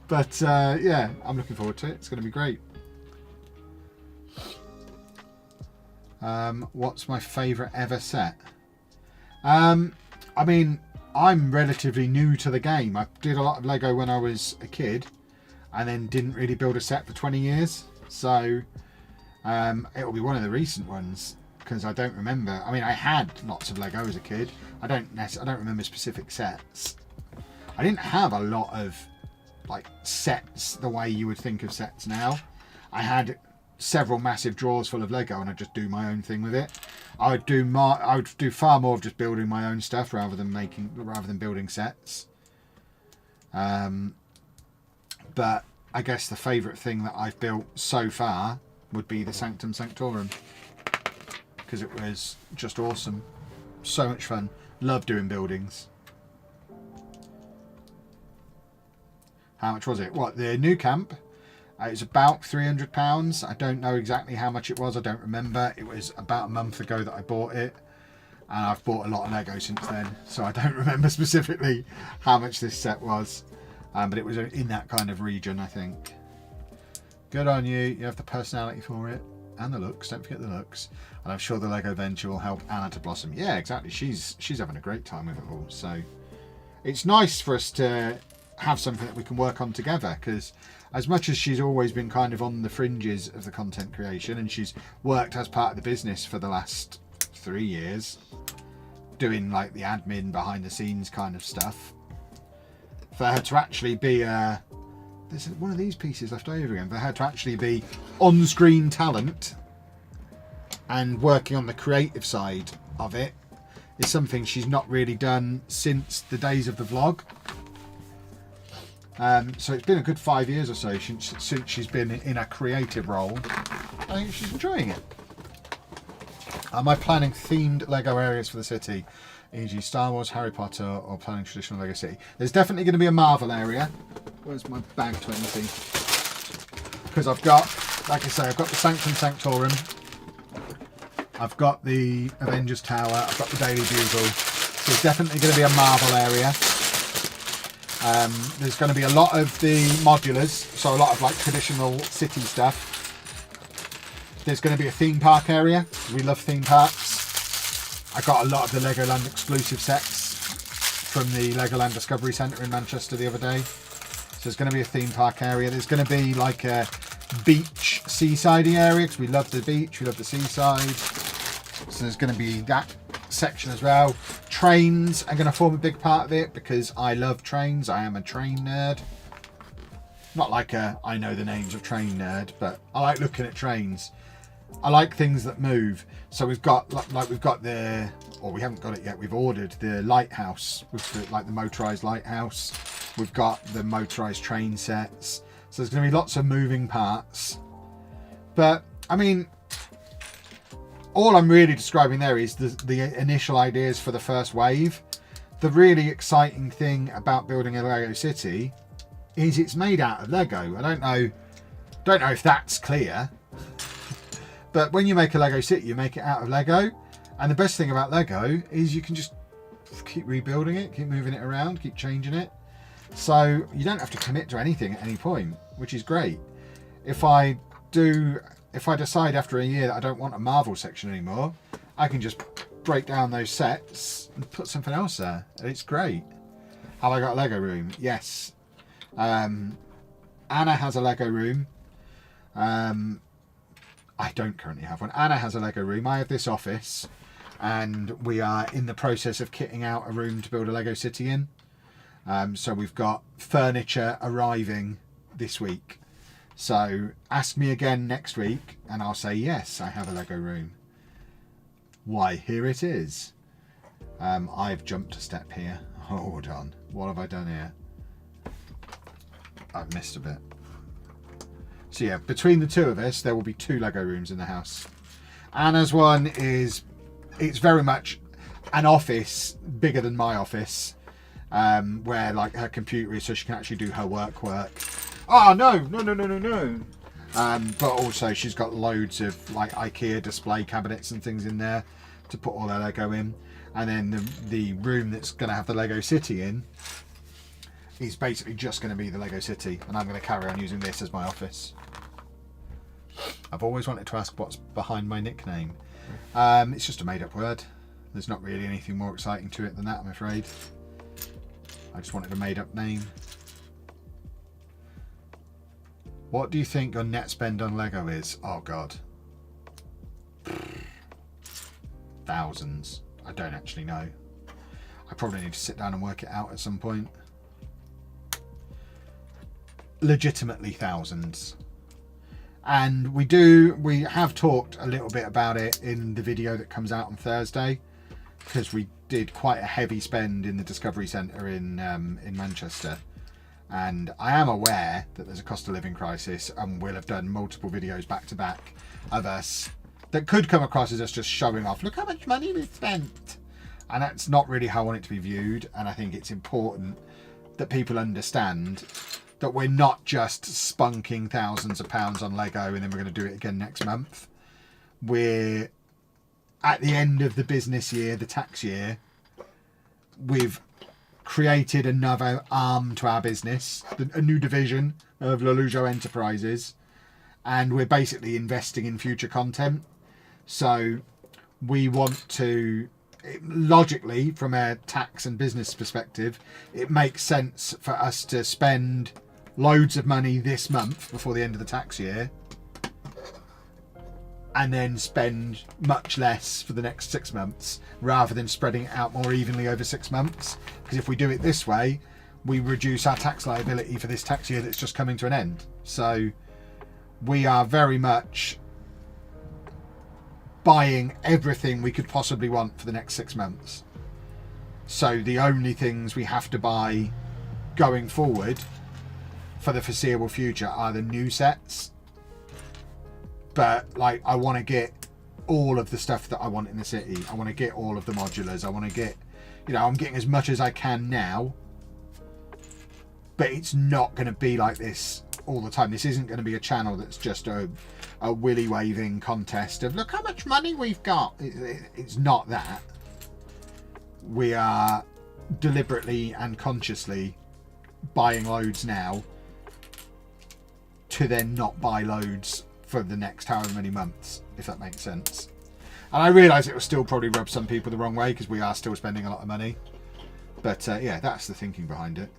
But yeah, I'm looking forward to it. It's going to be great. What's my favourite ever set? I mean, I'm relatively new to the game. I did a lot of Lego when I was a kid, and then didn't really build a set for 20 years. So it'll be one of the recent ones, because I don't remember. I mean, I had lots of Lego as a kid. I don't remember specific sets. I didn't have a lot of like sets the way you would think of sets now. I had several massive drawers full of Lego, and I'd just do my own thing with it. I would do far more of just building my own stuff rather than building sets. But I guess the favourite thing that I've built so far would be the Sanctum Sanctorum, because it was just awesome. So much fun. Love doing buildings. how much was it? What, the new camp? It was about £300. I don't know exactly how much it was. I don't remember. It was about a month ago that I bought it. And I've bought a lot of Lego since then. So I don't remember specifically how much this set was. But it was in that kind of region, I think. Good on you. You have the personality for it. And the looks. Don't forget the looks. And I'm sure the Lego venture will help Anna to blossom. Yeah, exactly. She's having a great time with it all. So it's nice for us to have something that we can work on together, because as much as she's always been kind of on the fringes of the content creation, and she's worked as part of the business for the last 3 years doing like the admin behind the scenes kind of stuff, for her to actually be there's one of these pieces left over again, for her to actually be on-screen talent and working on the creative side of it is something she's not really done since the days of the vlog. So it's been a good 5 years or so since she's been in a creative role. I think she's enjoying it. Am I planning themed Lego areas for the city, e.g. Star Wars, Harry Potter, or planning traditional Lego city? There's definitely going to be a Marvel area. Where's my bag to empty? Because I've got, like I say, I've got the Sanctum Sanctorum, I've got the Avengers Tower, I've got the Daily Bugle. So there's definitely going to be a Marvel area. There's going to be a lot of the modulars, so a lot of like traditional city stuff. There's going to be a theme park area. We love theme parks. I got a lot of the Legoland exclusive sets from the Legoland Discovery Centre in Manchester the other day. So there's going to be a theme park area. There's going to be like a beach seaside area, because we love the beach, we love the seaside. So there's going to be that section as well. Trains are going to form a big part of it, because I love trains. I am a train nerd. Not like I know the names of train nerd, but I like looking at trains. I like things that move. So we've got like we've got the, or we haven't got it yet, we've ordered the lighthouse with the, like the motorized lighthouse. We've got the motorized train sets. So there's going to be lots of moving parts. But I mean, all I'm really describing there is the initial ideas for the first wave. The really exciting thing about building a Lego city is it's made out of Lego. I don't know if that's clear, but when you make a Lego city, you make it out of Lego. And the best thing about Lego is you can just keep rebuilding it, keep moving it around, keep changing it. So you don't have to commit to anything at any point, which is great. If I decide after a year that I don't want a Marvel section anymore, I can just break down those sets and put something else there. And it's great. Have I got a Lego room? Yes. Anna has a Lego room. I don't currently have one. Anna has a Lego room. I have this office, and we are in the process of kitting out a room to build a Lego city in. So we've got furniture arriving this week. So ask me again next week and I'll say, yes, I have a Lego room. Why, here it is. I've jumped a step here. Hold on. What have I done here? I've missed a bit. So yeah, between the two of us, there will be 2 Lego rooms in the house. Anna's one is, it's very much an office bigger than my office, where like her computer is, so she can actually do her work. Oh, no. But also she's got loads of like IKEA display cabinets and things in there to put all her Lego in. And then the room that's going to have the Lego city in is basically just going to be the Lego city. And I'm going to carry on using this as my office. I've always wanted to ask what's behind my nickname. It's just a made up word. There's not really anything more exciting to it than that, I'm afraid. I just wanted a made up name. What do you think your net spend on Lego is? Oh God. Thousands. I don't actually know. I probably need to sit down and work it out at some point. Legitimately thousands. And we have talked a little bit about it in the video that comes out on Thursday, because we did quite a heavy spend in the Discovery Centre in Manchester. And I am aware that there's a cost of living crisis, and we'll have done multiple videos back to back of us that could come across as us just showing off, look how much money we've spent. And that's not really how I want it to be viewed. And I think it's important that people understand that we're not just spunking thousands of pounds on Lego and then we're going to do it again next month. We're at the end of the business year, the tax year, we've created another arm to our business, a new division of Lelujo Enterprises, and we're basically investing in future content. So we want to, logically, from a tax and business perspective, it makes sense for us to spend loads of money this month before the end of the tax year, and then spend much less for the next 6 months, rather than spreading it out more evenly over 6 months. Because if we do it this way, we reduce our tax liability for this tax year that's just coming to an end. So we are very much buying everything we could possibly want for the next 6 months. So the only things we have to buy going forward for the foreseeable future are the new sets. But like, I want to get all of the stuff that I want in the city. I want to get all of the modulars. I want to get, I'm getting as much as I can now. But it's not going to be like this all the time. This isn't going to be a channel that's just a willy waving contest of look how much money we've got. It's not that. We are deliberately and consciously buying loads now to then not buy loads for the next however many months, if that makes sense. And I realise it will still probably rub some people the wrong way because we are still spending a lot of money. But yeah, that's the thinking behind it.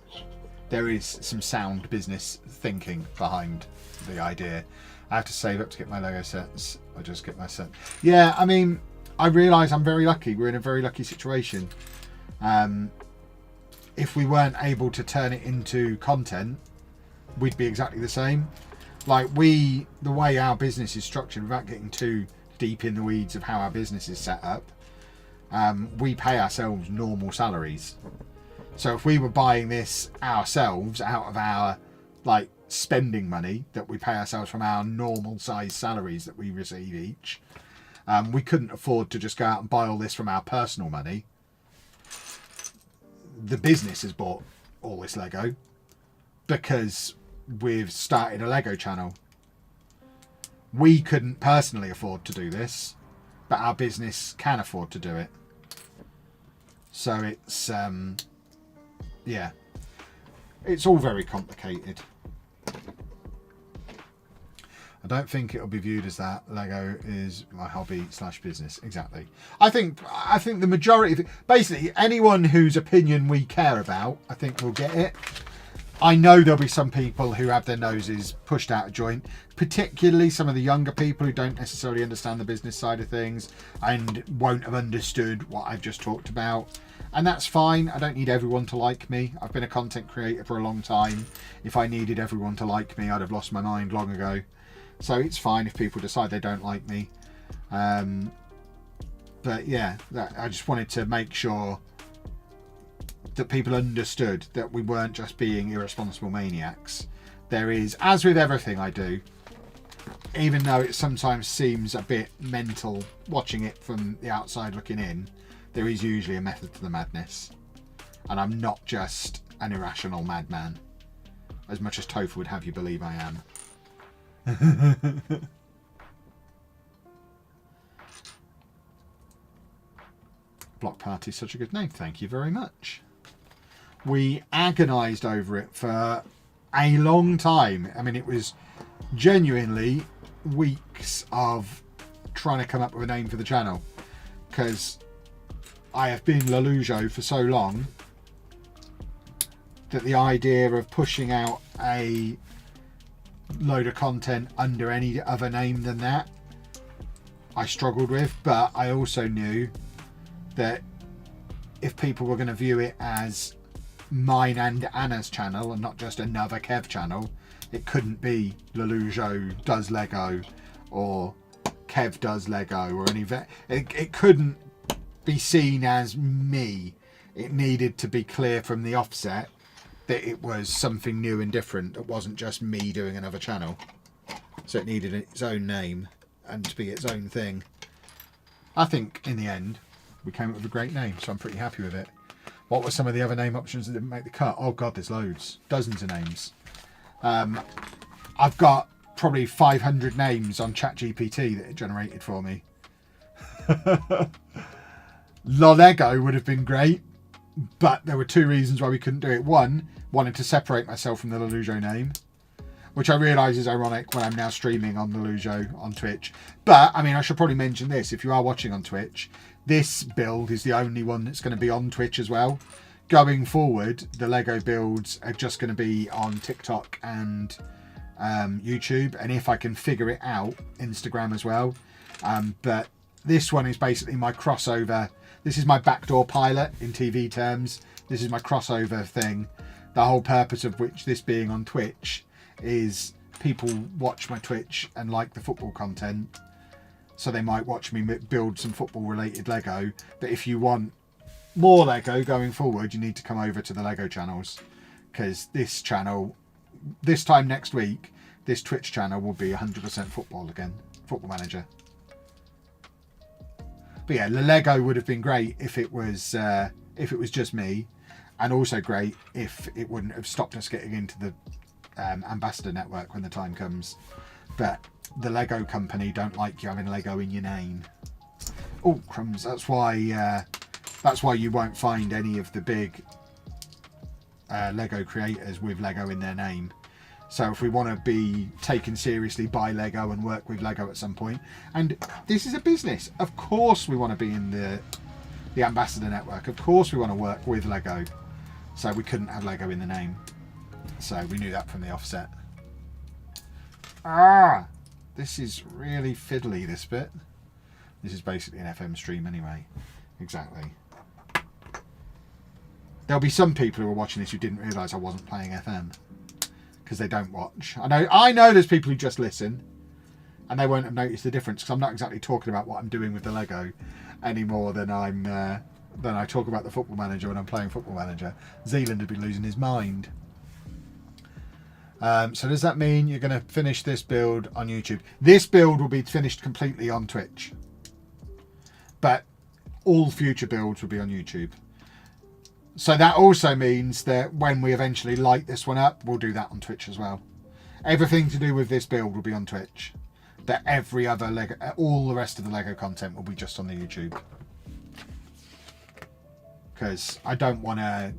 There is some sound business thinking behind the idea. I have to save up to get my Lego sets. I just get my set. Yeah, I mean, I realise I'm very lucky. We're in a very lucky situation. If we weren't able to turn it into content, we'd be exactly the same. Like the way our business is structured, without getting too deep in the weeds of how our business is set up, we pay ourselves normal salaries. So if we were buying this ourselves out of our spending money that we pay ourselves from our normal size salaries that we receive each, we couldn't afford to just go out and buy all this from our personal money. The business has bought all this Lego because we've started a Lego channel. We couldn't personally afford to do this, but our business can afford to do it. So it's yeah, it's all very complicated. I don't think it'll be viewed as that. Lego is my hobby / business. Exactly. I think the majority of basically anyone whose opinion we care about, I think will get it. I know there'll be some people who have their noses pushed out of joint, particularly some of the younger people who don't necessarily understand the business side of things and won't have understood what I've just talked about. And that's fine. I don't need everyone to like me. I've been a content creator for a long time. If I needed everyone to like me, I'd have lost my mind long ago. So it's fine if people decide they don't like me. But yeah, I just wanted to make sure that people understood that we weren't just being irresponsible maniacs. There is, as with everything I do, even though it sometimes seems a bit mental watching it from the outside looking in, there is usually a method to the madness. And I'm not just an irrational madman, as much as Tofu would have you believe I am. Block Party is such a good name. Thank you very much. We agonised over it for a long time. I mean, it was genuinely weeks of trying to come up with a name for the channel, because I have been Lelujo for so long that the idea of pushing out a load of content under any other name than that I struggled with. But I also knew that if people were going to view it as mine and Anna's channel and not just another Kev channel, it couldn't be Lelujo does Lego or Kev does Lego or any it couldn't be seen as me. It needed to be clear from the offset that it was something new and different. It wasn't just me doing another channel. So it needed its own name and to be its own thing. I think in the end we came up with a great name, so I'm pretty happy with it. What were some of the other name options that didn't make the cut? Oh god, there's loads. Dozens of names. I've got probably 500 names on ChatGPT that it generated for me. Lego would have been great, but there were two reasons why we couldn't do it. One, wanted to separate myself from the Lelujo name, which I realise is ironic when I'm now streaming on Lelujo on Twitch. But, I mean, I should probably mention this. If you are watching on Twitch, this build is the only one that's going to be on Twitch as well. Going forward, the Lego builds are just going to be on TikTok and YouTube. And if I can figure it out, Instagram as well. But this one is basically my crossover. This is my backdoor pilot in TV terms. This is my crossover thing. The whole purpose of which this being on Twitch is people watch my Twitch and like the football content, so they might watch me build some football related Lego. But if you want more Lego going forward, you need to come over to the Lego channels, because this channel, this time next week, this Twitch channel will be 100% football again, Football Manager. But yeah, the Lego would have been great if it was just me, and also great if it wouldn't have stopped us getting into the ambassador network when the time comes. But the Lego company don't like you having Lego in your name. Oh crumbs! That's why you won't find any of the big Lego creators with Lego in their name. So if we want to be taken seriously by Lego and work with Lego at some point, and this is a business, of course we want to be in the ambassador network. Of course we want to work with Lego. So we couldn't have Lego in the name. So we knew that from the offset. This is really fiddly, this bit. This is basically an FM stream anyway. Exactly. There'll be some people who are watching this who didn't realise I wasn't playing FM, because they don't watch. I know there's people who just listen and they won't have noticed the difference, because I'm not exactly talking about what I'm doing with the Lego any more than I talk about the Football Manager when I'm playing Football Manager. Zealand would be losing his mind. So does that mean you're going to finish this build on YouTube? This build will be finished completely on Twitch, but all future builds will be on YouTube. So that also means that when we eventually light this one up, we'll do that on Twitch as well. Everything to do with this build will be on Twitch, but every other Lego, all the rest of the Lego content will be just on the YouTube. Because I don't want to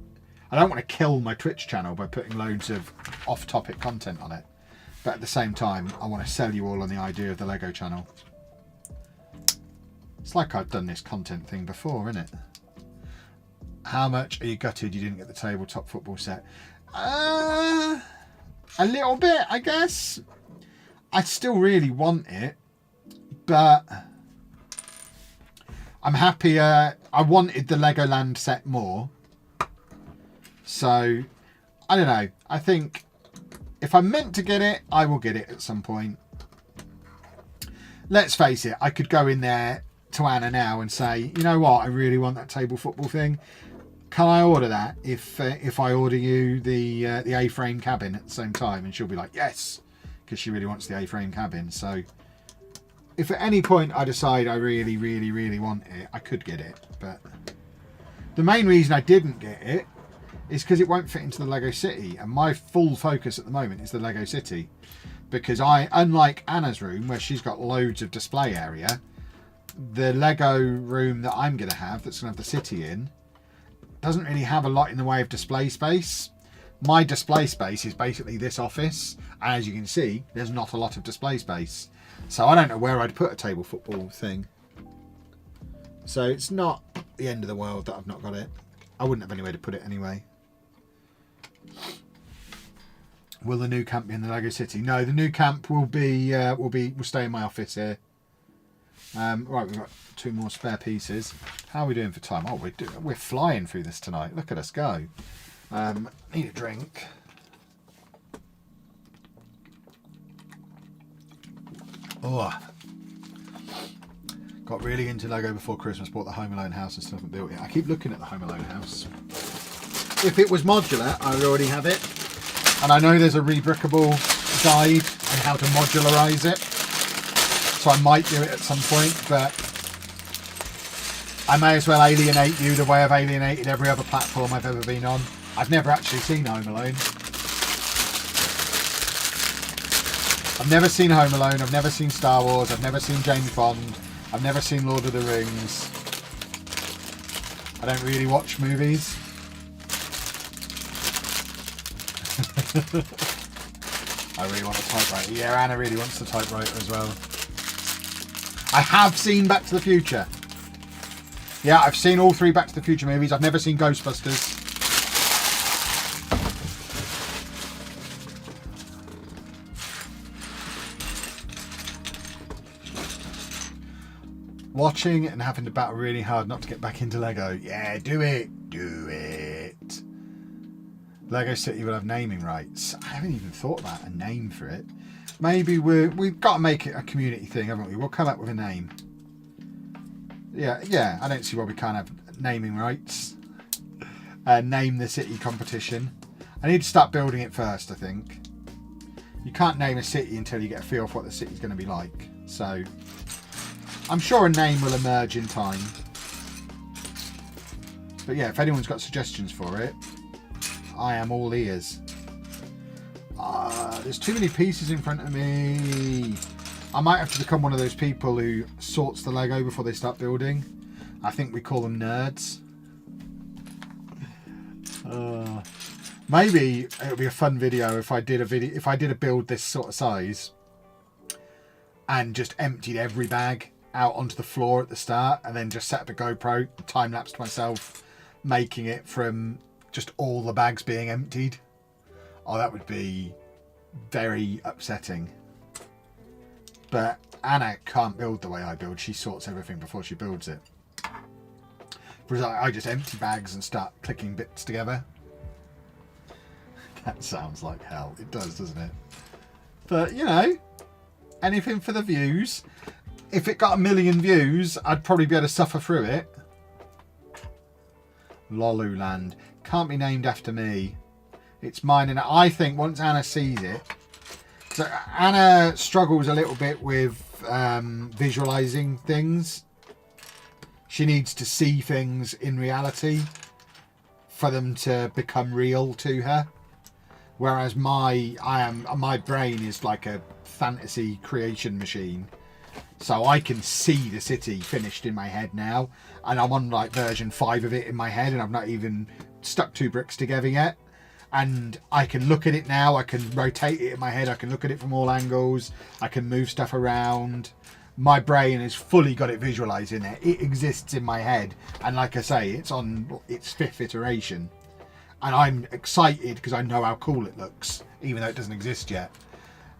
kill my Twitch channel by putting loads of off-topic content on it. But at the same time, I want to sell you all on the idea of the Lego channel. It's like I've done this content thing before, isn't it? How much are you gutted you didn't get the tabletop football set? A little bit, I guess. I still really want it, but I'm happier. I wanted the Legoland set more. So, I don't know. I think if I'm meant to get it, I will get it at some point. Let's face it, I could go in there to Anna now and say, you know what, I really want that table football thing. Can I order that if I order you the A-frame cabin at the same time? And she'll be like, yes, because she really wants the A-frame cabin. So if at any point I decide I really, really, really want it, I could get it. But the main reason I didn't get it is because it won't fit into the Lego City. And my full focus at the moment is the Lego City. Because unlike Anna's room, where she's got loads of display area, the Lego room that I'm going to have, that's going to have the city in, doesn't really have a lot in the way of display space. My display space is basically this office. As you can see, there's not a lot of display space. So I don't know where I'd put a table football thing. So it's not the end of the world that I've not got it. I wouldn't have anywhere to put it anyway. Will the new camp be in the Lego City? No, the new camp will stay in my office here. Right, we've got 2 more spare pieces. How are we doing for time? Oh, we're flying through this tonight. Look at us go. Need a drink. Oh, got really into Lego before Christmas. Bought the Home Alone house and still haven't built it. I keep looking at the Home Alone house. If it was modular, I would already have it. And I know there's a rebrickable guide on how to modularize it. So I might do it at some point, but I may as well alienate you the way I've alienated every other platform I've ever been on. I've never actually seen Home Alone. I've never seen Home Alone, I've never seen Star Wars, I've never seen James Bond, I've never seen Lord of the Rings. I don't really watch movies. I really want a typewriter. Yeah, Anna really wants the typewriter as well. I have seen Back to the Future. Yeah, I've seen all 3 Back to the Future movies. I've never seen Ghostbusters. Watching and having to battle really hard not to get back into Lego. Yeah, do it. Do it. Lego City will have naming rights. I haven't even thought about a name for it. Maybe we've got to make it a community thing, haven't we? We'll come up with a name. Yeah. I don't see why we can't have naming rights. Name the city competition. I need to start building it first, I think. You can't name a city until you get a feel for what the city's going to be like. So I'm sure a name will emerge in time. But yeah, if anyone's got suggestions for it, I am all ears. There's too many pieces in front of me. I might have to become one of those people who sorts the Lego before they start building. I think we call them nerds. Maybe it would be a fun video if I did a build this sort of size and just emptied every bag out onto the floor at the start and then just set up a GoPro, time-lapsed myself making it from just all the bags being emptied. Oh, that would be very upsetting. But Anna can't build the way I build. She sorts everything before she builds it. Whereas I just empty bags and start clicking bits together. That sounds like hell. It does, doesn't it? But, you know, anything for the views. If it got 1 million views, I'd probably be able to suffer through it. Loluland. Can't be named after me. It's mine, and I think once Anna sees it... So Anna struggles a little bit with visualizing things. She needs to see things in reality for them to become real to her. Whereas my brain is like a fantasy creation machine. So I can see the city finished in my head now. And I'm on like version 5 of it in my head, and I've not even stuck 2 bricks together yet. And I can look at it now, I can rotate it in my head, I can look at it from all angles, I can move stuff around. My brain has fully got it visualising it. It exists in my head. And like I say, it's on its 5th iteration. And I'm excited because I know how cool it looks, even though it doesn't exist yet.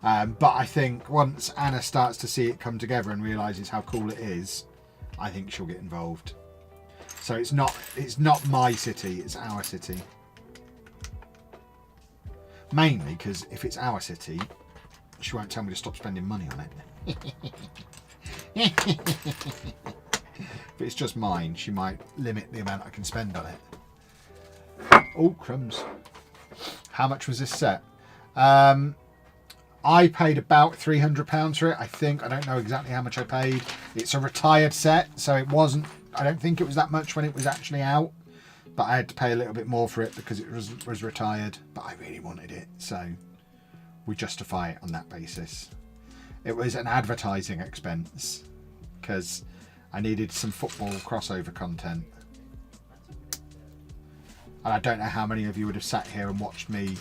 But I think once Anna starts to see it come together and realises how cool it is, I think she'll get involved. So it's not my city, it's our city. Mainly because if it's our city, she won't tell me to stop spending money on it. If it's just mine, she might limit the amount I can spend on it. Oh, crumbs. How much was this set? I paid about £300 for it, I think. I don't know exactly how much I paid. It's a retired set, so it wasn't... I don't think it was that much when it was actually out. But I had to pay a little bit more for it because it was retired. But I really wanted it, so we justify it on that basis. It was an advertising expense because I needed some football crossover content. And I don't know how many of you would have sat here and watched me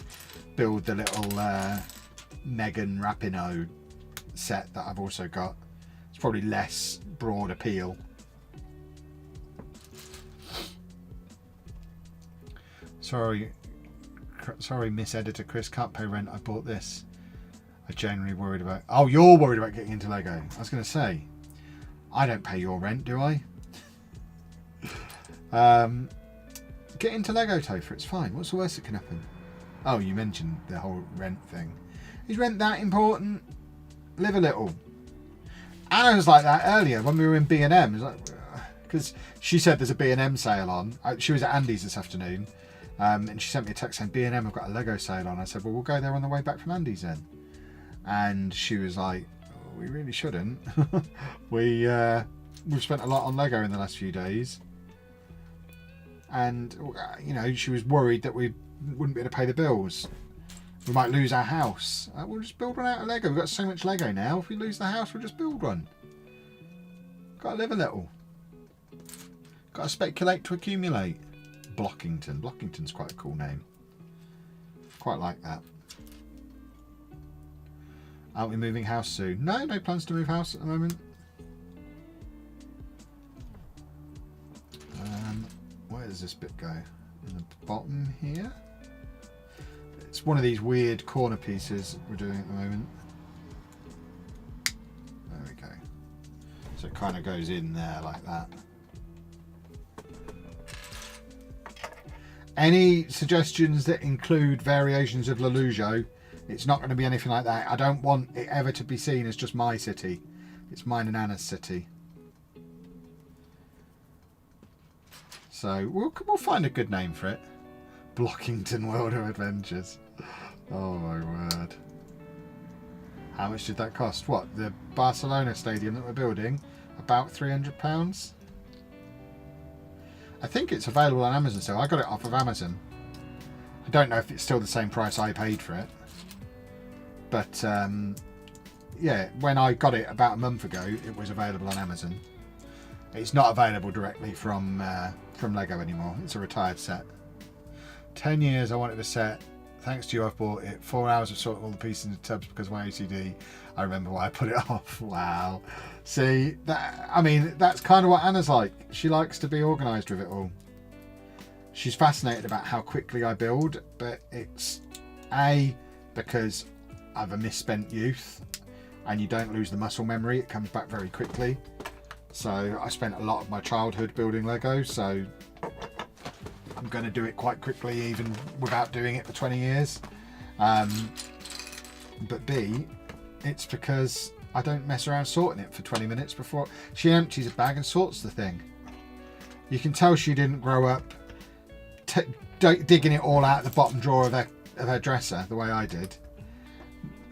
build the little Megan Rapinoe set that I've also got. It's probably less broad appeal. Sorry, Miss Editor Chris, can't pay rent. I bought this. I'm generally worried about... Oh, you're worried about getting into Lego. I was going to say, I don't pay your rent, do I? Get into Lego, Topher. It's fine. What's the worst that can happen? Oh, you mentioned the whole rent thing. Is rent that important? Live a little. Anna was like that earlier when we were in B&M. Because she said there's a B&M sale on. She was at Andy's this afternoon. And she sent me a text saying B&M have got a Lego sale on. I said, well, we'll go there on the way back from Andy's then. And she was like, oh, we really shouldn't. We've spent a lot on Lego in the last few days. And, you know, she was worried that we wouldn't be able to pay the bills. We might lose our house. We'll just build one out of Lego. We've got so much Lego now. If we lose the house, we'll just build one. Got to live a little. Got to speculate to accumulate. Blockington. Blockington's quite a cool name. Quite like that. Aren't we moving house soon? No, no plans to move house at the moment. Where does this bit go? In the bottom here? It's one of these weird corner pieces we're doing at the moment. There we go. So it kind of goes in there like that. Any suggestions that include variations of Lelujo, it's not going to be anything like that. I don't want it ever to be seen as just my city. It's mine and Anna's city. So we'll find a good name for it. Blockington World of Adventures. Oh my word. How much did that cost? What, the Barcelona stadium that we're building? About £300? I think it's available on Amazon still. I got it off of Amazon. I don't know if it's still the same price I paid for it. But yeah, when I got it about a month ago, it was available on Amazon. It's not available directly from Lego anymore. It's a retired set. 10 years I wanted a set. Thanks to you, I've bought it. 4 hours of sorting all the pieces into tubs because of my OCD. I remember why I put it off. Wow. See, I mean, that's kind of what Anna's like. She likes to be organised with it all. She's fascinated about how quickly I build, but it's because I've a misspent youth, and you don't lose the muscle memory. It comes back very quickly. So I spent a lot of my childhood building Lego, so I'm going to do it quite quickly, even without doing it for 20 years. But B, it's because I don't mess around sorting it for 20 minutes before she empties a bag and sorts the thing. You can tell she didn't grow up digging it all out of the bottom drawer of her dresser the way I did.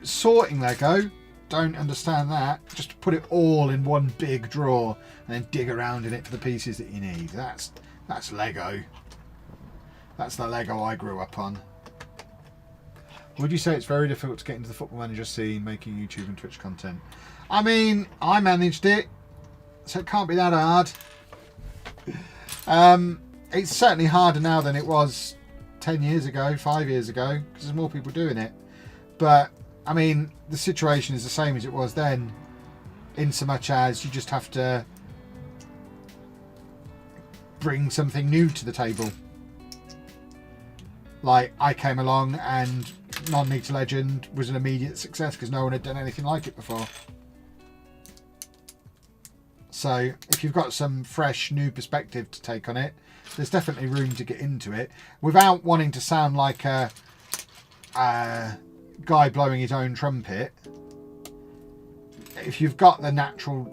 Sorting Lego, don't understand that. Just put it all in one big drawer and then dig around in it for the pieces that you need. That's Lego. That's the Lego I grew up on. Would you say it's very difficult to get into the Football Manager scene, making YouTube and Twitch content? I mean, I managed it, so it can't be that hard. It's certainly harder now than it was 10 years ago, 5 years ago, because there's more people doing it. But, I mean, the situation is the same as it was then, in so much as you just have to bring something new to the table. Like, I came along and Non-League to Legend was an immediate success because no one had done anything like it before. So, if you've got some fresh, new perspective to take on it, there's definitely room to get into it without wanting to sound like a guy blowing his own trumpet. If you've got the natural...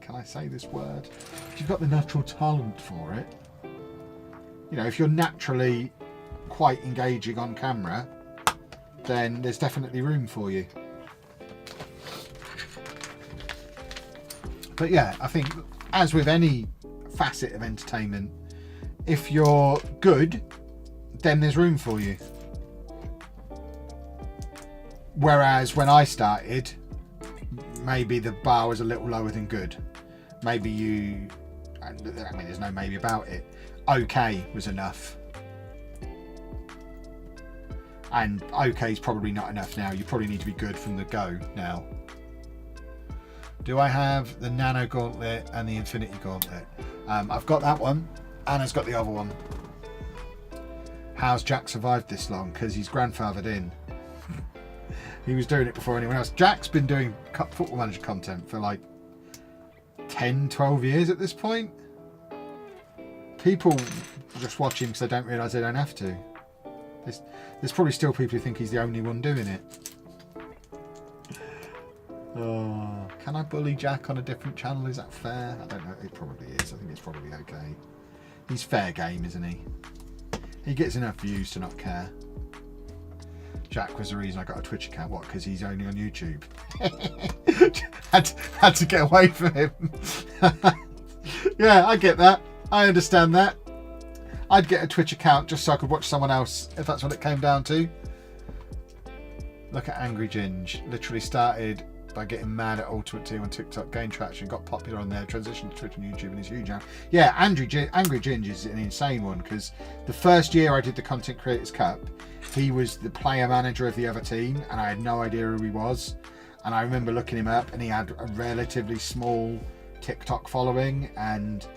Can I say this word? If you've got the natural talent for it, you know, if you're naturally quite engaging on camera, then there's definitely room for you. But yeah, I think as with any facet of entertainment, if you're good, then there's room for you. Whereas when I started, maybe the bar was a little lower than good. Maybe you, I mean, there's no maybe about it. Okay was enough. And okay is probably not enough now. You probably need to be good from the go now. Do I have the Nano Gauntlet and the Infinity Gauntlet? I've got that one. Anna's got the other one. How's Jack survived this long? Because he's grandfathered in. He was doing it before anyone else. Jack's been doing Football Manager content for like 10, 12 years at this point. People just watch him because they don't realise they don't have to. There's probably still people who think he's the only one doing it. Oh, can I bully Jack on a different channel? Is that fair? I don't know. It probably is. I think it's probably okay. He's fair game, isn't he? He gets enough views to not care. Jack was the reason I got a Twitch account. What? Because he's only on YouTube. had to get away from him. Yeah, I get that. I understand that. I'd get a Twitch account just so I could watch someone else if that's what it came down to. Look at Angry Ginge. Literally started by getting mad at Ultimate Team on TikTok, gained traction, got popular on there, transitioned to Twitter and YouTube, and is huge now. Yeah, Angry Ginge is an insane one, because the first year I did the Content Creators Cup, he was the player manager of the other team, and I had no idea who he was. And I remember looking him up, and he had a relatively small TikTok following, and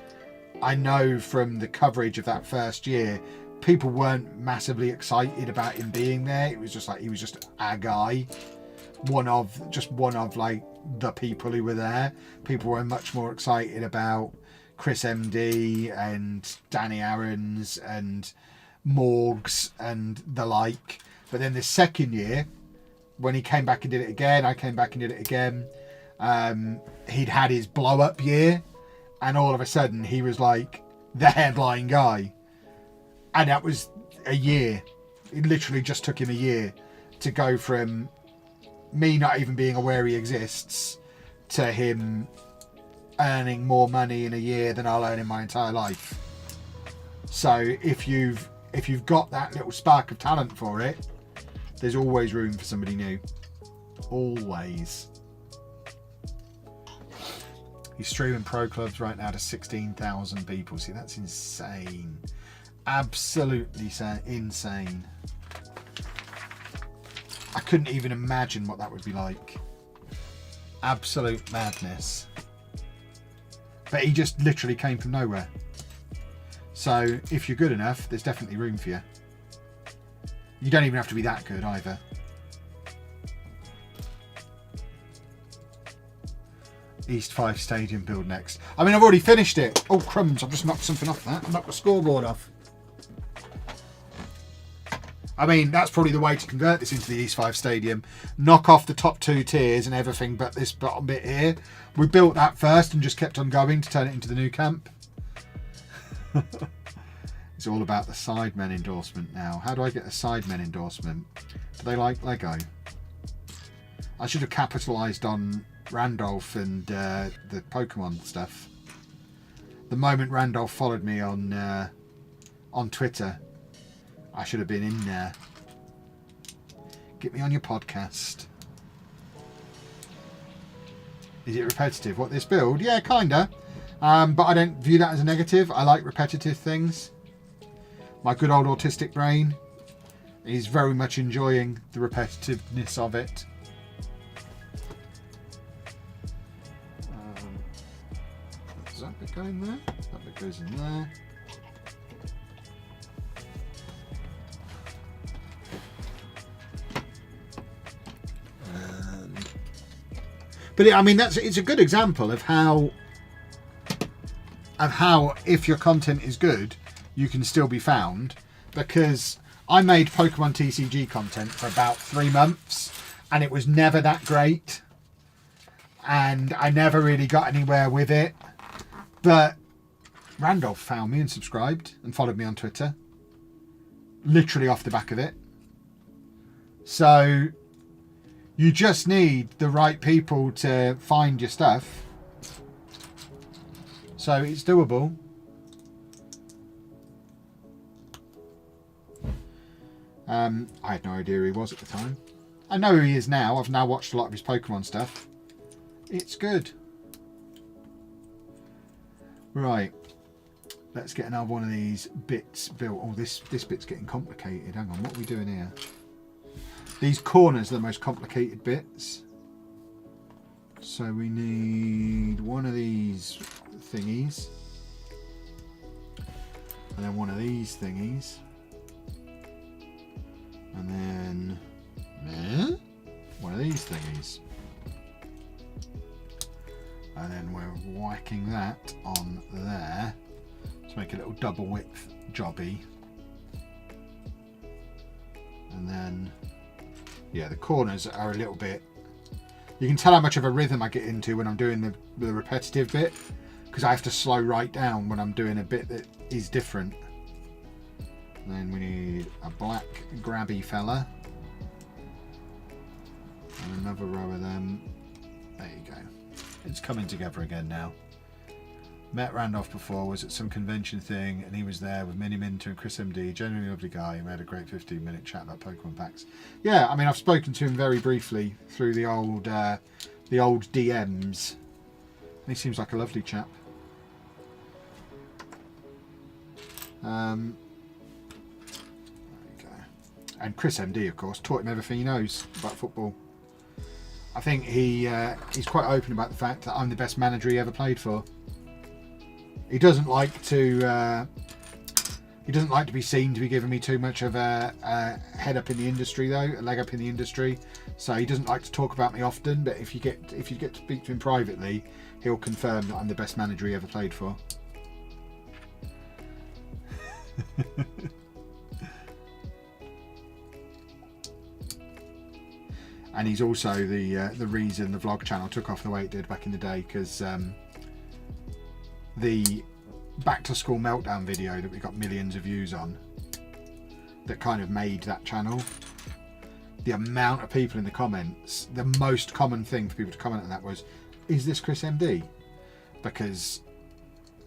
I know from the coverage of that first year, people weren't massively excited about him being there. It was just like, he was just a guy. One of like the people who were there. People were much more excited about Chris MD and Danny Aarons and Morgs and the like. But then the second year, when he came back and did it again, I came back and did it again. He'd had his blow up year, and all of a sudden he was like the headline guy. And that was a year. It literally just took him a year to go from me not even being aware he exists to him earning more money in a year than I'll earn in my entire life. So if you've got that little spark of talent for it, there's always room for somebody new. Always. He's streaming pro clubs right now to 16,000 people. See, that's insane. Absolutely insane. I couldn't even imagine what that would be like. Absolute madness. But he just literally came from nowhere. So if you're good enough, there's definitely room for you. You don't even have to be that good either. East 5 Stadium build next. I mean, I've already finished it. Oh, crumbs. I've just knocked something off that. I knocked the scoreboard off. I mean, that's probably the way to convert this into the East 5 Stadium. Knock off the top 2 tiers and everything but this bottom bit here. We built that first and just kept on going to turn it into the new camp. It's all about the Sidemen endorsement now. How do I get a Sidemen endorsement? Do they like Lego? I should have capitalised on Randolph and the Pokemon stuff. The moment Randolph followed me on Twitter, I should have been in there. Get me on your podcast. Is it repetitive? What, this build? Yeah, kinda. But I don't view that as a negative. I like repetitive things. My good old autistic brain is very much enjoying the repetitiveness of it. Does that bit go in there? That bit goes in there. But I mean, it's a good example of how if your content is good, you can still be found. Because I made Pokemon TCG content for about 3 months, and it was never that great, and I never really got anywhere with it. But Randolph found me and subscribed and followed me on Twitter, literally off the back of it. So you just need the right people to find your stuff. So it's doable. I had no idea who he was at the time. I know who he is now. I've now watched a lot of his Pokemon stuff. It's good. Right. Let's get another one of these bits built. Oh, this bit's getting complicated. Hang on, what are we doing here? These corners are the most complicated bits. So we need one of these thingies. And then one of these thingies. And then one of these thingies. And then we're whacking that on there to make a little double width jobby. And then, yeah, the corners are a little bit, you can tell how much of a rhythm I get into when I'm doing the repetitive bit, because I have to slow right down when I'm doing a bit that is different. And then we need a black grabby fella. And another row of them. There you go. It's coming together again now. Met Randolph before, was at some convention thing, and he was there with Minnie Minter and Chris MD, genuinely lovely guy. We had a great 15-minute chat about Pokemon packs. Yeah, I mean, I've spoken to him very briefly through the old DMs. He seems like a lovely chap. There you go. And Chris MD, of course, taught him everything he knows about football. I think he's quite open about the fact that I'm the best manager he ever played for. He doesn't like to be seen to be giving me too much of a head up in the industry, though, a leg up in the industry. So he doesn't like to talk about me often. But if you get to speak to him privately, he'll confirm that I'm the best manager he ever played for. And he's also the reason the vlog channel took off the way it did back in the day, because the back to school meltdown video that we got millions of views on, that kind of made that channel, the amount of people in the comments, the most common thing for people to comment on that was, is this Chris MD? Because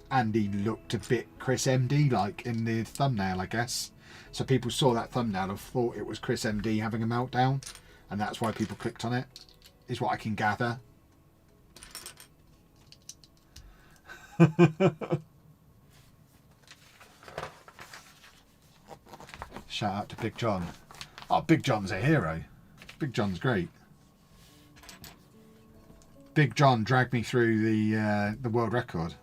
Andy looked a bit Chris MD like in the thumbnail, I guess. So people saw that thumbnail and thought it was Chris MD having a meltdown, and that's why people clicked on it, is what I can gather. Shout out to Big John. Oh, Big John's a hero. Big John's great. Big John dragged me through the world record.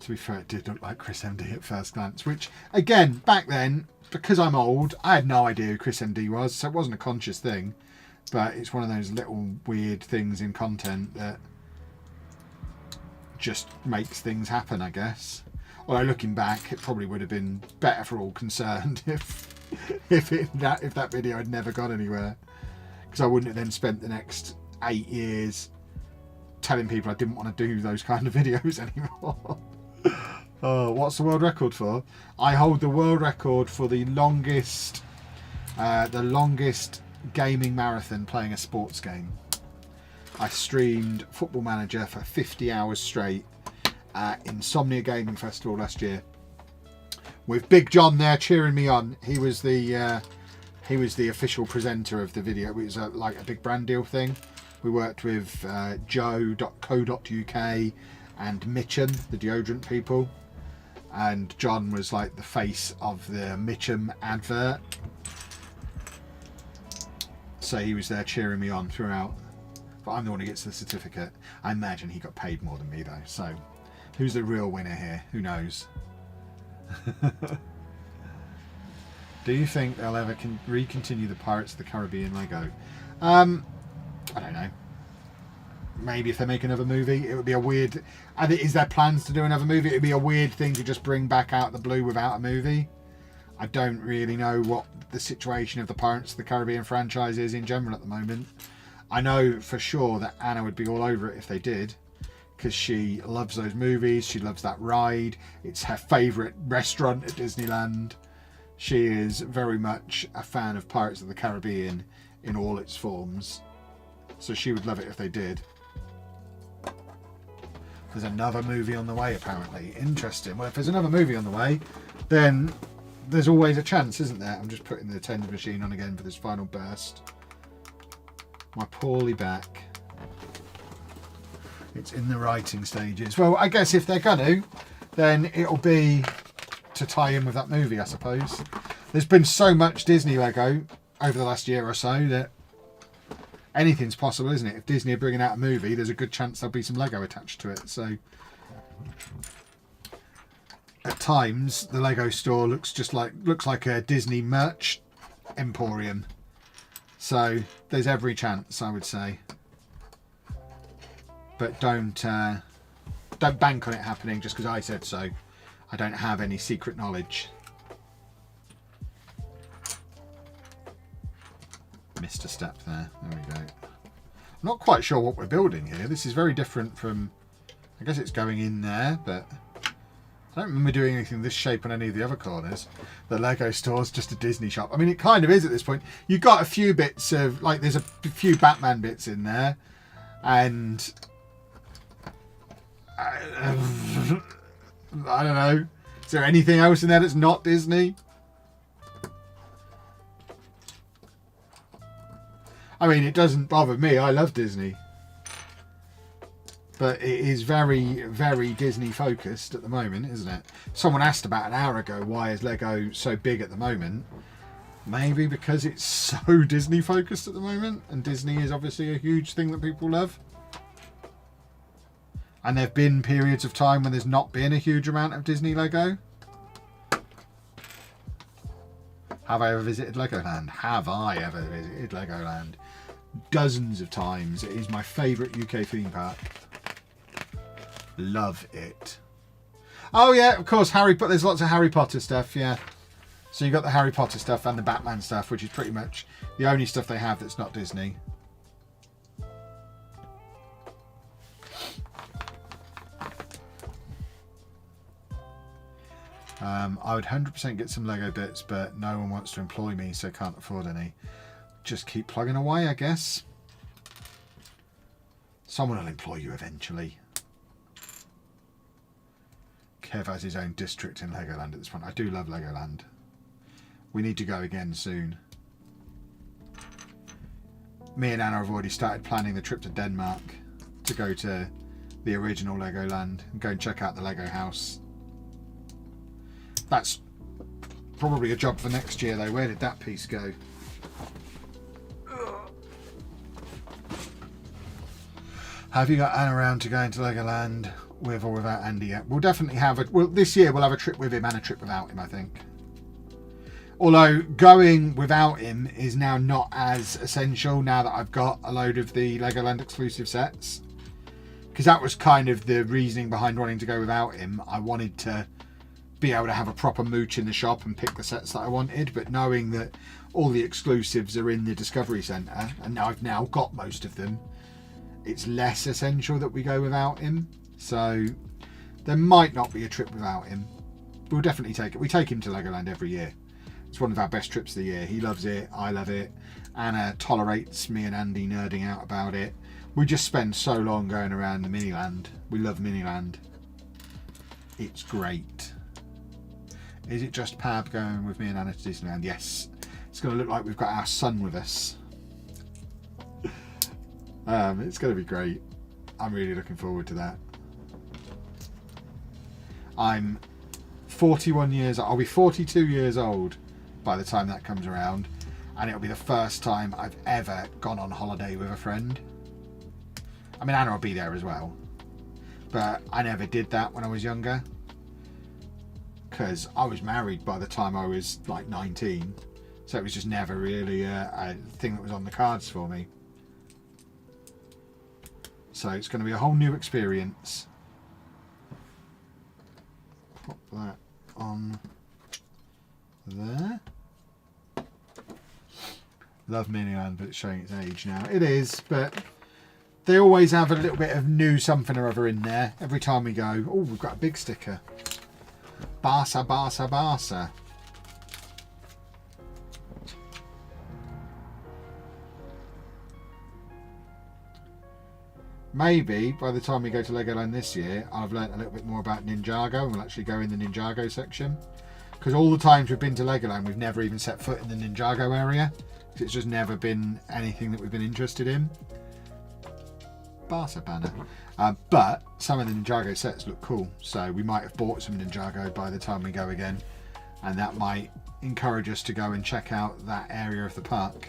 To be fair, it did look like Chris MD at first glance, which, again, back then, because I'm old, I had no idea who Chris MD was, so it wasn't a conscious thing. But it's one of those little weird things in content that just makes things happen, I guess. Although looking back, it probably would have been better for all concerned if that video had never gone anywhere, because I wouldn't have then spent the next 8 years telling people I didn't want to do those kind of videos anymore. Oh, what's the world record for? I hold the world record for the longest gaming marathon playing a sports game. I streamed Football Manager for 50 hours straight at Insomnia Gaming Festival last year, with Big John there cheering me on. He was the official presenter of the video. It was like a big brand deal thing. We worked with joe.co.uk and Mitchum, the deodorant people, and John was like the face of the Mitchum advert. So he was there cheering me on throughout. But I'm the one who gets the certificate. I imagine he got paid more than me though. So who's the real winner here? Who knows? Do you think they'll ever recontinue the Pirates of the Caribbean Lego? I don't know. Maybe if they make another movie, it would be a weird... Is there plans to do another movie? It would be a weird thing to just bring back out the blue without a movie. I don't really know what the situation of the Pirates of the Caribbean franchise is in general at the moment. I know for sure that Anna would be all over it if they did, because she loves those movies, she loves that ride, it's her favourite restaurant at Disneyland. She is very much a fan of Pirates of the Caribbean in all its forms, so she would love it if they did. There's another movie on the way apparently. Interesting. Well, if there's another movie on the way, then there's always a chance, isn't there? I'm just putting the tender machine on again for this final burst. My poorly back. It's in the writing stages. Well, I guess if they're gonna, then it'll be to tie in with that movie, I suppose. There's been so much Disney Lego over the last year or so that anything's possible, isn't it? If Disney are bringing out a movie, there's a good chance there'll be some Lego attached to it. So at times the Lego store looks like a Disney merch emporium. So there's every chance, I would say. But don't bank on it happening just because I said so. I don't have any secret knowledge. Missed a step there. There we go. I'm not quite sure what we're building here. This is very different from... I guess it's going in there, but I don't remember doing anything this shape on any of the other corners. The Lego store's just a Disney shop. I mean, it kind of is at this point. You've got a few bits of, like, there's a few Batman bits in there. And I don't know. Is there anything else in there that's not Disney? I mean, it doesn't bother me. I love Disney. But it is very, very Disney focused at the moment, isn't it? Someone asked about an hour ago, why is Lego so big at the moment? Maybe because it's so Disney focused at the moment. And Disney is obviously a huge thing that people love. And there have been periods of time when there's not been a huge amount of Disney Lego. Have I ever visited Legoland? Have I ever visited Legoland? Dozens of times. It is my favourite UK theme park. Love it. Oh yeah, of course, Harry Potter. There's lots of Harry Potter stuff, yeah. So you've got the Harry Potter stuff and the Batman stuff, which is pretty much the only stuff they have that's not Disney. I would 100% get some Lego bits, but no one wants to employ me, so can't afford any. Just keep plugging away, I guess. Someone will employ you eventually. Kev has his own district in Legoland at this point. I do love Legoland. We need to go again soon. Me and Anna have already started planning the trip to Denmark to go to the original Legoland and go and check out the Lego house. That's probably a job for next year though. Where did that piece go? Have you got Anna around to go into Legoland with or without Andy yet? We'll definitely have this year we'll have a trip with him and a trip without him, I think. Although going without him is now not as essential now that I've got a load of the Legoland exclusive sets. Because that was kind of the reasoning behind wanting to go without him. I wanted to be able to have a proper mooch in the shop and pick the sets that I wanted, but knowing that all the exclusives are in the Discovery Centre and I've now got most of them, it's less essential that we go without him. So there might not be a trip without him. We'll definitely take it. We take him to Legoland every year. It's one of our best trips of the year. He loves it. I love it. Anna tolerates me and Andy nerding out about it. We just spend so long going around the Miniland. We love Miniland. It's great. Is it just Pab going with me and Anna to Disneyland? Yes. It's going to look like we've got our son with us. It's going to be great. I'm really looking forward to that. I'm 41 years old. I'll be 42 years old by the time that comes around. And it'll be the first time I've ever gone on holiday with a friend. I mean, Anna will be there as well. But I never did that when I was younger. Because I was married by the time I was like 19. So it was just never really a thing that was on the cards for me. So it's going to be a whole new experience. Pop that on there. Love Miniland, but it's showing its age now. It is, but they always have a little bit of new something or other in there every time we go. Oh, we've got a big sticker. Barca, Barca, Barca. Maybe by the time we go to Legoland this year, I'll have learnt a little bit more about Ninjago and we'll actually go in the Ninjago section. Because all the times we've been to Legoland, we've never even set foot in the Ninjago area. It's just never been anything that we've been interested in. Barca banner. But some of the Ninjago sets look cool, so we might have bought some Ninjago by the time we go again, and that might encourage us to go and check out that area of the park,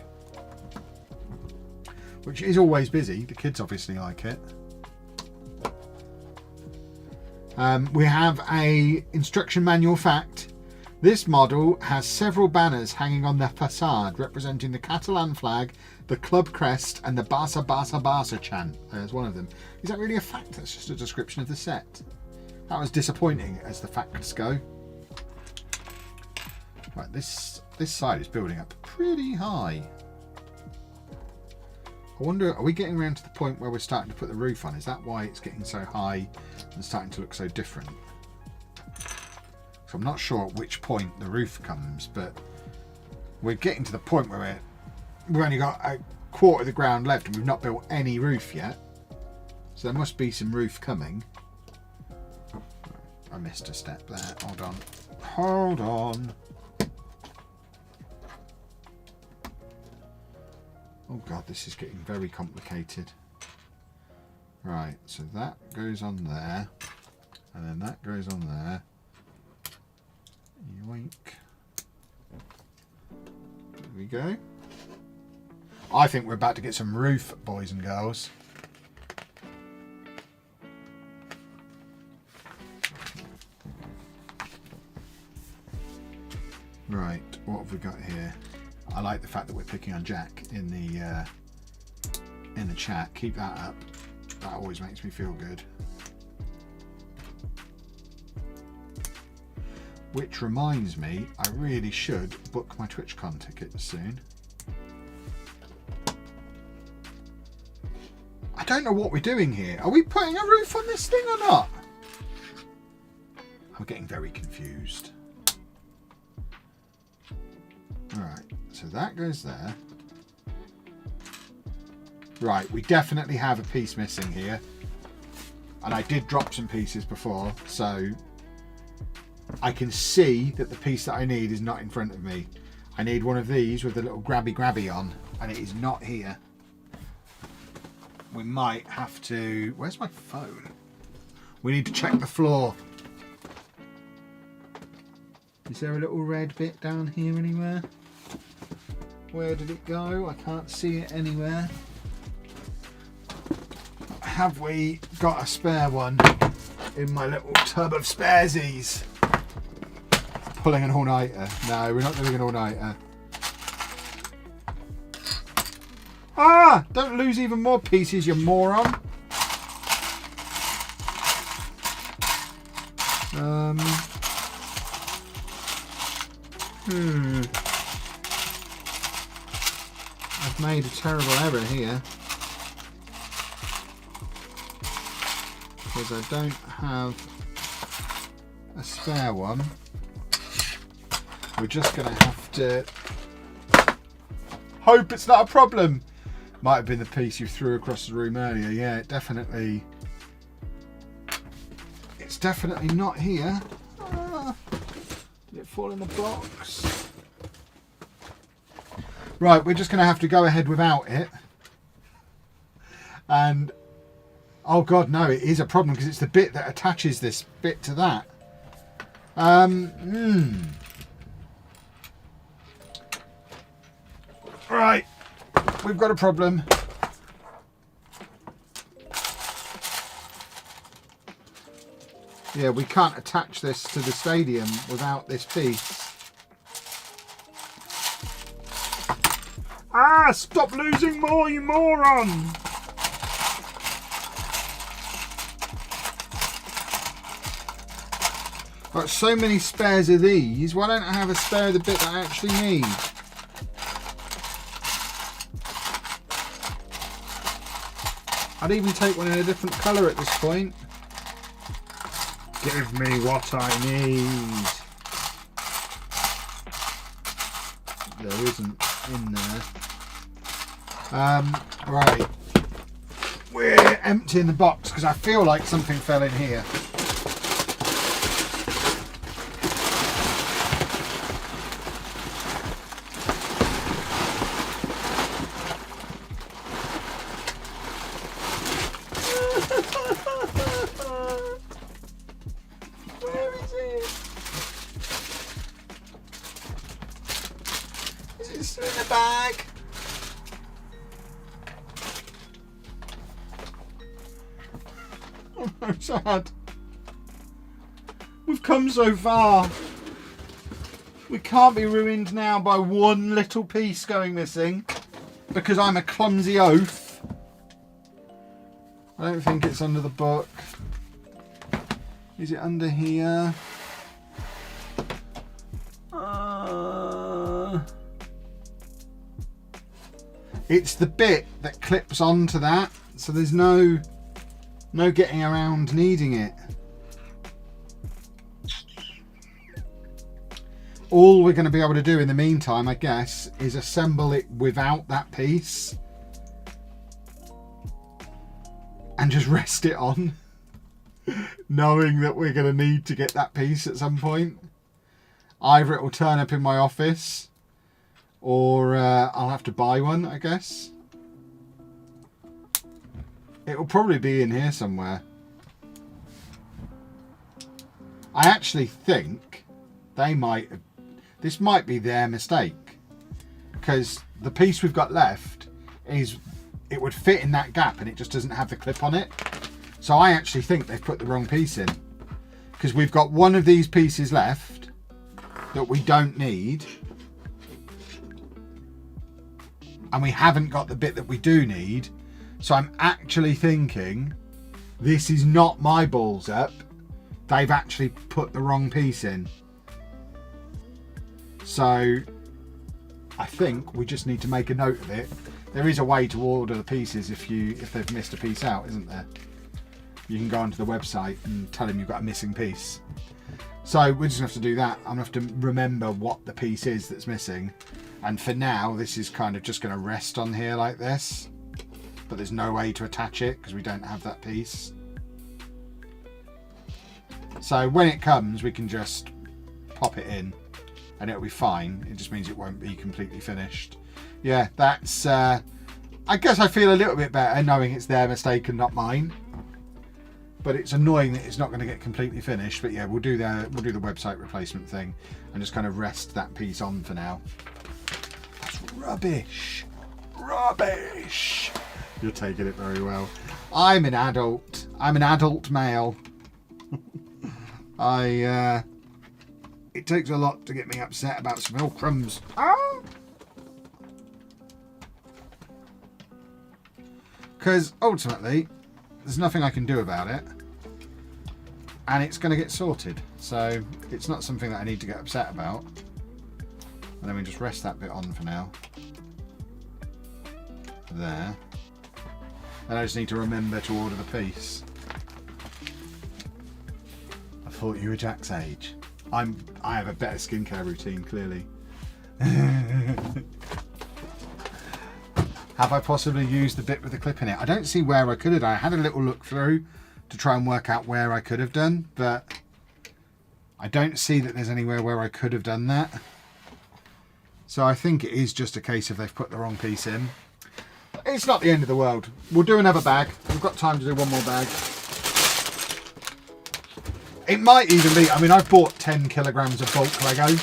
which is always busy. The kids obviously like it. We have a instruction manual fact. This model has several banners hanging on the facade representing the Catalan flag, the club crest and the Barca, Barca, Barca chant. There's one of them. Is that really a fact? That's just a description of the set. That was disappointing as the facts go. Right, this side is building up pretty high. I wonder, are we getting around to the point where we're starting to put the roof on? Is that why it's getting so high and starting to look so different? So I'm not sure at which point the roof comes, but we're getting to the point where we've only got a quarter of the ground left and we've not built any roof yet. So there must be some roof coming. I missed a step there. Hold on. Hold on. Oh God, this is getting very complicated. Right, so that goes on there. And then that goes on there. Yoink. There we go. I think we're about to get some roof, boys and girls. Right, what have we got here? I like the fact that we're picking on Jack in the chat. Keep that up. That always makes me feel good. Which reminds me, I really should book my TwitchCon tickets soon. I don't know what we're doing here. Are we putting a roof on this thing or not? I'm getting very confused. Alright, so that goes there. Right, we definitely have a piece missing here. And I did drop some pieces before, so I can see that the piece that I need is not in front of me. I need one of these with a little grabby on, and it is not here. We might have to... Where's my phone? We need to check the floor. Is there a little red bit down here anywhere? Where did it go? I can't see it anywhere. Have we got a spare one in my little tub of sparesies? Pulling an all-nighter. No, we're not doing an all-nighter. Ah! Don't lose even more pieces, you moron. I've made a terrible error here. Because I don't have a spare one. We're just going to have to hope it's not a problem. Might have been the piece you threw across the room earlier. Yeah, it's definitely not here. Did it fall in the box? Right, we're just going to have to go ahead without it. And oh God, no, it is a problem because it's the bit that attaches this bit to that. Right, we've got a problem. Yeah, we can't attach this to the stadium without this piece. Ah, stop losing more, you moron! Got so many spares of these, why don't I have a spare of the bit that I actually need? I'd even take one in a different colour at this point. Give me what I need. There isn't in there. Right. We're emptying the box because I feel like something fell in here. Where is it? Is it still in the bag? I'm so sad. We've come so far. We can't be ruined now by one little piece going missing because I'm a clumsy oaf. I don't think it's under the book. Is it under here? It's the bit that clips onto that, so there's no getting around needing it. all we're going to be able to do in the meantime, I guess, is assemble it without that piece and just rest it on, knowing that we're going to need to get that piece at some point. Either it will turn up in my office, or I'll have to buy one, I guess. It will probably be in here somewhere. I actually think they might have, this might be their mistake, because the piece we've got left is, it would fit in that gap and it just doesn't have the clip on it. So I actually think they've put the wrong piece in, because we've got one of these pieces left that we don't need, and we haven't got the bit that we do need. So I'm actually thinking this is not my balls up. They've actually put the wrong piece in. So I think we just need to make a note of it. There is a way to order the pieces if they've missed a piece out, isn't there? You can go onto the website and tell them you've got a missing piece. So we're just gonna have to do that. I'm gonna have to remember what the piece is that's missing. And for now, this is kind of just gonna rest on here like this. But there's no way to attach it because we don't have that piece. So when it comes, we can just pop it in and it'll be fine. It just means it won't be completely finished. Yeah, that's, I guess I feel a little bit better knowing it's their mistake and not mine. But it's annoying that it's not going to get completely finished. But yeah, we'll do the website replacement thing and just kind of rest that piece on for now. That's rubbish. Rubbish. You're taking it very well. I'm an adult. I'm an adult male. It takes a lot to get me upset about some milk crumbs. Because ultimately, there's nothing I can do about it. And it's going to get sorted. So it's not something that I need to get upset about. And then we just rest that bit on for now. There. And I just need to remember to order the piece. I thought you were Jack's age. I have a better skincare routine, clearly. Have I possibly used the bit with the clip in it? I don't see where I could have done. I had a little look through to try and work out where I could have done, but I don't see that there's anywhere where I could have done that. So I think it is just a case of they've put the wrong piece in. It's not the end of the world. We'll do another bag. We've got time to do one more bag. It might even be, I mean, I've bought 10 kilograms of bulk Lego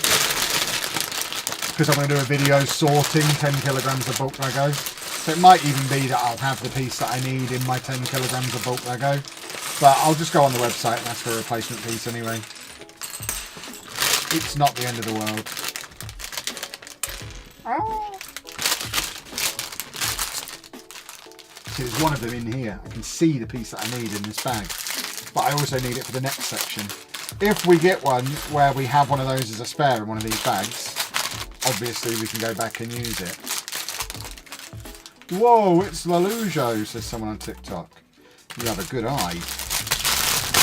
because I'm going to do a video sorting 10 kilograms of bulk Lego. So it might even be that I'll have the piece that I need in my 10 kilograms of bulk Lego. But I'll just go on the website and ask for a replacement piece anyway. It's not the end of the world. See, there's one of them in here. I can see the piece that I need in this bag. But I also need it for the next section. If we get one where we have one of those as a spare in one of these bags, obviously we can go back and use it. Whoa, it's Lalujo, says someone on TikTok. You have a good eye.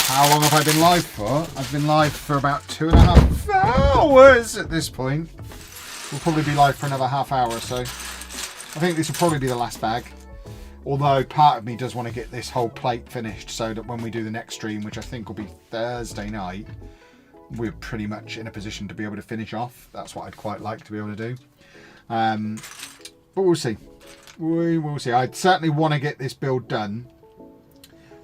How long have I been live for? I've been live for about 2.5 hours at this point. We'll probably be live for another half hour or so. I think this will probably be the last bag. Although part of me does want to get this whole plate finished so that when we do the next stream, which I think will be Thursday night, we're pretty much in a position to be able to finish off. That's what I'd quite like to be able to do. But we'll see. We will see. I'd certainly want to get this build done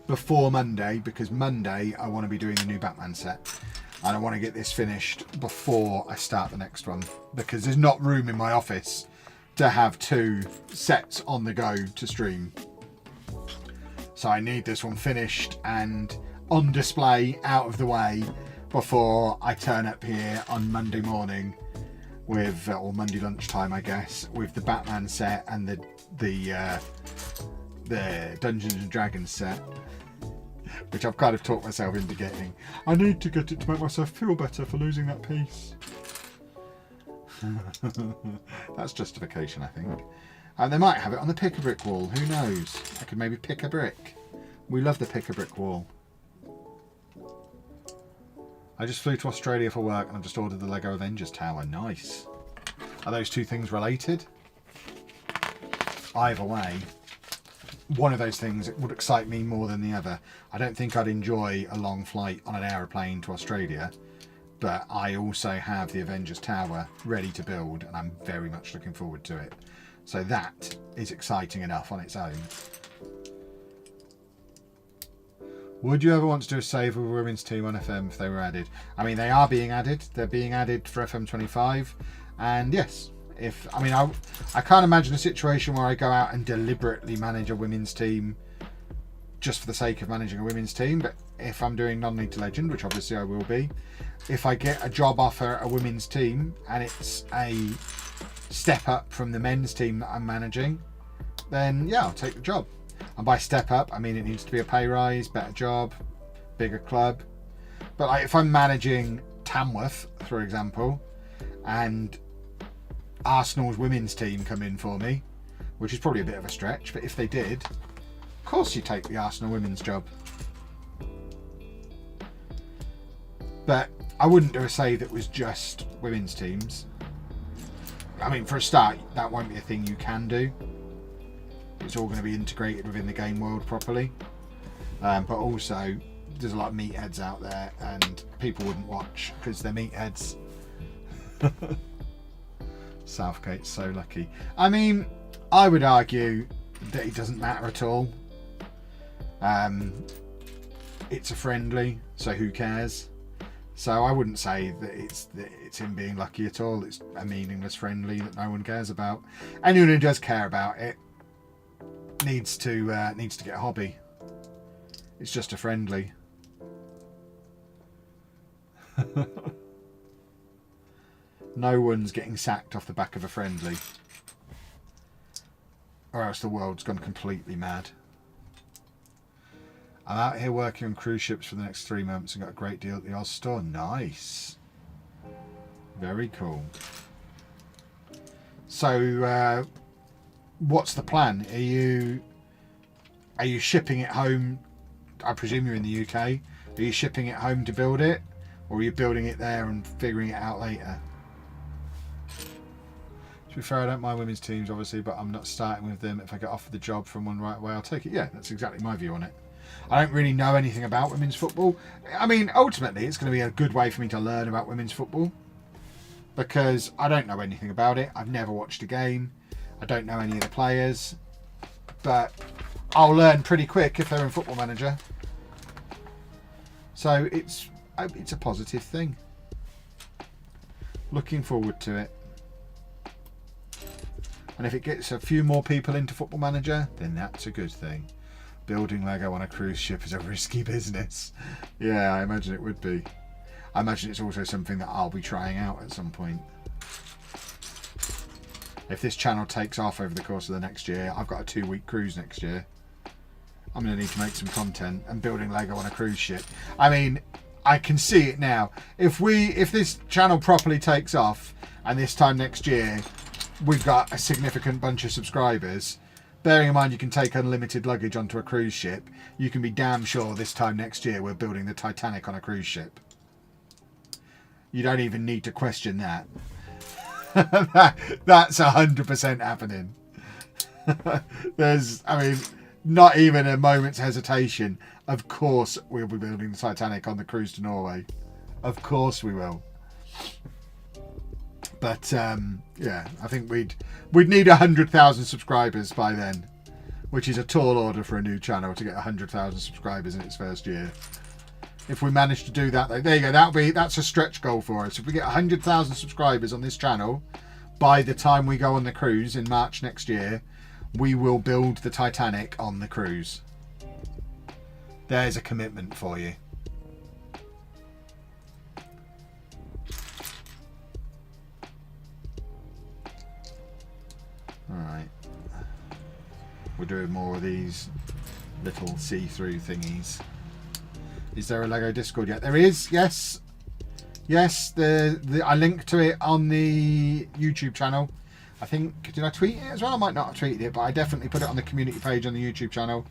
before Monday, because Monday I want to be doing the new Batman set. And I want to get this finished before I start the next one, because there's not room in my office to have 2 sets on the go to stream. So I need this one finished and on display, out of the way, before I turn up here on Monday morning with, or Monday lunchtime I guess, with the Batman set and the Dungeons and Dragons set, which I've kind of talked myself into getting. I need to get it to make myself feel better for losing that piece. That's justification, I think. And they might have it on the pick-a-brick wall. Who knows? I could maybe pick a brick. We love the pick-a-brick wall. I just flew to Australia for work and I've just ordered the Lego Avengers Tower. Nice. Are those two things related? Either way, one of those things would excite me more than the other. I don't think I'd enjoy a long flight on an aeroplane to Australia, but I also have the Avengers Tower ready to build and I'm very much looking forward to it. So that is exciting enough on its own. Would you ever want to do a save with a women's team on FM if they were added? I mean, they are being added. They're being added for FM25. And yes, I can't imagine a situation where I go out and deliberately manage a women's team just for the sake of managing a women's team. But if I'm doing non-league to legend, which obviously I will be, if I get a job offer at a women's team and it's a step up from the men's team that I'm managing, then yeah, I'll take the job. And by step up, I mean it needs to be a pay rise, better job, bigger club. But like if I'm managing Tamworth, for example, and Arsenal's women's team come in for me, which is probably a bit of a stretch, but if they did, of course you take the Arsenal women's job. But I wouldn't do a save that was just women's teams. I mean, for a start, that won't be a thing you can do. It's all going to be integrated within the game world properly. But also, there's a lot of meatheads out there and people wouldn't watch because they're meatheads. Southgate's so lucky. I mean, I would argue that it doesn't matter at all. It's a friendly, so who cares? So I wouldn't say that it's him being lucky at all. It's a meaningless friendly that no one cares about. Anyone who does care about it needs to get a hobby. It's just a friendly. No one's getting sacked off the back of a friendly, or else the world's gone completely mad. I'm out here working on cruise ships for the next 3 months and got a great deal at the Oz store. Nice. Very cool. So, what's the plan? Are you shipping it home? I presume you're in the UK. Are you shipping it home to build it? Or are you building it there and figuring it out later? To be fair, I don't mind women's teams, obviously, but I'm not starting with them. If I get offered the job from one right away, I'll take it. Yeah, that's exactly my view on it. I don't really know anything about women's football. I mean, ultimately, it's going to be a good way for me to learn about women's football because I don't know anything about it. I've never watched a game. I don't know any of the players, but I'll learn pretty quick if they're in Football Manager. So it's a positive thing. Looking forward to it. And if it gets a few more people into Football Manager, then that's a good thing. Building Lego on a cruise ship is a risky business. Yeah, I imagine it would be. I imagine it's also something that I'll be trying out at some point. If this channel takes off over the course of the next year, I've got a 2-week cruise next year. I'm going to need to make some content, and building Lego on a cruise ship. I mean, I can see it now. If this channel properly takes off, and this time next year we've got a significant bunch of subscribers, bearing in mind you can take unlimited luggage onto a cruise ship, you can be damn sure this time next year we're building the Titanic on a cruise ship. You don't even need to question that. That's 100% happening. Not even a moment's hesitation. Of course we'll be building the Titanic on the cruise to Norway. Of course we will. But yeah, I think we'd need 100,000 subscribers by then, which is a tall order for a new channel to get 100,000 subscribers in its first year. If we manage to do that, there you go. That's a stretch goal for us. If we get 100,000 subscribers on this channel by the time we go on the cruise in March next year, we will build the Titanic on the cruise. There's a commitment for you. Alright. We're doing more of these little see-through thingies. Is there a Lego Discord yet? There is, yes. Yes, I linked to it on the YouTube channel. I think, did I tweet it as well? I might not have tweeted it, but I definitely put it on the community page on the YouTube channel.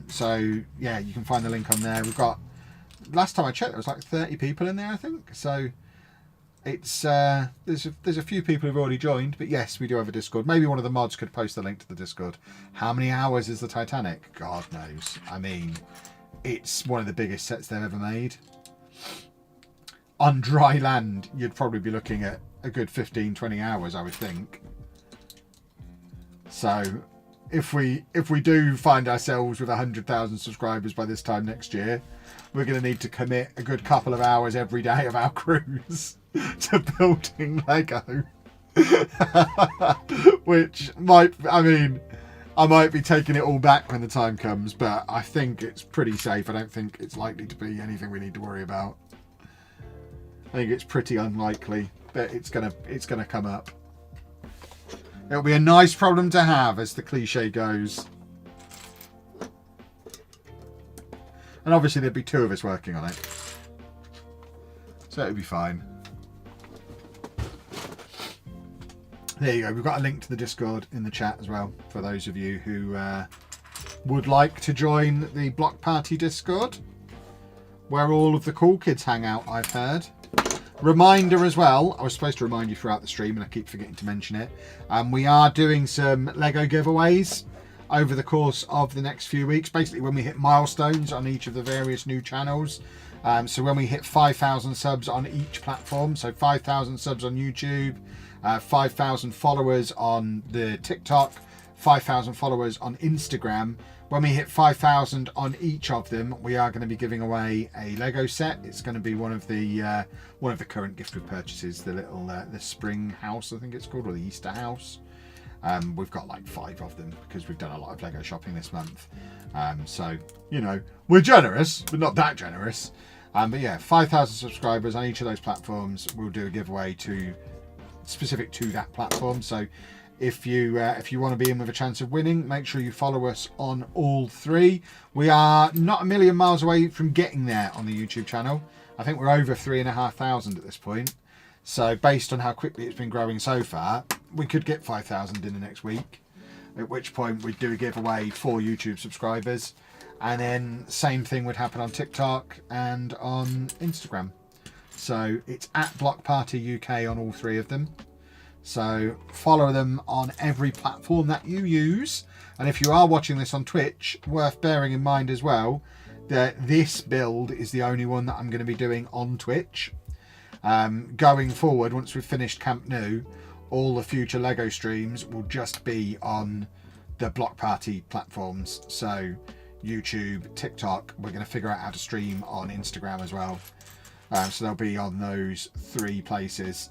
So, yeah, you can find the link on there. We've got last time I checked, there was like 30 people in there, I think. So it's there's a few people who've already joined, but yes, we do have a Discord. Maybe one of the mods could post the link to the Discord. How many hours is the Titanic? God knows. I mean, it's one of the biggest sets they've ever made. On dry land, you'd probably be looking at a good 15-20 hours, I would think. So if we do find ourselves with 100,000 subscribers by this time next year, we're going to need to commit a good couple of hours every day of our cruise to building Lego. Which might, I mean, I might be taking it all back when the time comes, but I think it's pretty safe. I don't think it's likely to be anything we need to worry about. I think it's pretty unlikely, but it's gonna come up. It'll be a nice problem to have, as the cliche goes. And obviously there'd be 2 of us working on it, so it'll be fine. There you go. We've got a link to the Discord in the chat as well for those of you who would like to join the Block Party Discord, where all of the cool kids hang out, I've heard. Reminder as well, I was supposed to remind you throughout the stream and I keep forgetting to mention it. We are doing some Lego giveaways over the course of the next few weeks, basically when we hit milestones on each of the various new channels. So when we hit 5,000 subs on each platform, so 5,000 subs on YouTube, 5,000 followers on the TikTok, 5,000 followers on Instagram. When we hit 5,000 on each of them, we are going to be giving away a Lego set. It's going to be one of the current gift with purchases, the little the spring house, I think it's called, or the Easter house. We've got like 5 of them because we've done a lot of Lego shopping this month. So, you know, we're generous, but not that generous. But yeah, 5,000 subscribers on each of those platforms. We'll do a giveaway specific to that platform. So if you want to be in with a chance of winning, make sure you follow us on all 3. We are not a million miles away from getting there on the YouTube channel. I think we're over 3,500 at this point. So based on how quickly it's been growing so far, we could get 5,000 in the next week, at which point we'd do a giveaway for YouTube subscribers. And then same thing would happen on TikTok and on Instagram. So it's at Block Party UK on all 3 of them. So follow them on every platform that you use. And if you are watching this on Twitch, worth bearing in mind as well that this build is the only one that I'm going to be doing on Twitch. Going forward, once we've finished Camp Nou, all the future Lego streams will just be on the Block Party platforms. So YouTube, TikTok, we're going to figure out how to stream on Instagram as well. So they'll be on those 3 places.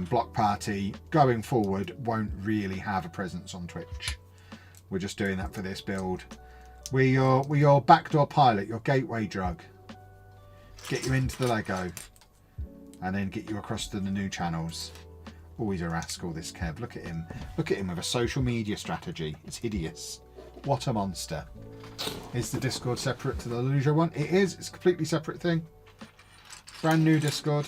Block Party going forward won't really have a presence on Twitch. We're just doing that for this build. We're your backdoor pilot, your gateway drug. Get you into the Lego and then get you across to the new channels. Always a rascal, this Kev. Look at him. Look at him with a social media strategy. It's hideous. What a monster. Is the Discord separate to the Lelujo one? It is. It's a completely separate thing. Brand new Discord.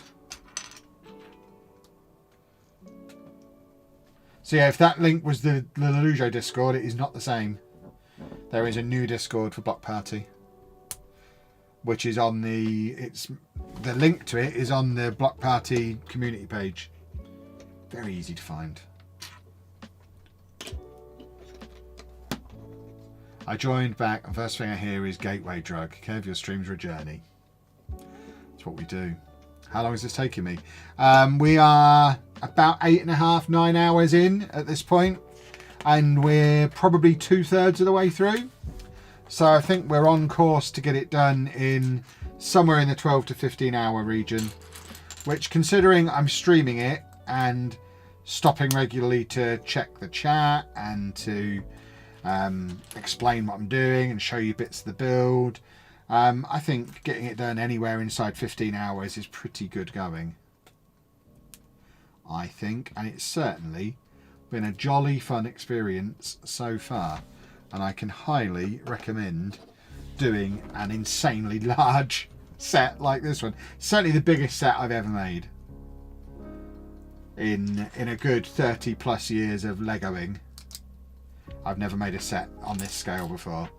So yeah, if that link was the Lelujo Discord, it is not the same. There is a new Discord for Block Party, which is on the link to it is on the Block Party community page. Very easy to find. I joined back, and first thing I hear is gateway drug. Kev, your streams are a journey. That's what we do. How long is this taking me? We are about 8.5, 9 hours in at this point, and we're probably 2/3 of the way through. So I think we're on course to get it done in somewhere in the 12 to 15 hour region, which, considering I'm streaming it and stopping regularly to check the chat and to explain what I'm doing and show you bits of the build, I think getting it done anywhere inside 15 hours is pretty good going. I think, and it's certainly been a jolly fun experience so far, and I can highly recommend doing an insanely large set like this one. Certainly the biggest set I've ever made in a good 30 plus years of Legoing. I've never made a set on this scale before,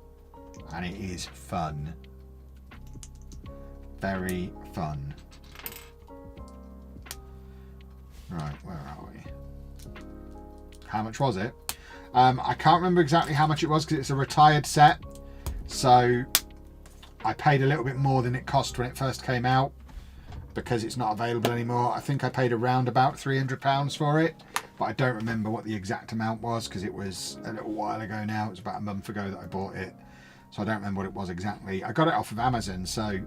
and it is fun. very fun. Right, where are we? How much was it? I can't remember exactly how much it was because it's a retired set. So I paid a little bit more than it cost when it first came out because it's not available anymore. I think I paid around about £300 for it, but I don't remember what the exact amount was because it was a little while ago now. It was about a month ago that I bought it. So I don't remember what it was exactly. I got it off of Amazon, so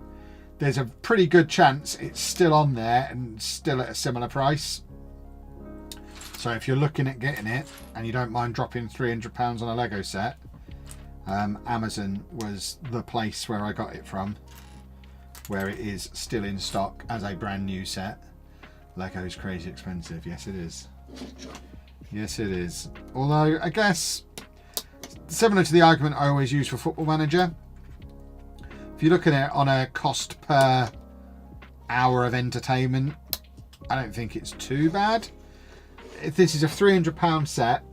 there's a pretty good chance it's still on there and still at a similar price. So if you're looking at getting it and you don't mind dropping £300 on a Lego set, Amazon was the place where I got it from, where it is still in stock as a brand new set. Lego's crazy expensive. Yes, it is. Yes, it is. Although, I guess, similar to the argument I always use for Football Manager, if you're looking at it on a cost per hour of entertainment, I don't think it's too bad. If this is a £300 set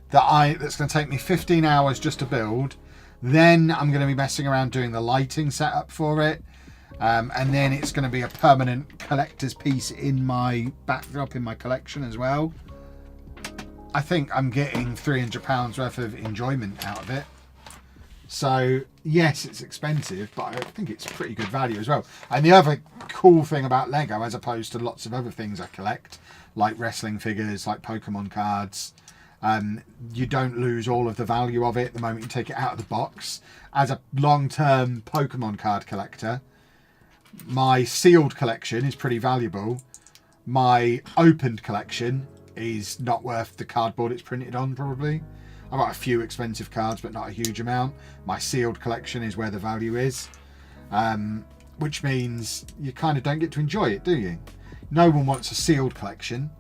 that's going to take me 15 hours just to build, then I'm going to be messing around doing the lighting setup for it, and then it's going to be a permanent collector's piece in my backdrop in my collection as well. I think I'm getting £300 worth of enjoyment out of it. So yes, it's expensive, but I think it's pretty good value as well. And the other cool thing about Lego, as opposed to lots of other things I collect, like wrestling figures, like Pokemon cards, you don't lose all of the value of it the moment you take it out of the box. As a long-term Pokemon card collector, my sealed collection is pretty valuable. My opened collection is not worth the cardboard it's printed on, probably. I've got a few expensive cards, but not a huge amount. My sealed collection is where the value is, which means you kind of don't get to enjoy it, do you? No one wants a sealed collection.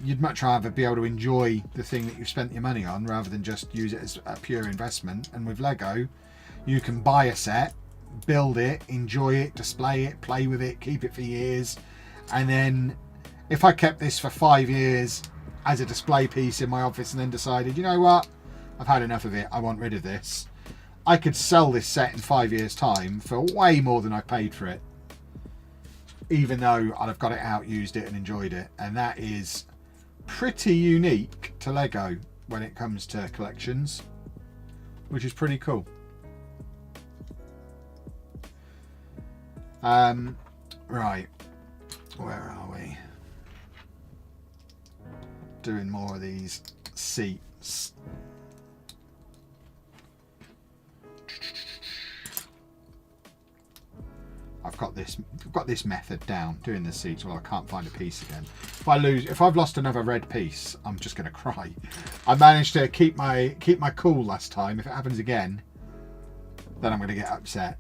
You'd much rather be able to enjoy the thing that you've spent your money on rather than just use it as a pure investment. And with Lego, you can buy a set, build it, enjoy it, display it, play with it, keep it for years. And then if I kept this for 5 years as a display piece in my office and then decided, you know what, I've had enough of it, I want rid of this, I could sell this set in 5 years' time for way more than I paid for it, even though I'd have got it out, used it and enjoyed it. And that is pretty unique to Lego when it comes to collections, which is pretty cool. Right, where are we? Doing more of these seats. I've got this method down, doing the seats. Well, I can't find a piece again. If I've lost another red piece, I'm just gonna cry. I managed to keep my cool last time. If it happens again, then I'm gonna get upset.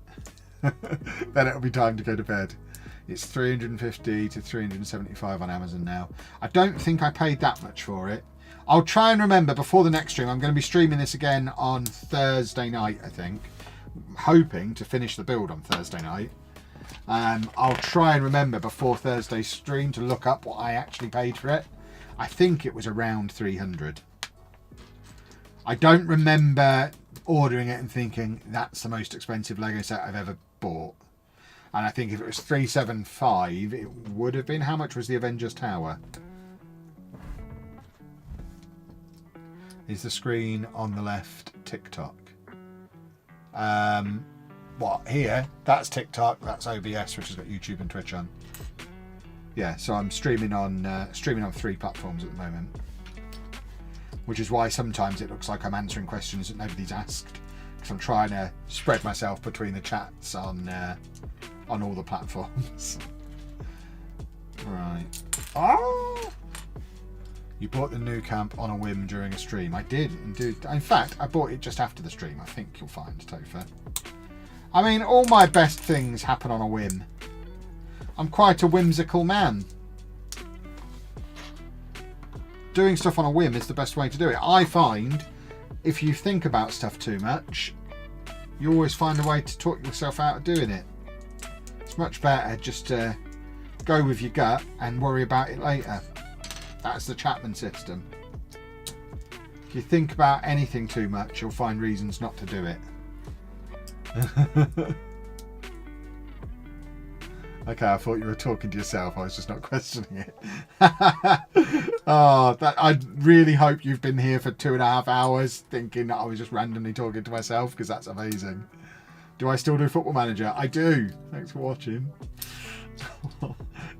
Then it'll be time to go to bed. It's 350 to 375 on Amazon now. I don't think I paid that much for it. I'll try and remember before the next stream. I'm going to be streaming this again on Thursday night, I think. Hoping to finish the build on Thursday night. I'll try and remember before Thursday's stream to look up what I actually paid for it. I think it was around 300. I don't remember ordering it and thinking that's the most expensive Lego set I've ever bought. And I think if it was 375, it would have been. How much was the Avengers Tower? Is the screen on the left TikTok? What, here? That's TikTok, that's OBS, which has got YouTube and Twitch on. Yeah, so I'm streaming on 3 platforms at the moment. Which is why sometimes it looks like I'm answering questions that nobody's asked. Because I'm trying to spread myself between the chats on all the platforms. Right. Oh! You bought the new camp on a whim during a stream. I did indeed. In fact, I bought it just after the stream. I think you'll find, Topher. I mean, all my best things happen on a whim. I'm quite a whimsical man. Doing stuff on a whim is the best way to do it. I find if you think about stuff too much, you always find a way to talk yourself out of doing it. It's much better just to go with your gut and worry about it later. That's the Chapman system. If you think about anything too much, you'll find reasons not to do it. Okay, I thought you were talking to yourself. I was just not questioning it. Oh, I really hope you've been here for 2.5 hours thinking that I was just randomly talking to myself, because that's amazing. Do I still do Football Manager? I do. Thanks for watching.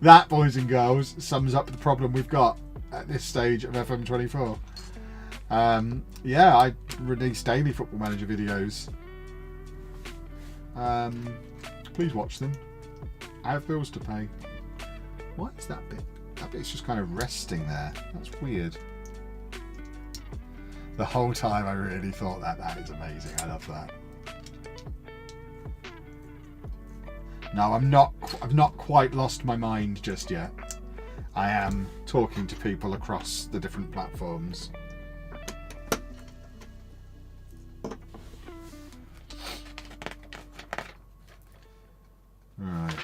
That, boys and girls, sums up the problem we've got at this stage of FM24. Yeah, I release daily Football Manager videos. Please watch them. I have bills to pay. What is that bit? That bit's just kind of resting there. That's weird. The whole time I really thought that is amazing. I love that. No, I've not quite lost my mind just yet. I am talking to people across the different platforms. Right.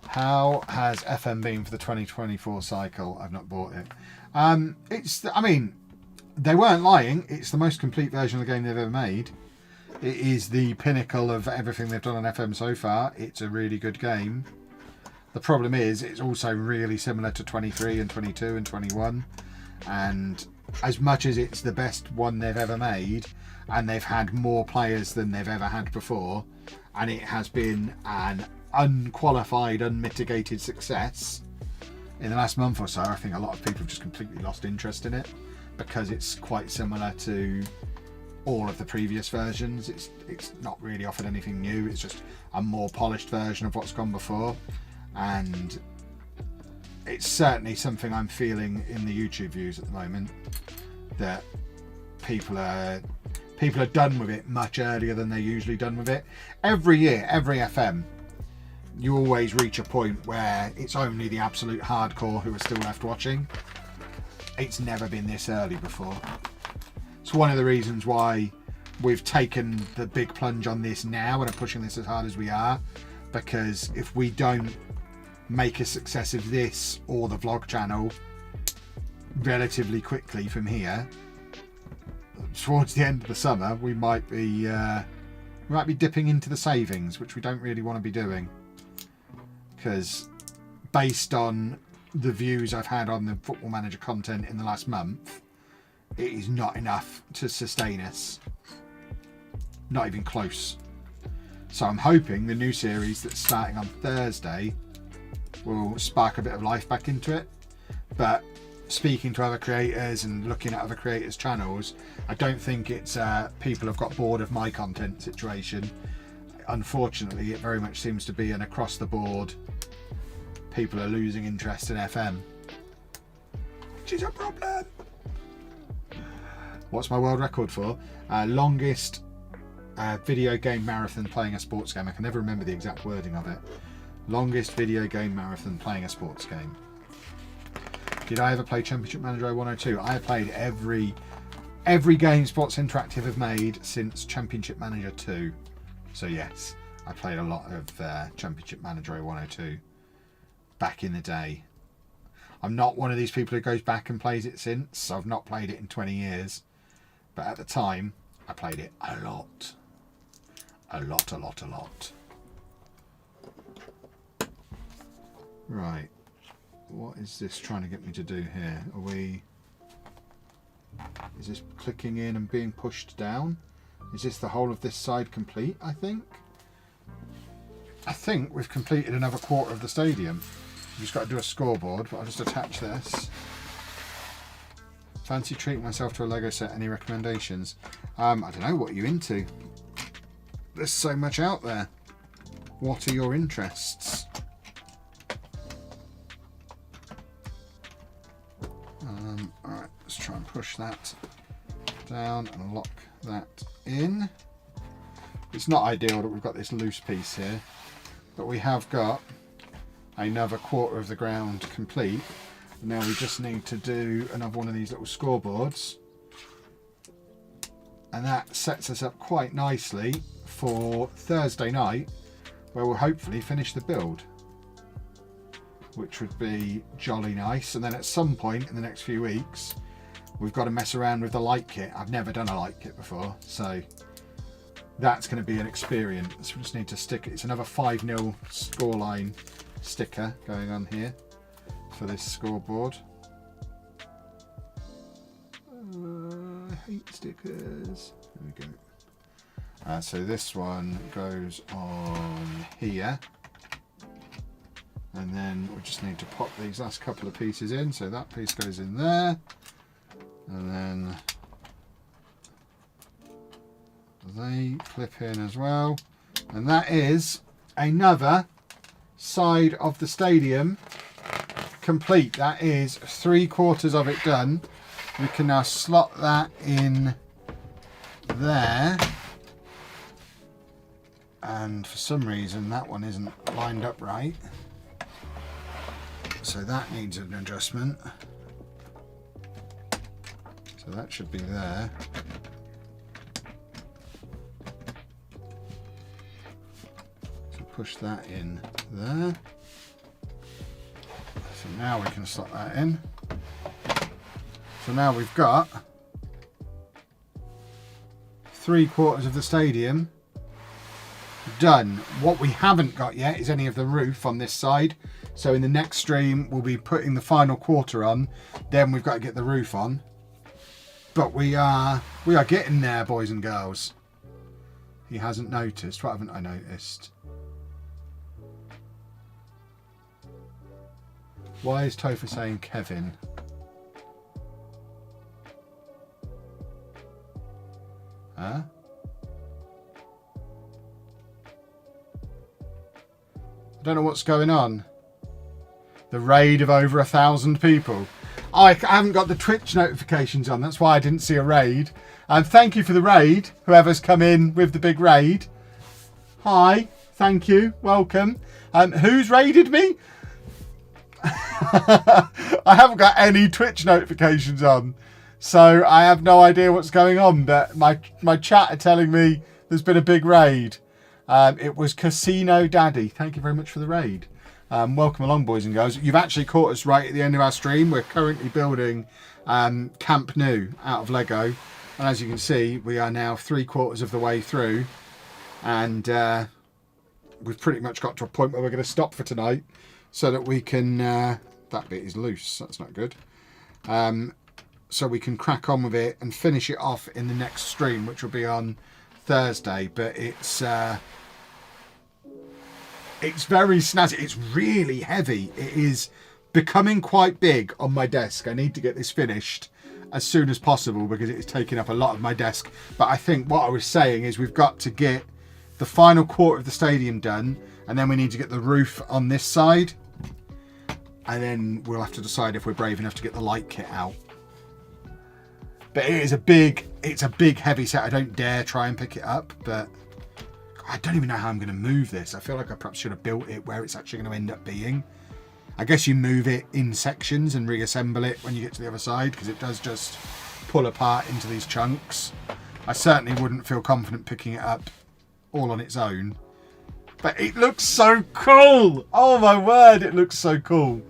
How has FM been for the 2024 cycle? I've not bought it. I mean, they weren't lying. It's the most complete version of the game they've ever made. It is the pinnacle of everything they've done on FM so far. It's a really good game. The problem is, it's also really similar to 23 and 22 and 21. And as much as it's the best one they've ever made, and they've had more players than they've ever had before, and it has been an unqualified, unmitigated success, in the last month or so, I think a lot of people have just completely lost interest in it, because it's quite similar to all of the previous versions. It's not really offered anything new. It's just a more polished version of what's gone before, and it's certainly something I'm feeling in the YouTube views at the moment, that people are done with it much earlier than they're usually done with it. Every year, every FM, you always reach a point where it's only the absolute hardcore who are still left watching. It's never been this early before. It's one of the reasons why we've taken the big plunge on this now and are pushing this as hard as we are, because if we don't make a success of this or the vlog channel relatively quickly from here, towards the end of the summer, we might be dipping into the savings, which we don't really want to be doing, because based on the views I've had on the Football Manager content in the last month, it is not enough to sustain us. Not even close. So I'm hoping the new series that's starting on Thursday will spark a bit of life back into it. But speaking to other creators and looking at other creators' channels, I don't think it's people have got bored of my content situation. Unfortunately, it very much seems to be an across the board, people are losing interest in FM, which is a problem. What's my world record for? Longest video game marathon playing a sports game. I can never remember the exact wording of it. Longest video game marathon playing a sports game. Did I ever play Championship Manager 102? I have played every game Sports Interactive have made since Championship Manager 2. So yes, I played a lot of Championship Manager 102 back in the day. I'm not one of these people who goes back and plays it since. I've not played it in 20 years. But at the time, I played it a lot. A lot. Right. What is this trying to get me to do here? Is this clicking in and being pushed down? Is this the whole of this side complete, I think? I think we've completed another quarter of the stadium. We've just got to do a scoreboard, but I'll just attach this. Fancy treating myself to a Lego set. Any recommendations? I don't know. What are you into? There's so much out there. What are your interests? Alright, let's try and push that down and lock that in. It's not ideal that we've got this loose piece here, but we have got another quarter of the ground complete. Now we just need to do another one of these little scoreboards, and that sets us up quite nicely for Thursday night, where we'll hopefully finish the build, which would be jolly nice. And then at some point in the next few weeks, we've got to mess around with the light kit. I've never done a light kit before, so that's going to be an experience. We just need to stick it. It's another 5-0 scoreline sticker going on here for this scoreboard. I hate stickers. There we go. So this one goes on here. And then we just need to pop these last couple of pieces in. So that piece goes in there. And then they clip in as well. And that is another side of the stadium complete. That is 3/4 of it done. We can now slot that in there. And for some reason that one isn't lined up right. So that needs an adjustment. So that should be there. So push that in there. So now we can slot that in. So now we've got 3/4 of the stadium done. What we haven't got yet is any of the roof on this side. So in the next stream, we'll be putting the final quarter on. Then we've got to get the roof on. But we are getting there, boys and girls. He hasn't noticed. What haven't I noticed? Why is Topher saying Kevin? Huh? I don't know what's going on. The raid of over 1,000 people. I haven't got the Twitch notifications on. That's why I didn't see a raid. Thank you for the raid. Whoever's come in with the big raid. Hi. Thank you. Welcome. Who's raided me? I haven't got any Twitch notifications on. So I have no idea what's going on. But my chat are telling me there's been a big raid. It was Casino Daddy. Thank you very much for the raid. Welcome along, boys and girls. You've actually caught us right at the end of our stream. We're currently building Camp Nou out of Lego. And as you can see, we are now 3/4 of the way through. And we've pretty much got to a point where we're going to stop for tonight so that we can... that bit is loose. That's not good. So we can crack on with it and finish it off in the next stream, which will be on Thursday. But it's very snazzy. It's really heavy. It is becoming quite big on my desk. I need to get this finished as soon as possible because it is taking up a lot of my desk. But I think what I was saying is we've got to get the final quarter of the stadium done, and then we need to get the roof on this side, and then we'll have to decide if we're brave enough to get the light kit out. But it is it's a big heavy set. I don't dare try and pick it up, but I don't even know how I'm going to move this. I feel like I perhaps should have built it where it's actually going to end up being. I guess you move it in sections and reassemble it when you get to the other side, because it does just pull apart into these chunks. I certainly wouldn't feel confident picking it up all on its own. But it looks so cool. Oh my word, it looks so cool.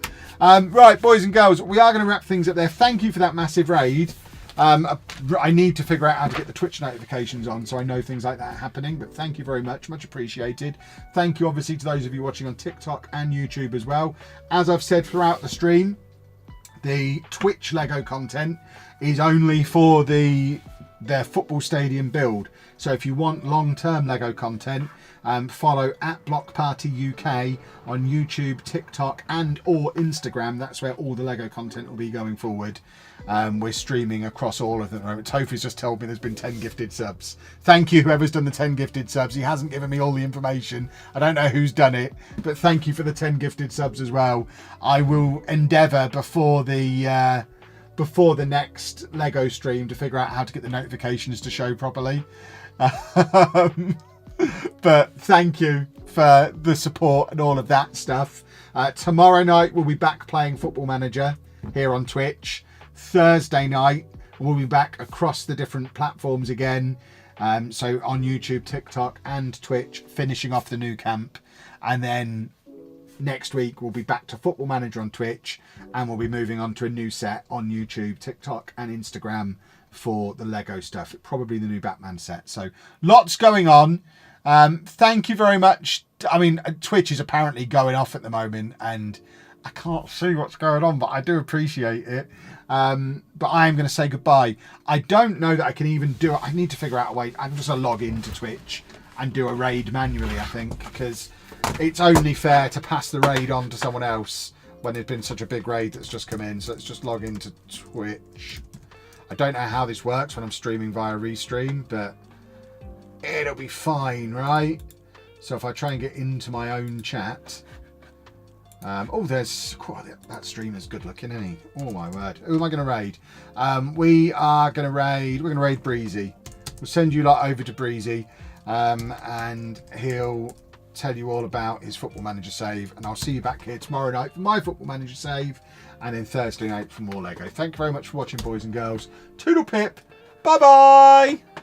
Right, boys and girls, we are going to wrap things up there. Thank you for that massive raid. I need to figure out how to get the Twitch notifications on so I know things like that are happening, but thank you very much appreciated. Thank you obviously to those of you watching on TikTok and YouTube as well. As I've said throughout the stream, the Twitch Lego content is only for their football stadium build. So if you want long-term Lego content, follow at Block Party UK on YouTube, TikTok and or Instagram. That's where all the Lego content will be going forward. We're streaming across all of them at the moment. Tophy's just told me there's been 10 gifted subs. Thank you, whoever's done the 10 gifted subs. He hasn't given me all the information. I don't know who's done it, but thank you for the 10 gifted subs as well. I will endeavour before the next Lego stream to figure out how to get the notifications to show properly. But thank you for the support and all of that stuff. Tomorrow night we'll be back playing Football Manager here on Twitch. Thursday night we'll be back across the different platforms again, so on YouTube, TikTok and Twitch, finishing off the new camp. And then next week we'll be back to Football Manager on Twitch, and we'll be moving on to a new set on YouTube, TikTok and Instagram for the Lego stuff. Probably the new Batman set. So lots going on. Thank you very much. I mean, Twitch is apparently going off at the moment and I can't see what's going on, but I do appreciate it. But I am going to say goodbye. I don't know that I can even do it. I need to figure out a way. I'm just going to log into Twitch and do a raid manually, I think, because it's only fair to pass the raid on to someone else when there's been such a big raid that's just come in. So let's just log into Twitch. I don't know how this works when I'm streaming via Restream, but it'll be fine, right? So if I try and get into my own chat. Oh, there's... that streamer's good looking, isn't he? Oh, my word. Who am I going to raid? We're going to raid Breezy. We'll send you lot over to Breezy. And he'll tell you all about his Football Manager save. And I'll see you back here tomorrow night for my Football Manager save. And then Thursday night for more Lego. Thank you very much for watching, boys and girls. Toodle pip. Bye-bye.